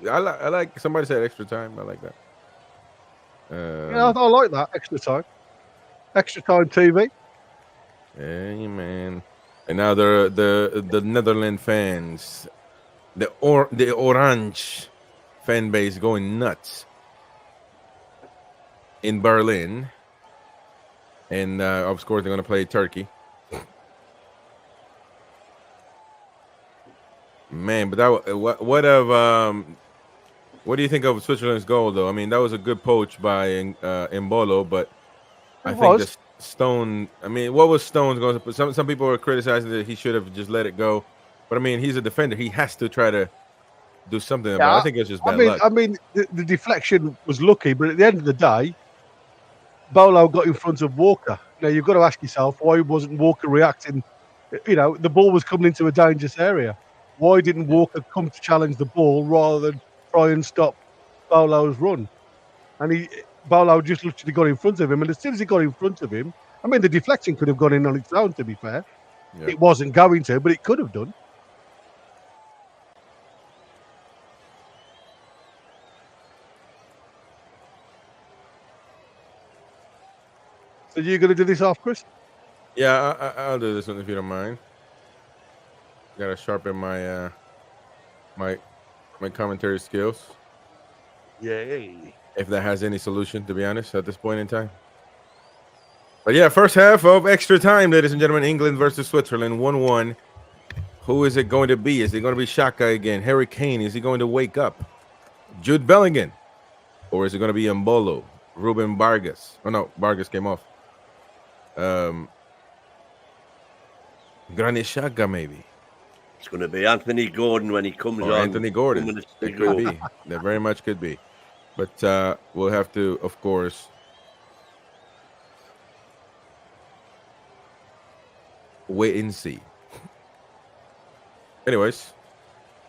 I like. Somebody said extra time. I like that. Yeah, I like that extra time. Extra time TV. Hey, man. And now the Netherlands fans, the Orange fan base going nuts in Berlin, and of course they're going to play Turkey. Man, but that what do you think of Switzerland's goal though? I mean, that was a good poach by Mbolo, but I think the Stone. I mean, what was Stone's going to put? Some people were criticizing that he should have just let it go, but I mean, he's a defender. He has to try to do something about it. I think it's just bad luck. I mean, the deflection was lucky, but at the end of the day, Bolo got in front of Walker. Now you've got to ask yourself, why wasn't Walker reacting? You know, the ball was coming into a dangerous area. Why didn't Walker come to challenge the ball rather than try and stop Bolo's run? And Bolo just literally got in front of him, and as soon as he got in front of him, I mean, the deflection could have gone in on its own, to be fair. Yeah. It wasn't going to, but it could have done. So you're going to do this off, Chris? Yeah, I'll do this one if you don't mind. Gotta sharpen my my commentary skills. Yay. If that has any solution, to be honest, at this point in time. But yeah, first half of extra time, ladies and gentlemen. England versus Switzerland, 1-1. Who is it going to be? Is it going to be Xhaka again? Harry Kane, is he going to wake up? Jude Bellingham? Or is it going to be Mbolo? Ruben Vargas? Oh, no, Vargas came off. Granit Xhaka, maybe. It's going to be Anthony Gordon when he comes on. Anthony Gordon. It could be. That very much could be. But we'll have to, of course, wait and see. Anyways,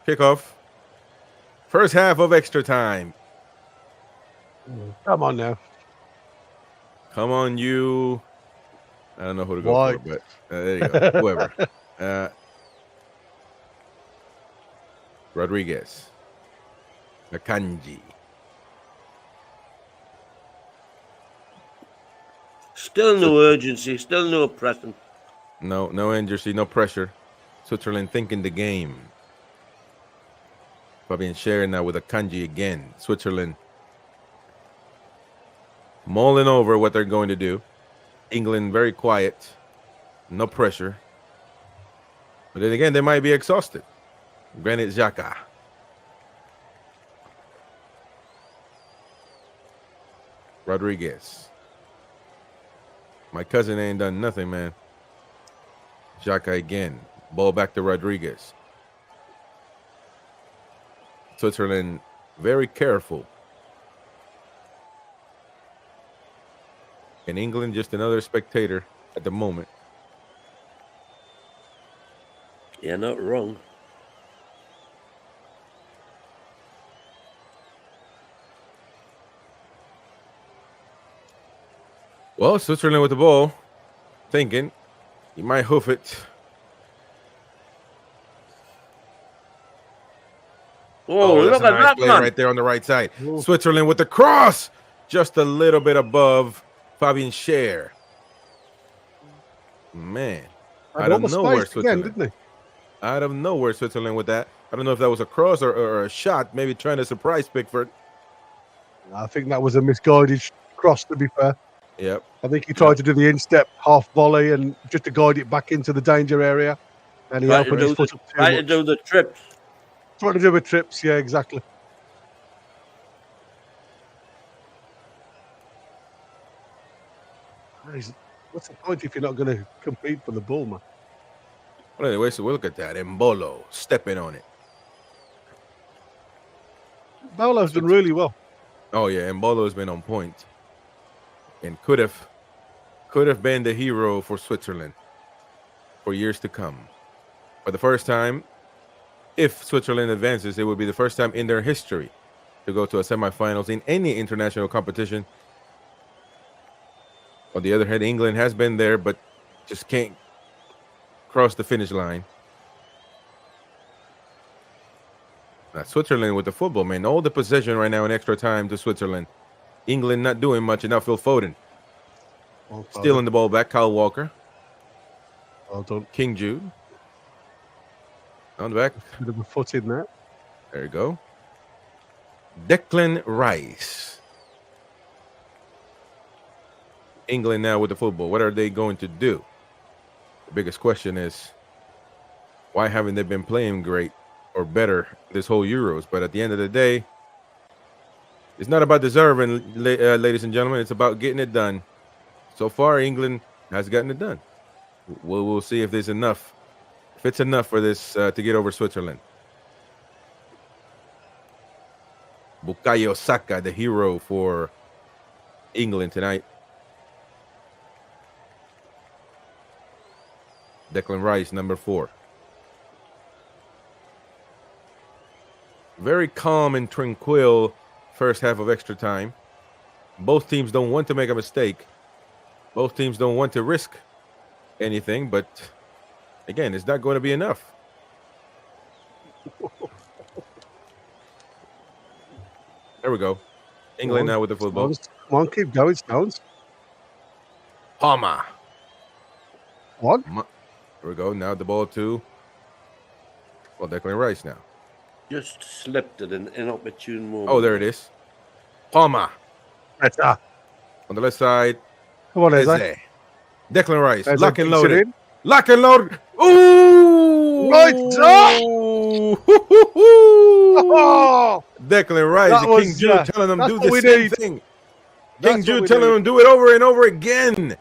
kickoff. First half of extra time. Come on now. Come on, you. I don't know who to go for, but there you go. Whoever. Rodriguez. Akanji. Still no urgency, still no pressing. No urgency, no pressure. Switzerland thinking the game. Fabian sharing now with Akanji again. Switzerland mulling over what they're going to do. England very quiet. No pressure. But then again, they might be exhausted. Granit Xhaka. Rodriguez. My cousin ain't done nothing, man. Xhaka again. Ball back to Rodriguez. Switzerland very careful. And England just another spectator at the moment. You're not wrong. Well, Switzerland with the ball. Thinking he might hoof it. Oh, look that's a at nice that, play man. right there on the right side. Ooh. Switzerland with the cross. Just a little bit above Fabian Schär. Man. Out of nowhere, Switzerland. Didn't he? Out of nowhere, Switzerland with that. I don't know if that was a cross or a shot, maybe trying to surprise Pickford. I think that was a misguided cross, to be fair. Yep. I think he tried to do the instep half volley and just to guide it back into the danger area. And he opened his foot up too much. Trying to do the trips. Trying to do with trips, yeah, exactly. What's the point if you're not going to compete for the ball, man? Well, anyway, so we'll look at that. Mbolo stepping on it. Bolo's done really well. Oh, yeah. Mbolo has been on point. And could have could have been the hero for Switzerland for years to come. For the first time, if Switzerland advances, it would be the first time in their history to go to a semifinals in any international competition. On the other hand, England has been there, but just can't cross the finish line. Now, Switzerland with the football, man. All the possession right now in extra time to Switzerland. England not doing much, and now Phil Foden. Stealing the ball back, Kyle Walker. Well done. King Jude. On the back. Bit of a foot in there. There you go. Declan Rice. England now with the football. What are they going to do? The biggest question is, why haven't they been playing great or better this whole Euros? But at the end of the day, it's not about deserving, ladies and gentlemen. It's about getting it done. So far, England has gotten it done. We'll see if there's enough. If it's enough for this to get over Switzerland. Bukayo Saka, the hero for England tonight. Declan Rice, number 4. Very calm and tranquil first half of extra time. Both teams don't want to make a mistake. Both teams don't want to risk anything, but again, it's not going to be enough. There we go. England now with the football. Come on, keep going, Stones. Palmer. What? There we go. Now the ball to, well, Declan Rice now. Just slipped at an inopportune moment. Oh, there it is. Palmer. Better. On the left side. Come on, Eze. Eze. Declan Rice. Eze Lock and kicks it loaded. in. Lock and load. Ooh! Right up! Oh! Declan Rice, That the was, King Jude telling him that's do what we the same need. thing. That's King what Jude we telling need. him do it over and over again.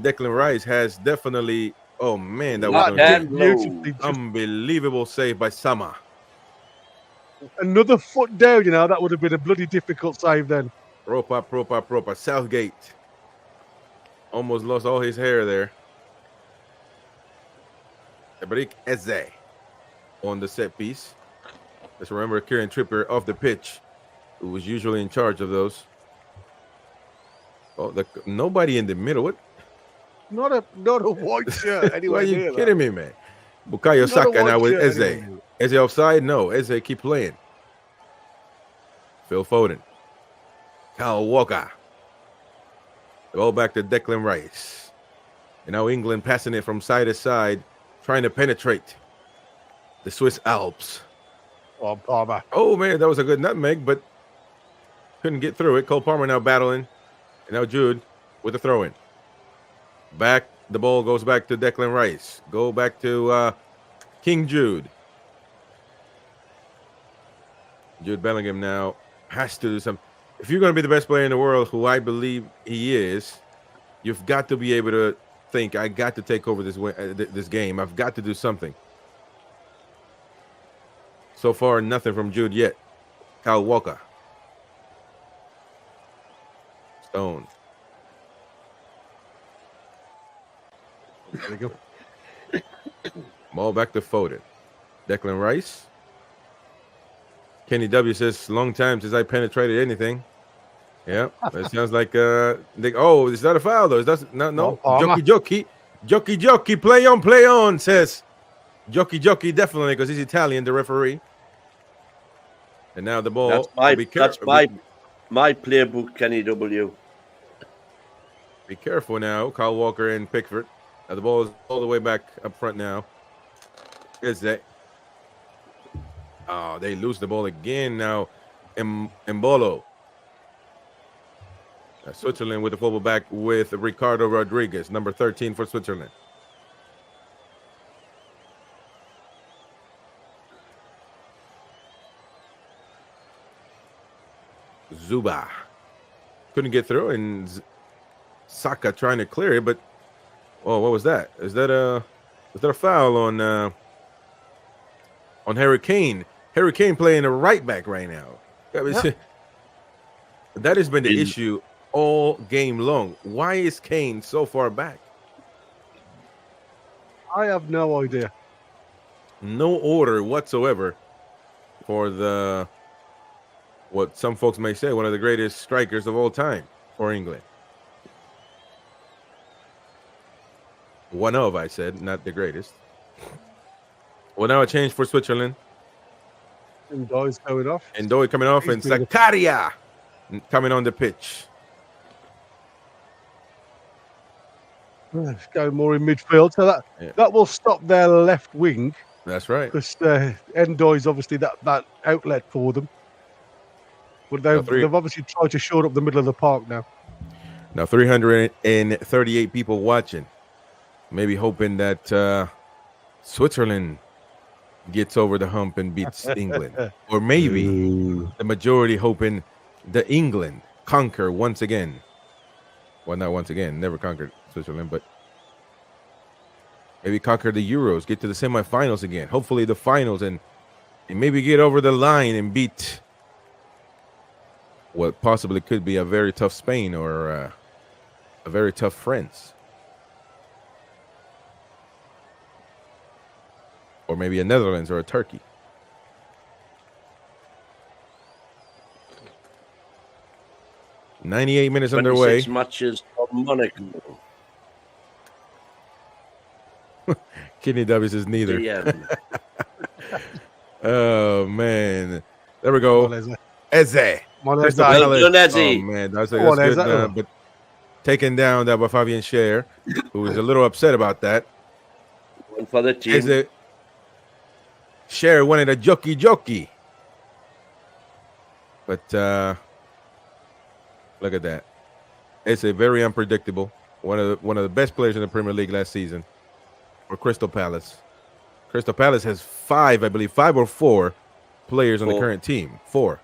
Declan Rice has definitely, oh man, that was That a Beautifully just unbelievable save by Sama. another foot down, you know, that would have been a bloody difficult save then. Proper. Southgate almost lost all his hair there. Ebrik Eze on the set piece. Let's remember Kieran Trippier off the pitch, who was usually in charge of those. Oh, nobody in the middle. What? Not a white shirt Why anyway. are you kidding me, man? Bukayo Saka now with Eze. Eze offside? No. Eze keep playing. Phil Foden. Kyle Walker. The ball back to Declan Rice. And now England passing it from side to side, trying to penetrate the Swiss Alps. Oh, Palmer. Oh, man, that was a good nutmeg, but couldn't get through it. Cole Palmer now battling. And now Jude with the throw-in. Back, the ball goes back to Declan Rice. Go back to King Jude. Jude Bellingham now has to do something. If you're going to be the best player in the world, who I believe he is, you've got to be able to think, I got to take over this game. I've got to do something. So far, nothing from Jude yet. Kyle Walker. Stone. There we go. Ball back to Foden. Declan Rice. Kenny W says, long time since I penetrated anything. Yeah, it sounds like oh, is that a foul though? Is that no? Jockey, play on, says Jockey definitely, because he's Italian, the referee. And now the ball. That's my playbook, Kenny W. Be careful now, Kyle Walker and Pickford. Now the ball is all the way back up front now. Is that? Oh, they lose the ball again now. Mbolo. Switzerland with the football back with Ricardo Rodriguez, number 13 for Switzerland. Zuba couldn't get through, and Saka trying to clear it, but oh, what was that? Is that a foul on Harry Kane? Harry Kane playing a right back right now. Yeah. That has been the issue all game long. Why is Kane so far back? I have no idea. No order whatsoever for the, what some folks may say, one of the greatest strikers of all time for England. One of, I said, not the greatest. Well, now a change for Switzerland. And Doy's going off. And Doy coming off, and He's been- Zakaria coming on the pitch. Going more in midfield, so that will stop their left wing That's right. because Endoy's obviously that outlet for them. But they've obviously tried to shore up the middle of the park now. Now 338 people watching. Maybe hoping that Switzerland gets over the hump and beats England. Or maybe the majority hoping that England conquer once again. Well, not once again, never conquered Switzerland, but maybe conquer the Euros, get to the semifinals again. Hopefully the finals, and maybe get over the line and beat what possibly could be a very tough Spain or a very tough France. Or maybe a Netherlands or a Turkey. "98 minutes underway." 26 matches for Monaco. Kidney W says neither. Yeah. Oh man, there we go. Eze. Well Crystal done, Palace. done, Eze. Oh man, that's Come on, good. Eze. But taken down there by Fabian Schär, who was a little upset about that. One for the team. Eze. Schär wanted a jokey. But look at that. It's a very unpredictable. One of the best players in the Premier League last season for Crystal Palace. Crystal Palace has 5 or 4 players on the 4. current team. 4.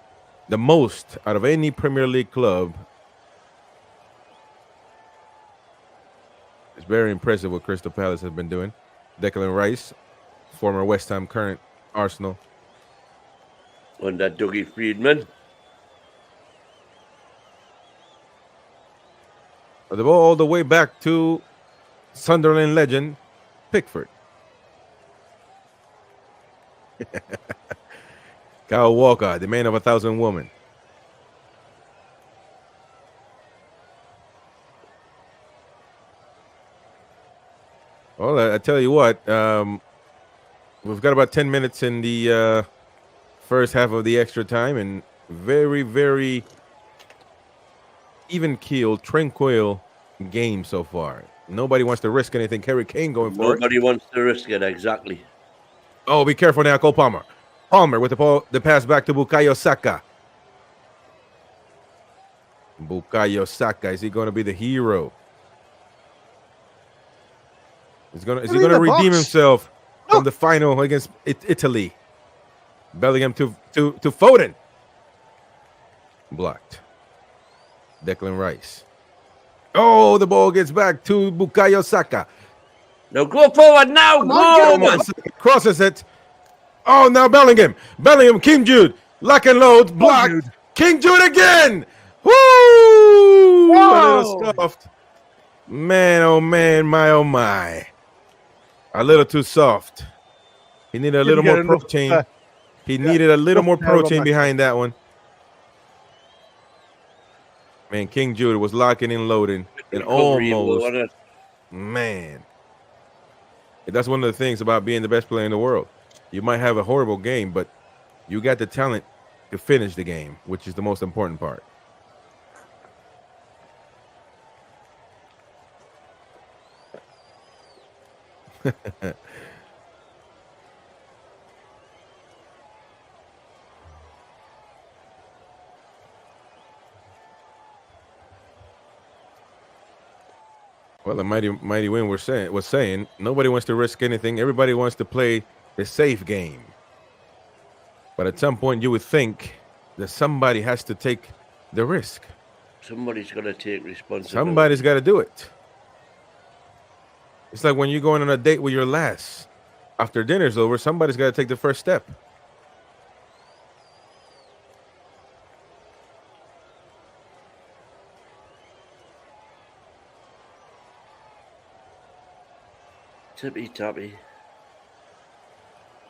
The most out of any Premier League club. It's very impressive what Crystal Palace has been doing. Declan Rice, former West Ham, current Arsenal. Under Dougie Friedman. The ball all the way back to Sunderland legend Pickford. Kyle Walker, the man of 1,000 women. Well, I tell you what, we've got about 10 minutes in the first half of the extra time, and very, very even-keeled, tranquil game so far. Nobody wants to risk anything. Harry Kane going for it. Nobody wants to risk it, exactly. Oh, be careful now, Cole Palmer. Palmer with the pass back to Bukayo Saka. Bukayo Saka, is he going to be the hero? Is he going to redeem himself from the final against Italy? Bellingham to Foden. Blocked. Declan Rice. Oh, the ball gets back to Bukayo Saka. Now go forward now. Go! Crosses it. Oh, now Bellingham. King Jude. Lock and load. Blocked. King Jude again. Woo! A little soft. Man, oh man, my oh my. A little too soft. He needed a little more protein. He needed a little more protein behind that one. Man, King Jude was locking and loading. And almost. Man. That's one of the things about being the best player in the world. You might have a horrible game, but you got the talent to finish the game, which is the most important part. Well, the mighty win was saying nobody wants to risk anything. Everybody wants to play the safe game. But at some point, you would think that somebody has to take the risk. Somebody's got to take responsibility. Somebody's got to do it. It's like when you're going on a date with your lass. After dinner's over, somebody's got to take the first step. Tippy tappy.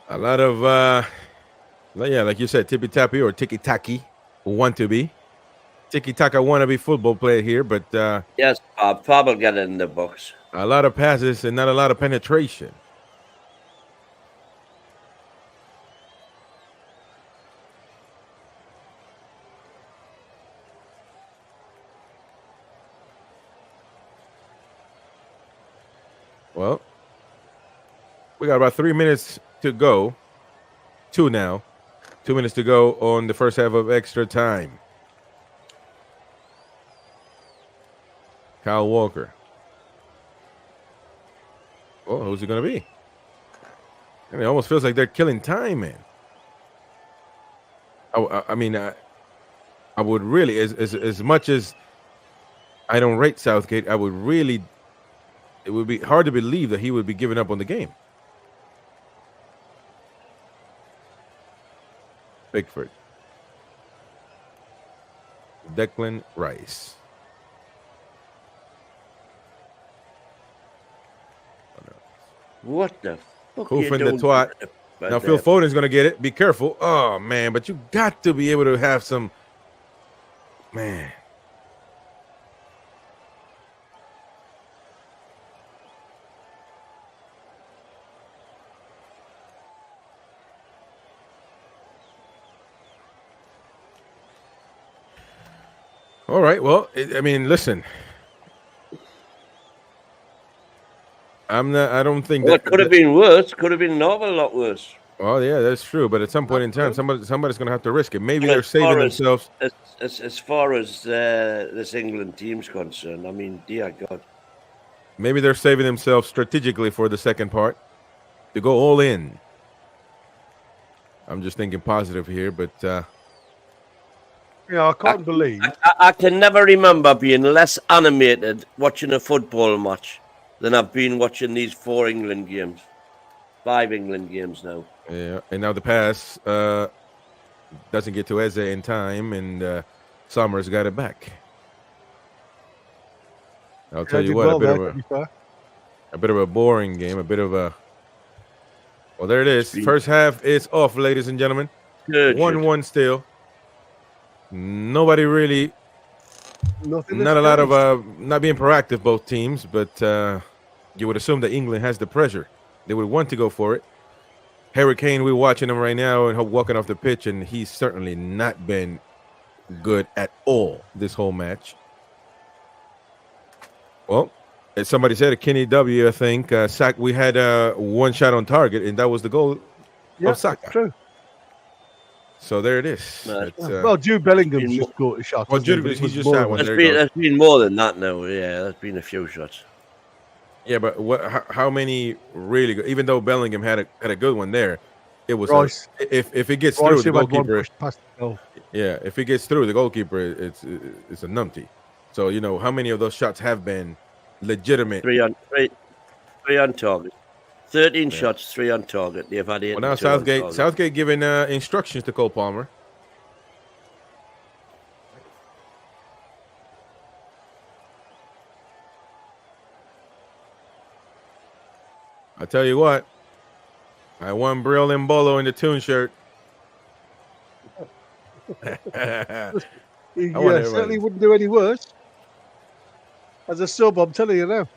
A lot of, yeah, like you said, tippy tappy or tiki taki want to be. Tiki taka wannabe football player here, but Yes, Bob. Bob will get it in the box. a lot of passes and not a lot of penetration. Well, we got about 3 minutes to go. 2 now. 2 minutes to go on the first half of extra time. Kyle Walker. Oh, who's it going to be? I mean, it almost feels like they're killing time, man. I mean, I would really, as much as I don't rate Southgate, I would really, it would be hard to believe that he would be giving up on the game. Pickford. Declan Rice. What the fuck? Hoof you in the doing? twat. Right Now Phil there. Foden's gonna get it. Be careful. Oh man, but you got to be able to have some, man. All right. Well, I mean, listen. I'm not. I don't think Well, that it could have been worse. Could have been an awful lot worse. Oh yeah, that's true. But at some point in time, somebody's going to have to risk it. Maybe Well, they're as far saving as- themselves. As far as this England team's concerned, I mean, dear God. Maybe they're saving themselves strategically for the second part to go all in. I'm just thinking positive here, but I can't believe. I can never remember being less animated watching a football match than I've been watching these 4 England games. 5 England games now. yeah. And now the pass doesn't get to Eze in time, and Summers got it back. I'll tell you what, a bit of a boring game, a bit of a. Well, there it is. First half is off, ladies and gentlemen. Good. 1-1 still. Nobody really, Nothing. not a lot of not being proactive, both teams, but you would assume that England has the pressure. They would want to go for it. Harry Kane, we're watching him right now and walking off the pitch, and he's certainly not been good at all this whole match. Well, as somebody said, Kenny W, I think, we had one shot on target, and that was the goal of Saka. True. So there it is. Right. Well, Jude Bellingham been just got a shot. Well, hasn't Jude- But it he was just shot more- one. There you go. There's been more than that now. Yeah, there's been a few shots. Yeah, but how many really good? Even though Bellingham had a good one there, it was Rice. if it gets Rice through the who had one goalkeeper. push past the goal. Yeah, if it gets through the goalkeeper, it's a numpty. So you know how many of those shots have been legitimate. 3 on target. 13 shots, 3 on target. They've had 8. Well, now and 2 on target. Southgate giving instructions to Cole Palmer. I tell you what, I won Brill and Bolo in the Toon shirt. He I want everybody- certainly wouldn't do any worse. As a sub, I'm telling you now.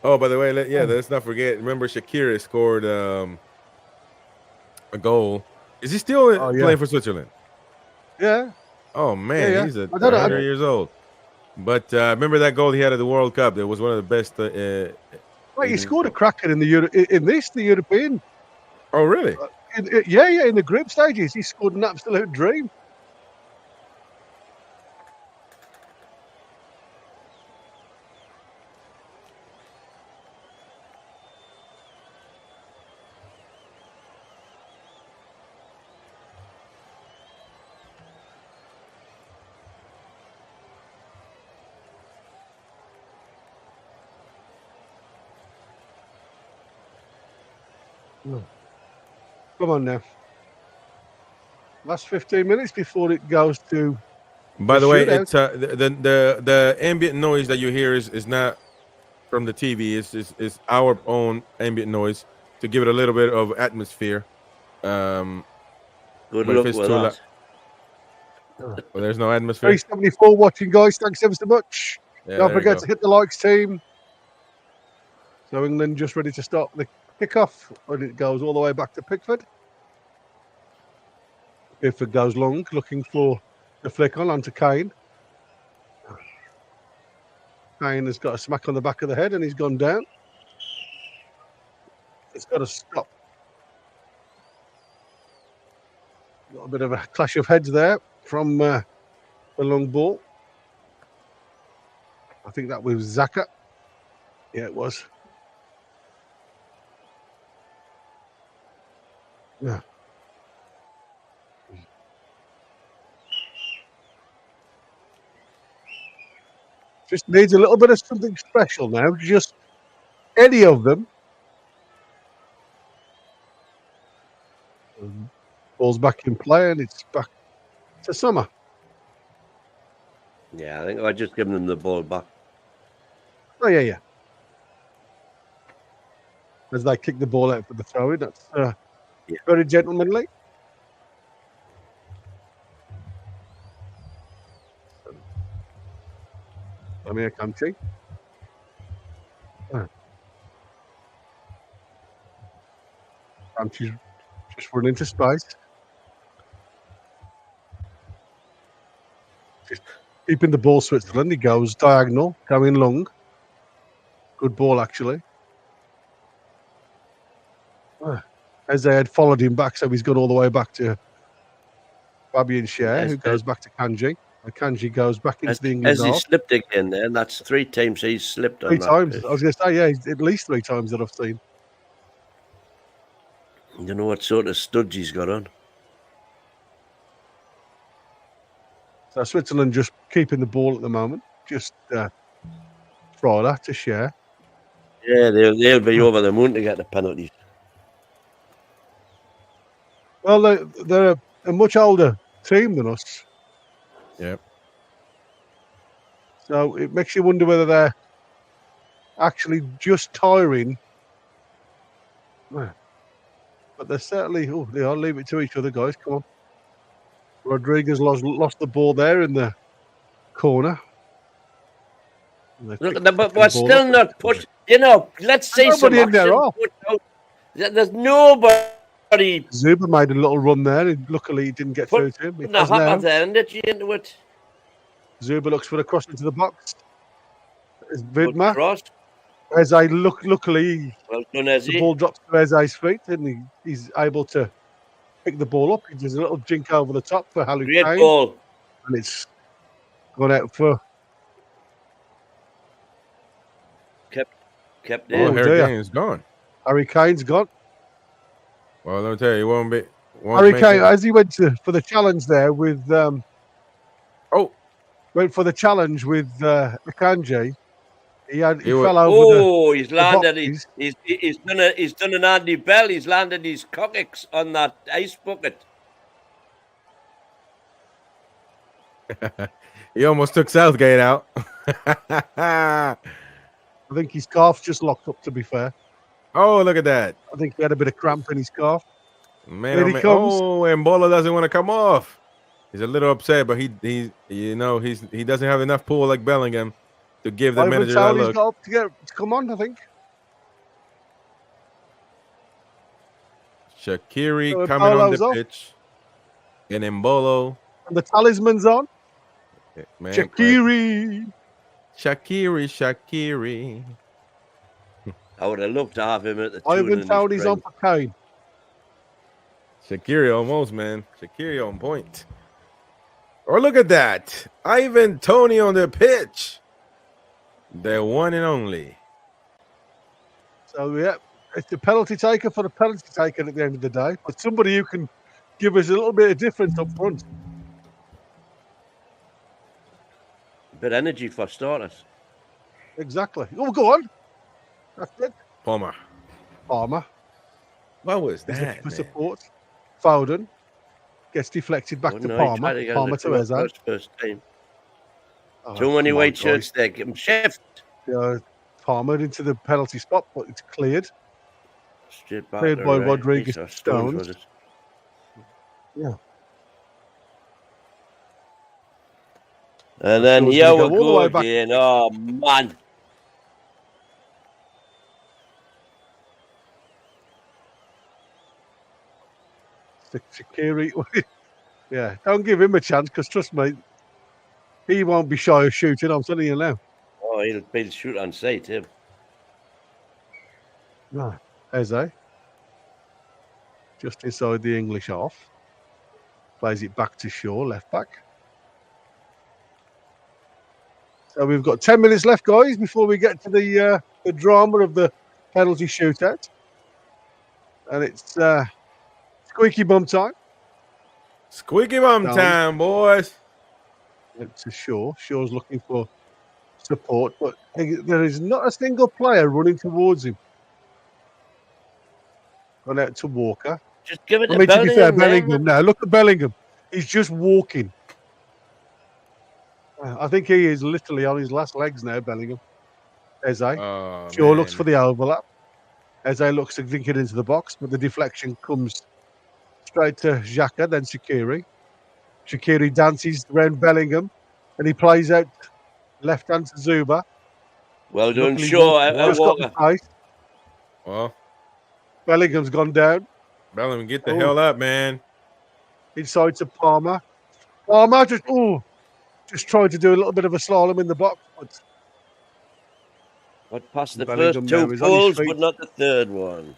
Oh, by the way, let's not forget. Remember, Shaqiri scored a goal. Is he still playing for Switzerland? Yeah. Oh man, Yeah. he's I don't know. 100 years old. But remember that goal he had at the World Cup? It was one of the best. Right, he scored a cracker in the European. Oh, really? In the group stages, he scored an absolute dream. Come on now. Last 15 minutes before it goes to. By the The way, shootout. it's the ambient noise that you hear is not from the TV. Is our own ambient noise to give it a little bit of atmosphere. Good But if luck it's with too that. well, there's no atmosphere. 374 watching, guys. Thanks ever so much. Yeah, Don't there you forget go. to hit the likes, team. So England just ready to start the kickoff, and it goes all the way back to Pickford. Pickford goes long, looking for the flick onto Kane. Kane has got a smack on the back of the head, and he's gone down. It's got to stop. Got a bit of a clash of heads there from the long ball. I think that was Xhaka. Yeah, it was. Yeah. Just needs a little bit of something special now. Just any of them. Ball's back in play, and it's back to Summer. Yeah, I think I just given them the ball back. Oh, yeah. As they kick the ball out for the throw-in. That's very gentlemanly. Amir Kanchi. Kanchi's just run into space. Just keeping the ball, Switzerland. He goes diagonal, going long. Good ball, actually. As they had followed him back, so he's gone all the way back to Fabian Schär, who goes back to Kanji. And Kanji goes back into the England As he half. slipped again there, and that's 3 times he's slipped on 3 that times. pitch. I was going to say, yeah, at least 3 times that I've seen. You know what sort of studs he's got on? So Switzerland just keeping the ball at the moment. Just throw that to Schär. Yeah, they'll be over the moon to get the penalties. Well, they're a much older team than us. Yep. So it makes you wonder whether they're actually just tiring. But they're certainly, they are. Leave it to each other, guys. Come on. Rodriguez lost the ball there in the corner. Look, but we're still not pushing. You know, let's see some in there. action. There's nobody. Zuba made a little run there, and luckily he didn't get through to him. He The does now. hopper there, and you into it. Zuba looks for the cross into the box. It's Good Vidma. cross. Eze luckily Well done, the Ezzy. ball drops to Eze's feet, and he's able to pick the ball up. He does a little jink over the top for Harry Great Kane, ball. and it's gone out for. Kept Oh, there. Oh, Harry dear. Kane's gone. Harry Kane's gone. Well, let me tell you, he won't be. Harry Kane, as he went for the challenge there with went for the challenge with Akanji. He fell over Oh, he's landed. boxes. He's done an Andy Bell. He's landed his coccyx on that ice bucket. He almost took Southgate out. I think his calf's just locked up, to be fair. Oh, look at that. I think he had a bit of cramp in his calf. Man, There oh, he man. comes. Oh, and Bola doesn't want to come off. He's a little upset, but he doesn't have enough pull like Bellingham to give the Ivan manager that Toney's look. got up to come on, I think. Shaqiri So coming on Embolo's the off. pitch. And Embolo. And the talisman's on. Man, Shaqiri. Shaqiri. I would have loved to have him at the tune. Ivan Toney's on for Kane. Shaqiri almost, man. Shaqiri on point. Or look at that. Ivan Toney on the pitch. The one and only. So, yeah, it's the penalty taker for the penalty taker at the end of the day. But somebody who can give us a little bit of difference up front. Bit energy for starters. Exactly. Oh, go on. That's it. Palmer. Palmer. What was He's looking that, for man? support. Foden gets deflected back to Palmer. Palmer to Eze. First time. Oh, Too many come on, white guys. shirts there. Give him shift. Yeah, Palmer into the penalty spot, but it's cleared. Straight back Cleared to by right. Rodriguez Or Stones, was Stones. it? Yeah. And then Stones here gonna we go all the go way back. again. Oh, man. Shaqiri. Yeah, don't give him a chance because trust me, he won't be shy of shooting. I'm telling you now. Oh, he'll shoot on sight, him. No, Eze. Just inside the English half. Plays it back to Shaw, left back. So we've got 10 minutes left, guys, before we get to the drama of the penalty shootout. And it's squeaky bum time. Squeaky bum Down. time, boys. To Shaw. Shaw's looking for support, but there is not a single player running towards him. Gone out to Walker. Just give it I to mean, to be fair, Bellingham. Bellingham now. Look at Bellingham. He's just walking. I think he is literally on his last legs now, Bellingham. Eze. Oh, Shaw man. looks for the overlap. Eze looks to link it into the box, but the deflection comes straight to Xhaka, then Shaqiri. Shaqiri dances around Bellingham, and he plays out left hand to Zuba. Well done, Luckily, Shaw. just got the Walker. pace. Well, Bellingham's gone down. Bellingham, get the Oh. hell up, man. Inside to Palmer. Palmer just trying to do a little bit of a slalom in the box. But Got past the Bellingham first now two is on his goals, feet. but not the third one.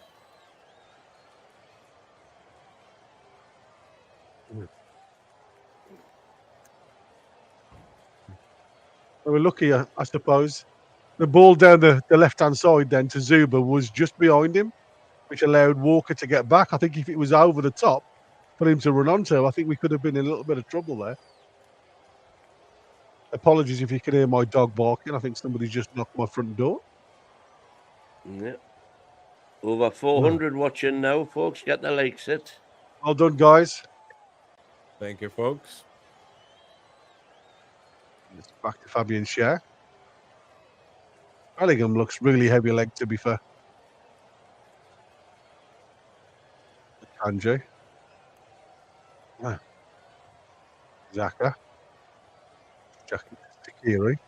they were lucky, I suppose. The ball down the left-hand side then to Zuba was just behind him, which allowed Walker to get back. I think if it was over the top for him to run onto, I think we could have been in a little bit of trouble there. Apologies if you can hear my dog barking. I think somebody's just knocked my front door. Yeah. Over 400 watching now, folks. Get the likes it. Well done, guys. Thank you, folks. It's back to Fabian Schär. Bellingham looks really heavy leg, to be fair. Kanji. Ah. Xhaka. Shaqiri.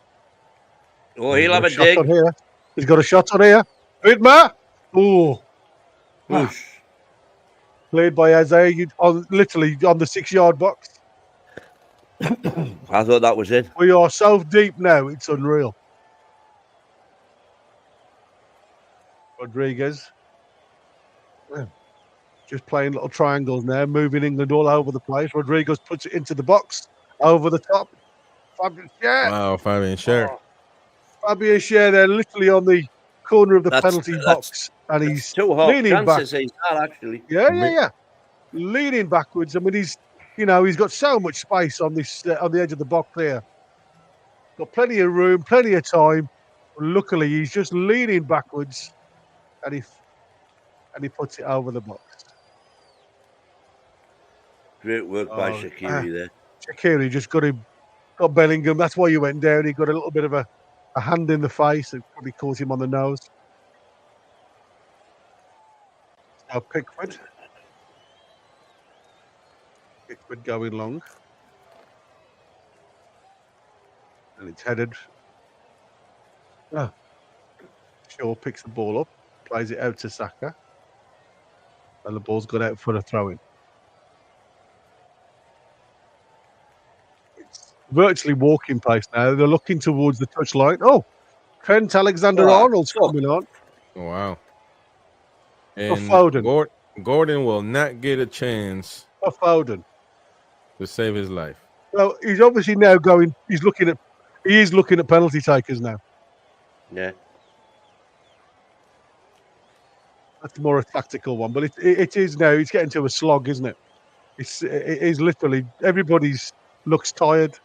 Oh, he'll have a shot dig. on here. He's got a shot on here. Vidma. Oh. Push. Played by Eze, literally on the 6-yard box. I thought that was it. We are so deep now, it's unreal. Rodriguez. Just playing little triangles now, moving England all over the place. Rodriguez puts it into the box, over the top. Fabian Schär. Wow, Fabian Schär. Fabian Schär there, literally on the corner of the penalty box. And he's Two hot leaning back. chances he's had, actually. Yeah. Leaning backwards. I mean, he's got so much space on this on the edge of the box there. Got plenty of room, plenty of time. Luckily, he's just leaning backwards, and he puts it over the box. Great work by Shaqiri there. Shaqiri just got Bellingham. That's why he went down. He got a little bit of a hand in the face. It probably caught him on the nose. Now Pickford going long. And it's headed. Shaw picks the ball up, plays it out to Saka. And the ball's gone out for a throw-in. It's virtually walking pace now. They're looking towards the touchline. Oh, Trent Alexander-Arnold's coming on. Wow. And Foden. Gordon will not get a chance For Foden. to save his life. Well, he's obviously now going. He is looking at penalty takers now. Yeah. That's more a tactical one, but it is now. It's getting to a slog, isn't it? It is literally everybody's looks tired.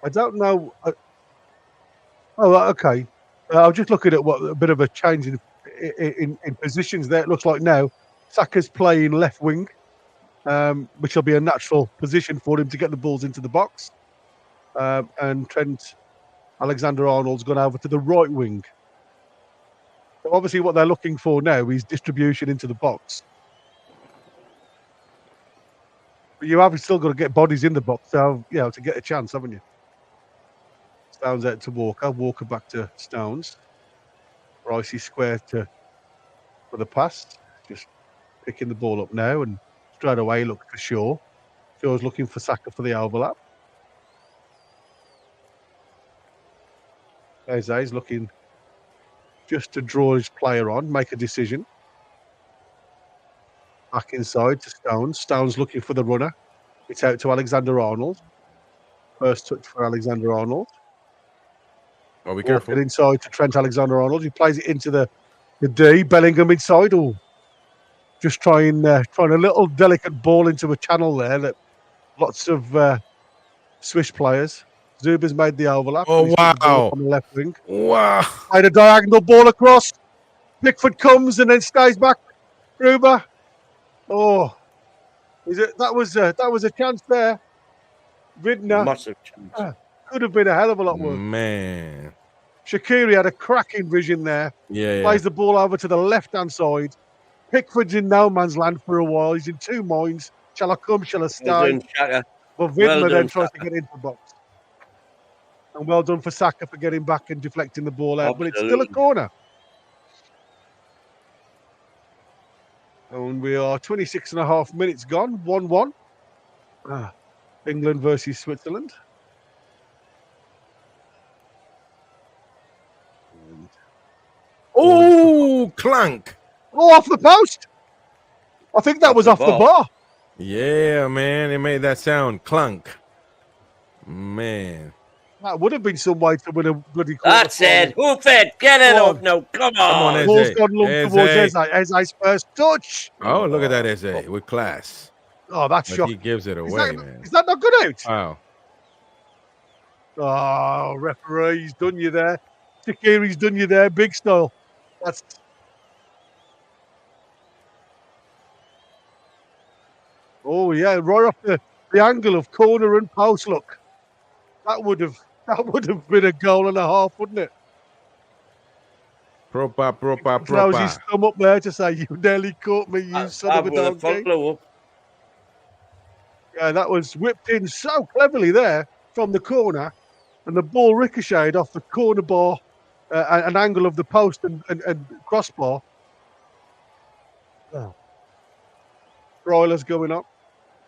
I don't know. Okay. I was just looking at what a bit of a change in positions there. It looks like now Saka's playing left wing, which will be a natural position for him to get the balls into the box. And Trent Alexander-Arnold's gone over to the right wing. So obviously what they're looking for now is distribution into the box. But you have still got to get bodies in the box to get a chance, haven't you? Stones out to Walker. Walker back to Stones. Ricey square for the pass. Just picking the ball up now and straight away look for Shaw. Shaw's looking for Saka for the overlap. Eze's looking just to draw his player on, make a decision. Back inside to Stones. Stones looking for the runner. It's out to Alexander-Arnold. First touch for Alexander-Arnold. Oh, be careful. Walking inside to Trent Alexander-Arnold. He plays it into the D. Bellingham inside. Oh, just trying a little delicate ball into a channel there that lots of Swiss players. Zuba's made the overlap. Oh, wow. On the left wing. Wow. Played a diagonal ball across. Pickford comes and then stays back. Gruber. Oh, that was a chance there. Vidna. Massive chance. Could have been a hell of a lot worse. Man. Shaqiri had a cracking vision there. Yeah. Plays the ball over to the left-hand side. Pickford's in no man's land for a while. He's in two minds. Shall I come? Shall I stay? Well done, Shaka. But Vidna Well then done, tries Saka. to get into the box. And well done for Saka for getting back and deflecting the ball out. But it's still a Absolutely. corner. And we are 26 and a half minutes gone. 1-1. England versus Switzerland. Oh, clunk. Oh, off the post. I think that was off the bar. Yeah, man. It made that sound clunk. Man. That would have been some way to win a bloody quarter. That's it. Hoof it. Get it Come up on. now. Come Come on, on. Eze. Ball's gone long Eze. towards Eze. Eze's first touch. Oh, look at that, Eze, with class. Oh, that's But he shocking. gives it away, man. Is that not good out? Wow. Oh, referee, he's done you there. Shaqiri's done you there, big style. That's. Oh yeah, right off the angle of corner and post. Look, that would have been a goal and a half, wouldn't it? Proper. Throws his thumb up there to say, "You nearly caught me, you son of a donkey." Follow up. Yeah, that was whipped in so cleverly there from the corner, and the ball ricocheted off the corner bar, an angle of the post and crossbar. Oh. Freuler's going up.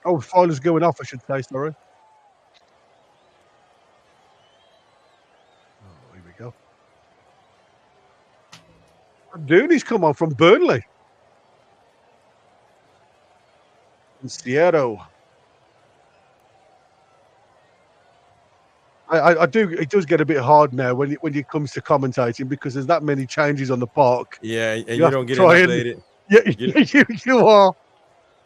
Oh, Freuler's going off, I should say, sorry. Oh, here we go. Dooney's come on from Burnley. And Sierra. I do. It does get a bit hard now when it comes to commentating because there's that many changes on the park. Yeah, and You you have don't to get it try and- updated. Yeah, You- you are.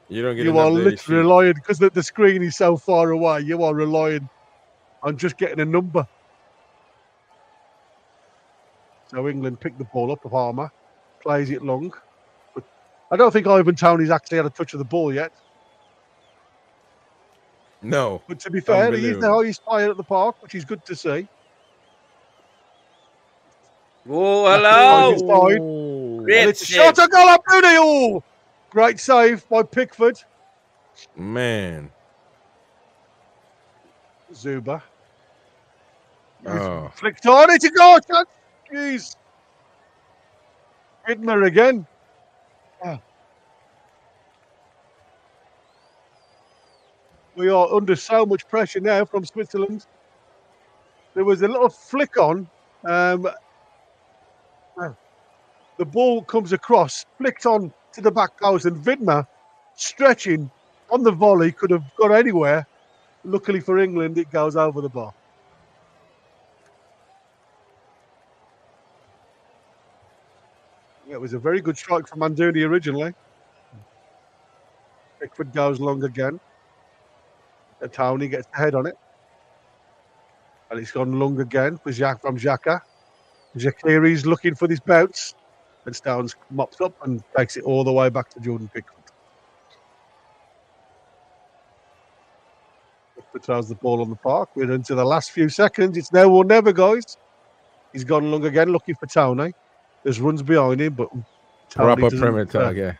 You don't get You an are updated literally sheet. relying because the screen is so far away. You are relying on just getting a number. So England picked the ball up of Harmer, plays it long. But I don't think Ivan Toney's actually had a touch of the ball yet. No. But to be fair, he is the Unbelievable. highest player at the park, which is good to see. Oh, That's hello. fine. Oh, Great And it's a save. shot on goal up Rooney. Oh, great save by Pickford. man. Zuba. Oh. Flicked on, it's a goal. Jeez. Widmer again. Ah. We are under so much pressure now from Switzerland. There was a little flick on. The ball comes across, flicked on to the back post, and Widmer, stretching on the volley, could have got anywhere. Luckily for England, it goes over the bar. Yeah, it was a very good strike from Manduni originally. Pickford goes long again. And Tony gets the head on it. And it's gone long again for from Xhaka. Shaqiri's looking for this bounce. and Stones mops up and takes it all the way back to Jordan Pickford. Pickford throws the ball on the park. We're into the last few seconds. It's now or never, guys. He's gone long again, looking for Tony. There's runs behind him, but Tony Proper doesn't, Premier talk, yeah.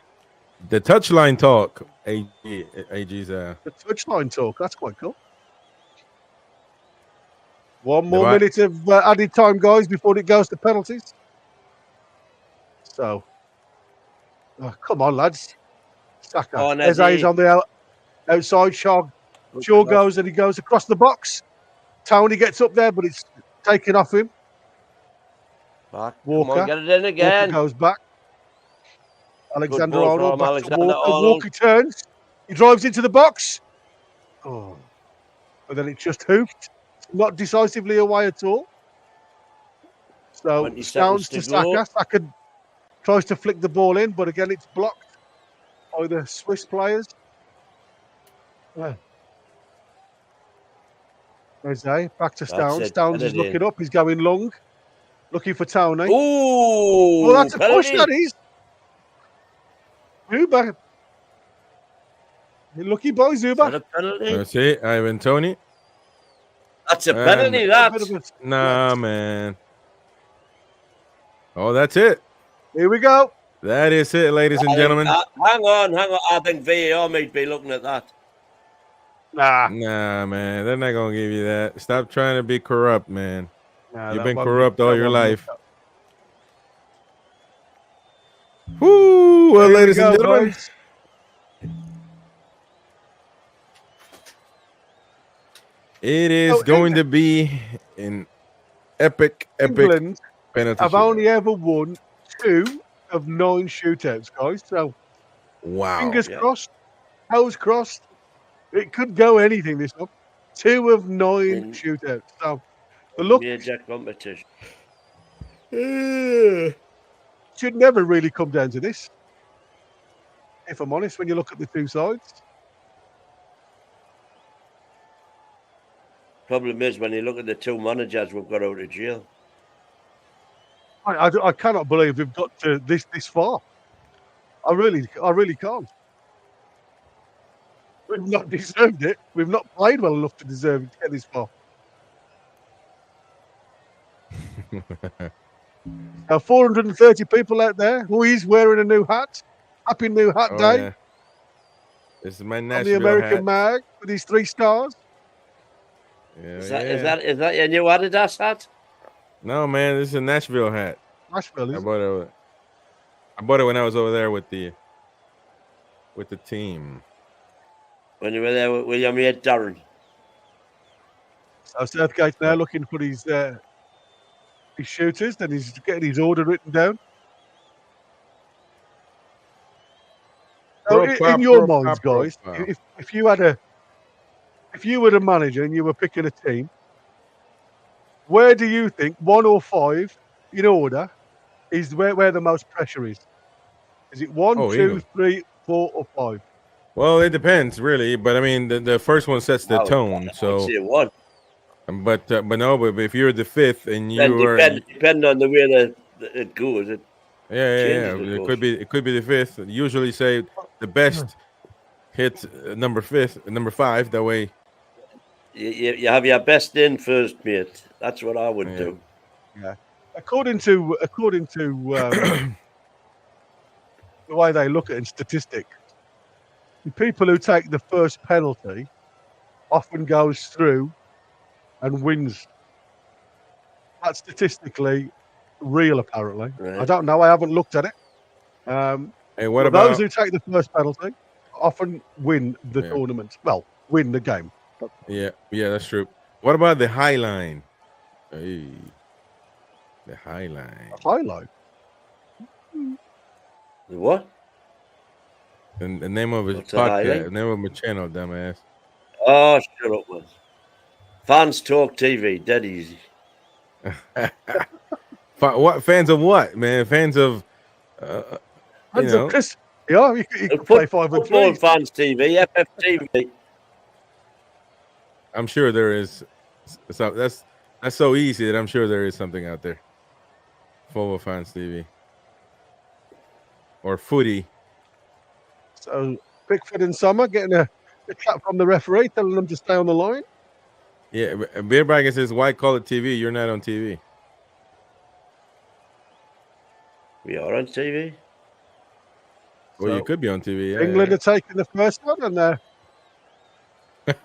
The touchline talk. AG's the touchline talk. That's quite cool. One more Right. minute of added time, guys, before it goes to penalties. So, come on, lads. Saka. On, Eze Eddie. is on the outside. Shaw goes and he goes across the box. Tony gets up there, but it's taken off him. Back. Walker. Come on, get it in again. Walker goes back. Alexander ball Arnold from back Alexander to Walker. Arnold. Walker turns. He drives into the box. Oh. And then it's just hoofed. Not decisively away at all. So 20 Stones seconds to to go. Saka. Saka tries to flick the ball in, but again it's blocked by the Swiss players. Yeah. There's back to Stones. it. Stones Get is it looking in. up. He's going long. Looking for Tony. Ooh, Well, that's a push, penalty. that is. Zuba. Lucky boy, Is that Zuba. a penalty? That's it. Ivan Tony. That's a penalty, A that. bit of a- Nah, man. Oh, that's it. Here we go. That is it, ladies and gentlemen. Hang on. I think VAR might be looking at that. Nah. Nah, man. They're not going to give you that. Stop trying to be corrupt, man. Nah, You've that been won't corrupt be- all that your won't be- life. Woo! Well, Here we ladies and go, gentlemen. guys. It is So going to be an epic England penalty have shootout. only ever won 2 of 9 shootouts, guys. So Wow. fingers Yeah. crossed, toes crossed. It could go anything this one. 2 of 9 In- shootouts. So the look Major competition. should never really come down to this. If I'm honest, when you look at the two sides. Problem is, when you look at the two managers we've got out of jail. I cannot believe we've got to this far. I really can't. We've not deserved it. We've not played well enough to deserve it to get this far. Now, 430 people out there. Who is wearing a new hat? Happy New Hat Oh, Day yeah. This is my on the Nashville American hat. mag with these 3 stars. Yeah, Is yeah. that your new Adidas hat? No, man, this is a Nashville hat. Nashville, I is bought it when I was over there with the team. When you were there with your mate Darren. So Southgate's now looking for his shooters, then he's getting his order written down. So in your minds, guys, if you were the manager and you were picking a team, where do you think 1 or 5 in order is where the most pressure is? Is it 1, Oh, 2, England. 3, 4, or 5? Well, it depends, really. But I mean, the first one sets the tone. I'd So, say one. but if you're the 5th and you were, Depend on the way that it goes. yeah, changes, of it course. could be the 5th. Usually, say the best hits number 5. That way, You have your best in first, mate. That's what I would Yeah. do. According to the way they look at it in statistics, the people who take the first penalty often goes through and wins. That's statistically real, apparently. I Right. don't know. I haven't looked at it. hey, what But about those who take the first penalty often win the Yeah. tournament. Well, win the game. yeah, that's true. What about the high line? Hey, the high line. Highlight. What? And the name of his What's the high podcast, line? the name of my channel, dumbass. Oh, shut up, man. Fans Talk TV, dead easy. What fans of what, man? Fans of you Hands know. up, Chris. Yeah, you could play 5 and Football 3. Fans TV, FFTV. I'm sure there is. So that's so easy that I'm sure there is something out there. Football Fans TV. or footy. So Pickford and Sommer getting a trap from the referee, telling them to stay on the line. Yeah, Beer Bragging says, "Why call it TV? You're not on TV." We are on TV. Well, So you could be on TV. Yeah, England yeah. are taking the first one, and they're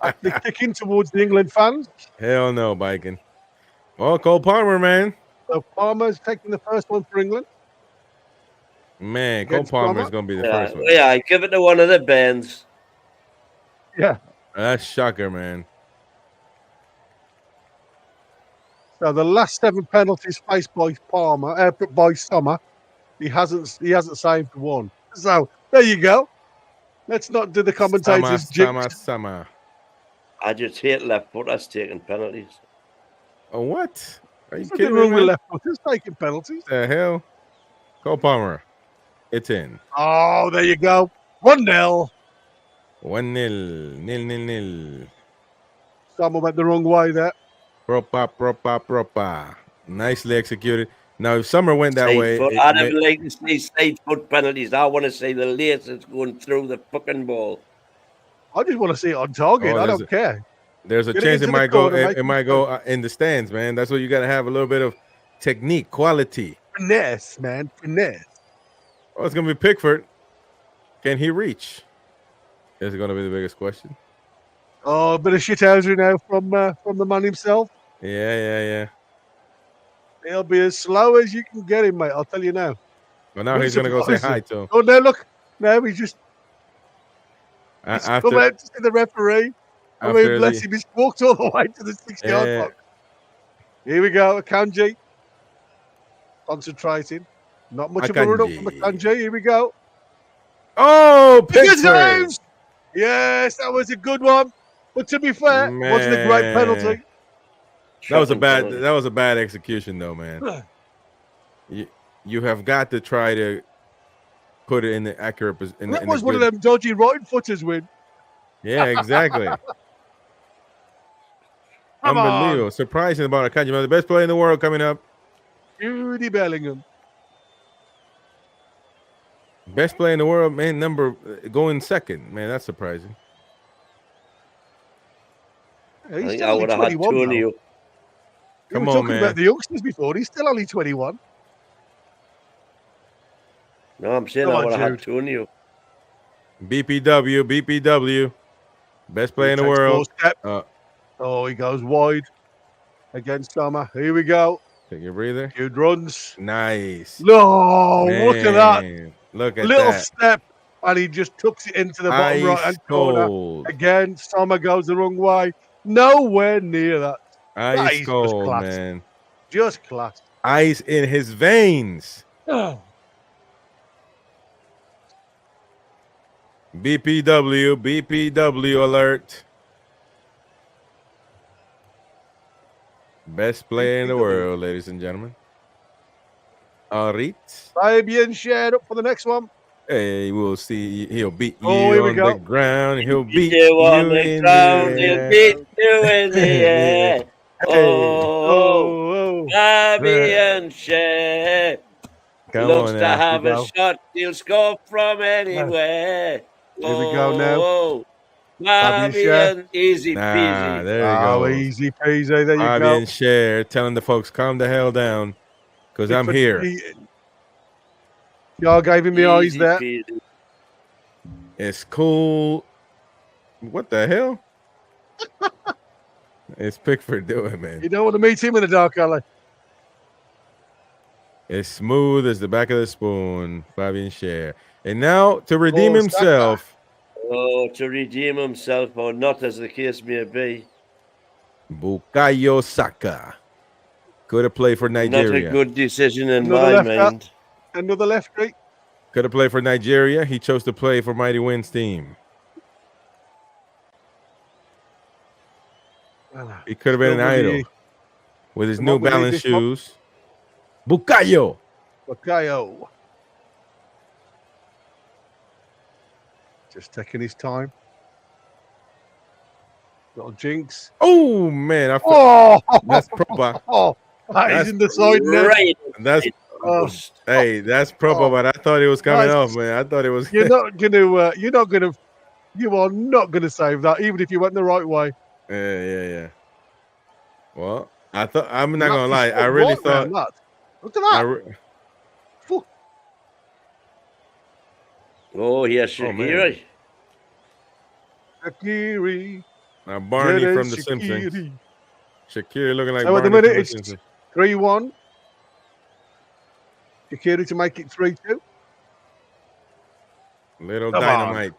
actually kicking towards the England fans. Hell no, biking. Well, Cole Palmer, man. So Palmer's taking the first one for England. Man, Cole Against Palmer Palmer? is going to be the Yeah, first one. yeah, give it to one of the bands. Yeah. That's shocker, man. So the last 7 penalties faced by Palmer, by Sommer, he hasn't saved one. So there you go. Let's not do the commentators' jinx. Summer. I just hate left footers taking penalties. Oh, what? Are you Nothing kidding me, wrong with man? left footers taking penalties. The hell? Cole Palmer. It's in. Oh, there you go. 1-0. 1-0. 0-0. Sommer went the wrong way there. Propa. Nicely executed. Now, if Summer went that way, I don't like to see side foot penalties. I want to see the laces going through the fucking ball. I just want to see it on target. Oh, I don't care. there's a Get it chance into it the might go. corner, make It it might go in the stands, man. That's what you got to have a little bit of technique, quality. Finesse, man. Finesse. Oh, it's gonna be Pickford. Can he reach? Is going to be the biggest question. Oh, a bit of shithousery now from the man himself. Yeah. He'll be as slow as you can get him, mate. I'll tell you now. Well, now Wouldn't he's gonna go say surprise hi you. to him. Oh, no, look. Now he's just come After, out to see the referee. I after mean, bless him. He's walked all the way to the 6-yard Yeah. box. Here we go. Akanji. Concentrating. Not much of a run up from Akanji. Akanji. Here we go. Oh, Good Pickford! saves! Yes, that was a good one. But to be fair, it wasn't a great penalty. That was a Shocking bad. penalty. That was a bad execution, though, man. You have got to try to put it in the accurate position. That was one of them dodgy right footers win. Yeah, exactly. Come Unbelievable. on. Surprising about Akanji, man. The best player in the world coming up. Judy Bellingham. Best player in the world, man. Going second, man. That's surprising. Yeah, I he's think still I only would have had 21 two now. of you. We Come were on, talking man. about the youngsters before. He's still only 21. No, I'm saying Come I on, would have had Jude. two of you. BPW. Best player in the He takes world. 4 steps. Uh, Oh, he goes wide against Summer. Here we go. Take your breather. Jude runs. Nice. No, look at that. Man, Look at Little that. step. And he just tucks it into the bottom right Ice hand corner. cold. Again, Summer goes the wrong way. Nowhere near that. Ice was cold, class. man. Just class. Ice in his veins. Oh. BPW alert. Best player in the BPW. world, ladies and gentlemen. All right. Fabian shared up for the next one. Hey, we'll see. He'll beat you Oh, here we on go. the ground. He'll beat You on you the in ground, the he'll air. beat you in the air. Oh, oh. Fabian Shea Come loves on to now. have we a go. shot. He'll score from anywhere. Here we go now. Oh, Fabian Shea. Fabian, easy Nah, peasy. there you Oh, go. easy peasy. There you Fabian go. Share telling the folks, calm the hell down, because I'm here. Y'all gave him the eyes Easy there. peasy. It's cool. What the hell? It's Pickford doing, man. You don't want to meet him in the dark alley. It's smooth as the back of the spoon, Fabian Share. And now to redeem Oh, himself, Oh, to redeem himself, or not, as the case may be. Bukayo Saka. Could have played for Not a Nigeria. good decision in Another my left out. mind. Another left street. Could have played for Nigeria. He chose to play for Mighty Wins team. He could have been an idol with his and New what we need Balance this one? shoes. Bukayo. Bakayo. Just taking his time. Little jinx. Oh man, Oh, that's proper. oh, that That's is in the side net. Right. That's Must. Hey, that's proper, Oh, but I thought it was coming nice. off, man. I thought it was. You're not gonna. You are not gonna save that, even if you went the right way. Yeah. Well, I'm not That gonna is lie. I right really round thought. that. Look at I that. re- Fuck. Oh, yes, Oh, man. Shakira. Shaqiri. now Barney Jaden from The Simpsons. Shaqiri. Shakira looking like So at the Barney minute, from The it's Simpsons. 3-1. Shaqiri to make it 3-2. Little Come on. dynamite.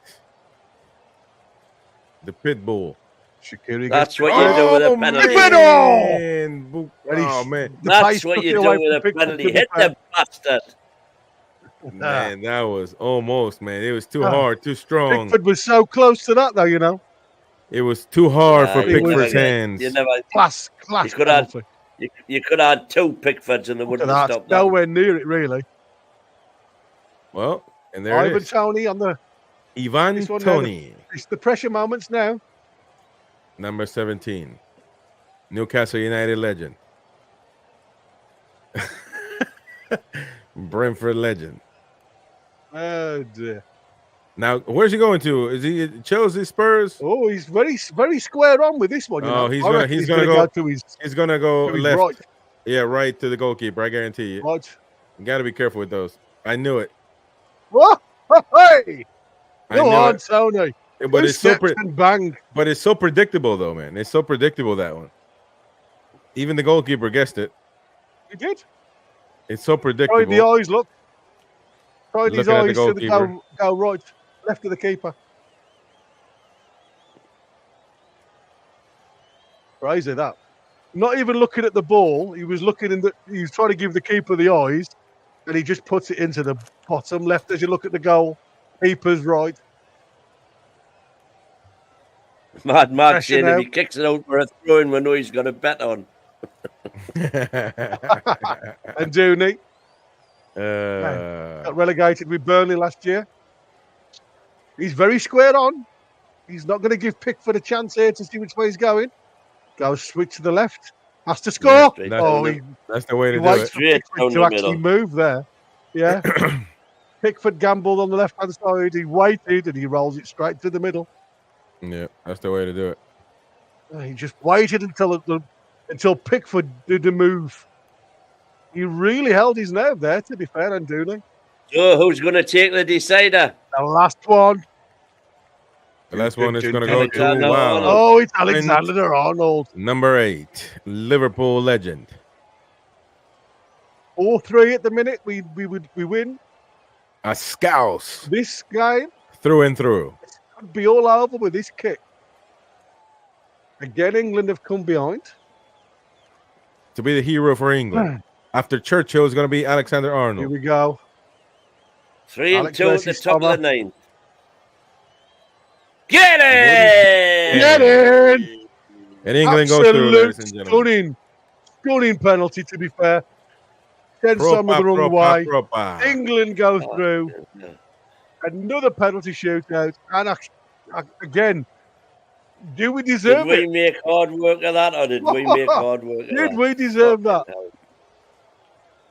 The pit bull. Shaqiri That's gets what you do with a Oh, penalty. man. Ready? Oh man, The That's pace what took you it do away with a from Pickford, penalty. to be Hit fair. the bastard. man, that was almost, man. It was too Ah. hard, too strong. Pickford was so close to that, though. It was too hard for You never Pickford's get- hands. You never. Class You could have- penalty. You could have had 2 Pickfords and they Look at wouldn't have that. stopped that. Nowhere near it, really. Well, and there it Ivan is. Toney on the. Ivan This one there, Toney, It's the pressure moments now. number 17, Newcastle United legend, Brentford legend. Oh dear. Now, where's he going to? Is he Chelsea, Spurs? Oh, he's very square on with this one. You Oh, know. he's I gonna- reckon he's gonna go to his, He's gonna go to his left. right. Yeah, right to the goalkeeper. I guarantee you. Right. You got to be careful with those. I knew it. Whoa! Hey! I Go knew on, it. Tony. But Two it's so steps and bang. but it's so predictable though, man. It's so predictable, that one. Even the goalkeeper guessed it. He did. It's so Tried predictable. the eyes, look. Tried his Looking at the eyes to the goalkeeper. go right, left of the keeper. Crazy that. Not even looking at the ball. He was looking he was trying to give the keeper the eyes, and he just puts it into the bottom left as you look at the goal. Keeper's right. Mad Pressure saying now. if he kicks it out for a throw in, we know he's got a bet on. And Dooney got relegated with Burnley last year. He's very square on. He's not going to give Pickford a chance here to see which way he's going. Goes switch to the left. Has to score. straight Oh, down he That's the way to do waits it. for Straight Pickford down to the actually middle. move there. Yeah. Pickford gambled on the left-hand side. He waited and he rolls it straight to the middle. Yeah, that's the way to do it. He just waited until Pickford did the move. He really held his nerve there, to be fair, and Dooney. So who's going to take the decider? The last one. The last one is going to go to Alexander wow. Arnold. Oh, it's Alexander Arnold. Number 8, Liverpool legend. 4-3 at the minute. We win A scouse this game. through and through. Could be all over with this kick. Again, England have come behind. To be the hero for England. After Churchill is going to be Alexander Here Arnold. we go. 3 and Alex 2 at the versus top Sommer. of the 9th. Get it! Get in! And England goes through, ladies and gentlemen. Stunning penalty, to be fair. Send some of the wrong way. Proper. England go Oh, through. yeah. Another penalty shootout. And again, do we Did deserve we it? make hard work of that, or did we make hard work of Did that? we deserve that?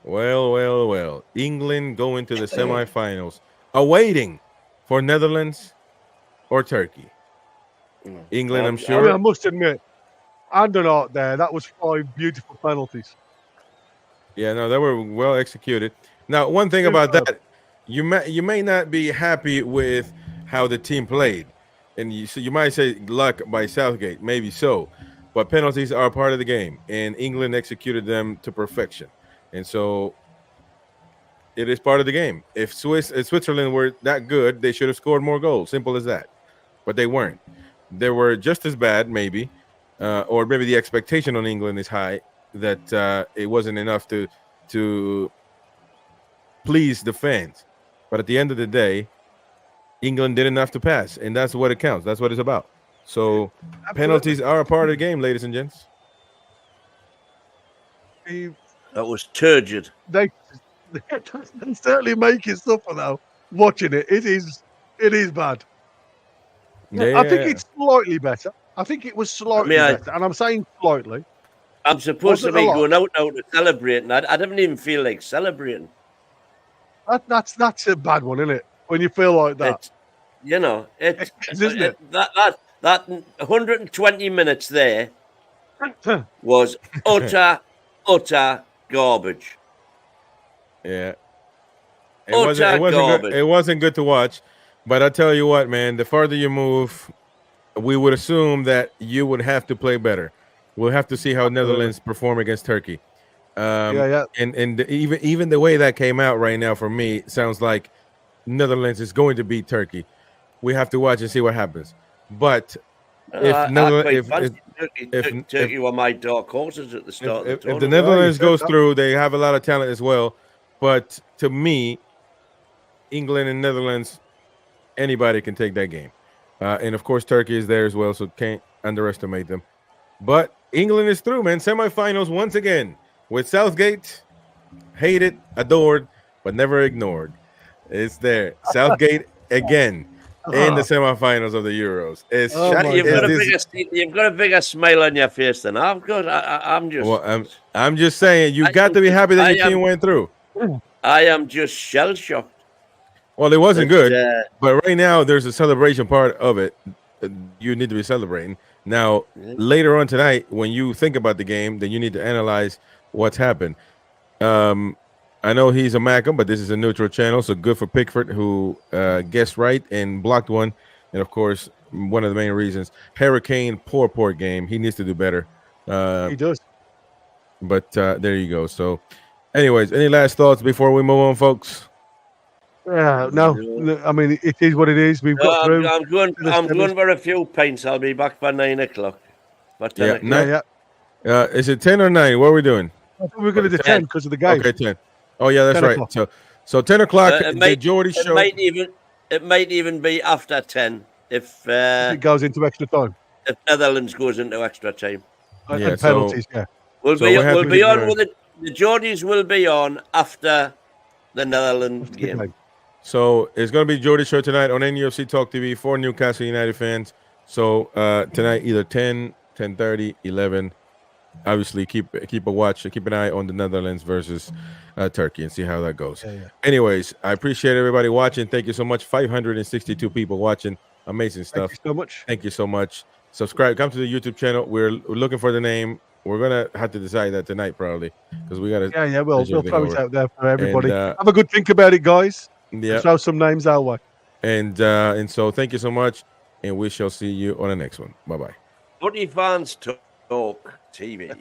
Well. England go into the semifinals, awaiting for Netherlands or Turkey. England, I'm I sure. must admit, and an art there. That was 5 beautiful penalties. Yeah, no, they were well executed. Now, one thing about that, you may not be happy with how the team played, and you might say luck by Southgate, maybe so, but penalties are a part of the game, and England executed them to perfection, and so it is part of the game. If Switzerland were that good, they should have scored more goals. Simple as that, but they weren't. They were just as bad, maybe, or maybe the expectation on England is high that it wasn't enough to please the fans. But at the end of the day, England did enough to pass, and that's what it counts. That's what it's about. So penalties are a part of the game, ladies and gents. That was turgid. They certainly make it suffer though. Watching it is bad. Yeah, I think it's slightly better. I think it was slightly I mean, better, and I'm saying slightly. I'm supposed to Wasn't a be lot. going out now to celebrate, and I didn't even feel like celebrating. That's a bad one, isn't it? When you feel like that, It's, you know, It is, isn't it? that 120 minutes there was utter garbage. Yeah. Utter garbage. It wasn't good to watch. But I tell you what, man, the farther you move, we would assume that you would have to play better. We'll have to see how Netherlands perform against Turkey. yeah. And even the way that came out right now for me sounds like Netherlands is going to beat Turkey. We have to watch and see what happens. But if Turkey were my dark horses at the start of the if the tournament. Netherlands Yeah, you goes said that. through, they have a lot of talent as well. But to me, England and Netherlands, anybody can take that game. And of course, Turkey is there as well, so can't underestimate them. But England is through, man. Semifinals once again with Southgate. Hated, adored, but never ignored. It's there. Southgate again in the semifinals of the Euros. It's Oh my You've got, it's you've got a bigger smile on your face than I've got. I'm just. well, I'm just saying you got to be happy that your team went through. I am just shell shocked. Well, it wasn't good, uh, but right now there's a celebration part of it. You need to be celebrating. Now, later on tonight, when you think about the game, then you need to analyze what's happened. I know he's a Macam, but this is a neutral channel, so good for Pickford, who guessed right and blocked one. And of course, one of the main reasons, Hurricane, poor game. He needs to do better. He does. But there you go. So, anyways, any last thoughts before we move on, folks? Yeah, no. I mean, it is what it is. We've got through. I'm going for a few pints. I'll be back by 9 o'clock. By 10 o'clock. Yeah. Is it 10 or 9? What are we doing? I think we're going to do 10 because of the game. Okay, 10. Oh, yeah, that's 10 right. o'clock. So 10 o'clock, It the Geordie show. It might even be after 10 if It goes into extra time. Netherlands goes into extra time. And Yeah, penalties, yeah. We'll So be what happens on if, with it. The Geordies will be on after the Netherlands game. Okay. So it's going to be Geordie show tonight on NUFC Talk TV for Newcastle United fans. So tonight, either 10, 10:30, 11. Obviously, keep a watch, keep an eye on the Netherlands versus Turkey and see how that goes. Yeah. Anyways, I appreciate everybody watching. Thank you so much. 562 people watching. Amazing stuff. Thank you so much. Thank you so much. Subscribe. Come to the YouTube channel. We're looking for the name. We're gonna have to decide that tonight probably because we gotta. Yeah. We'll Change everything throw it over. out there for everybody. And, Have a good think about it, guys. Yeah. Throw some names our way. And so thank you so much, and we shall see you on the next one. Bye bye. Footy fans talk TV.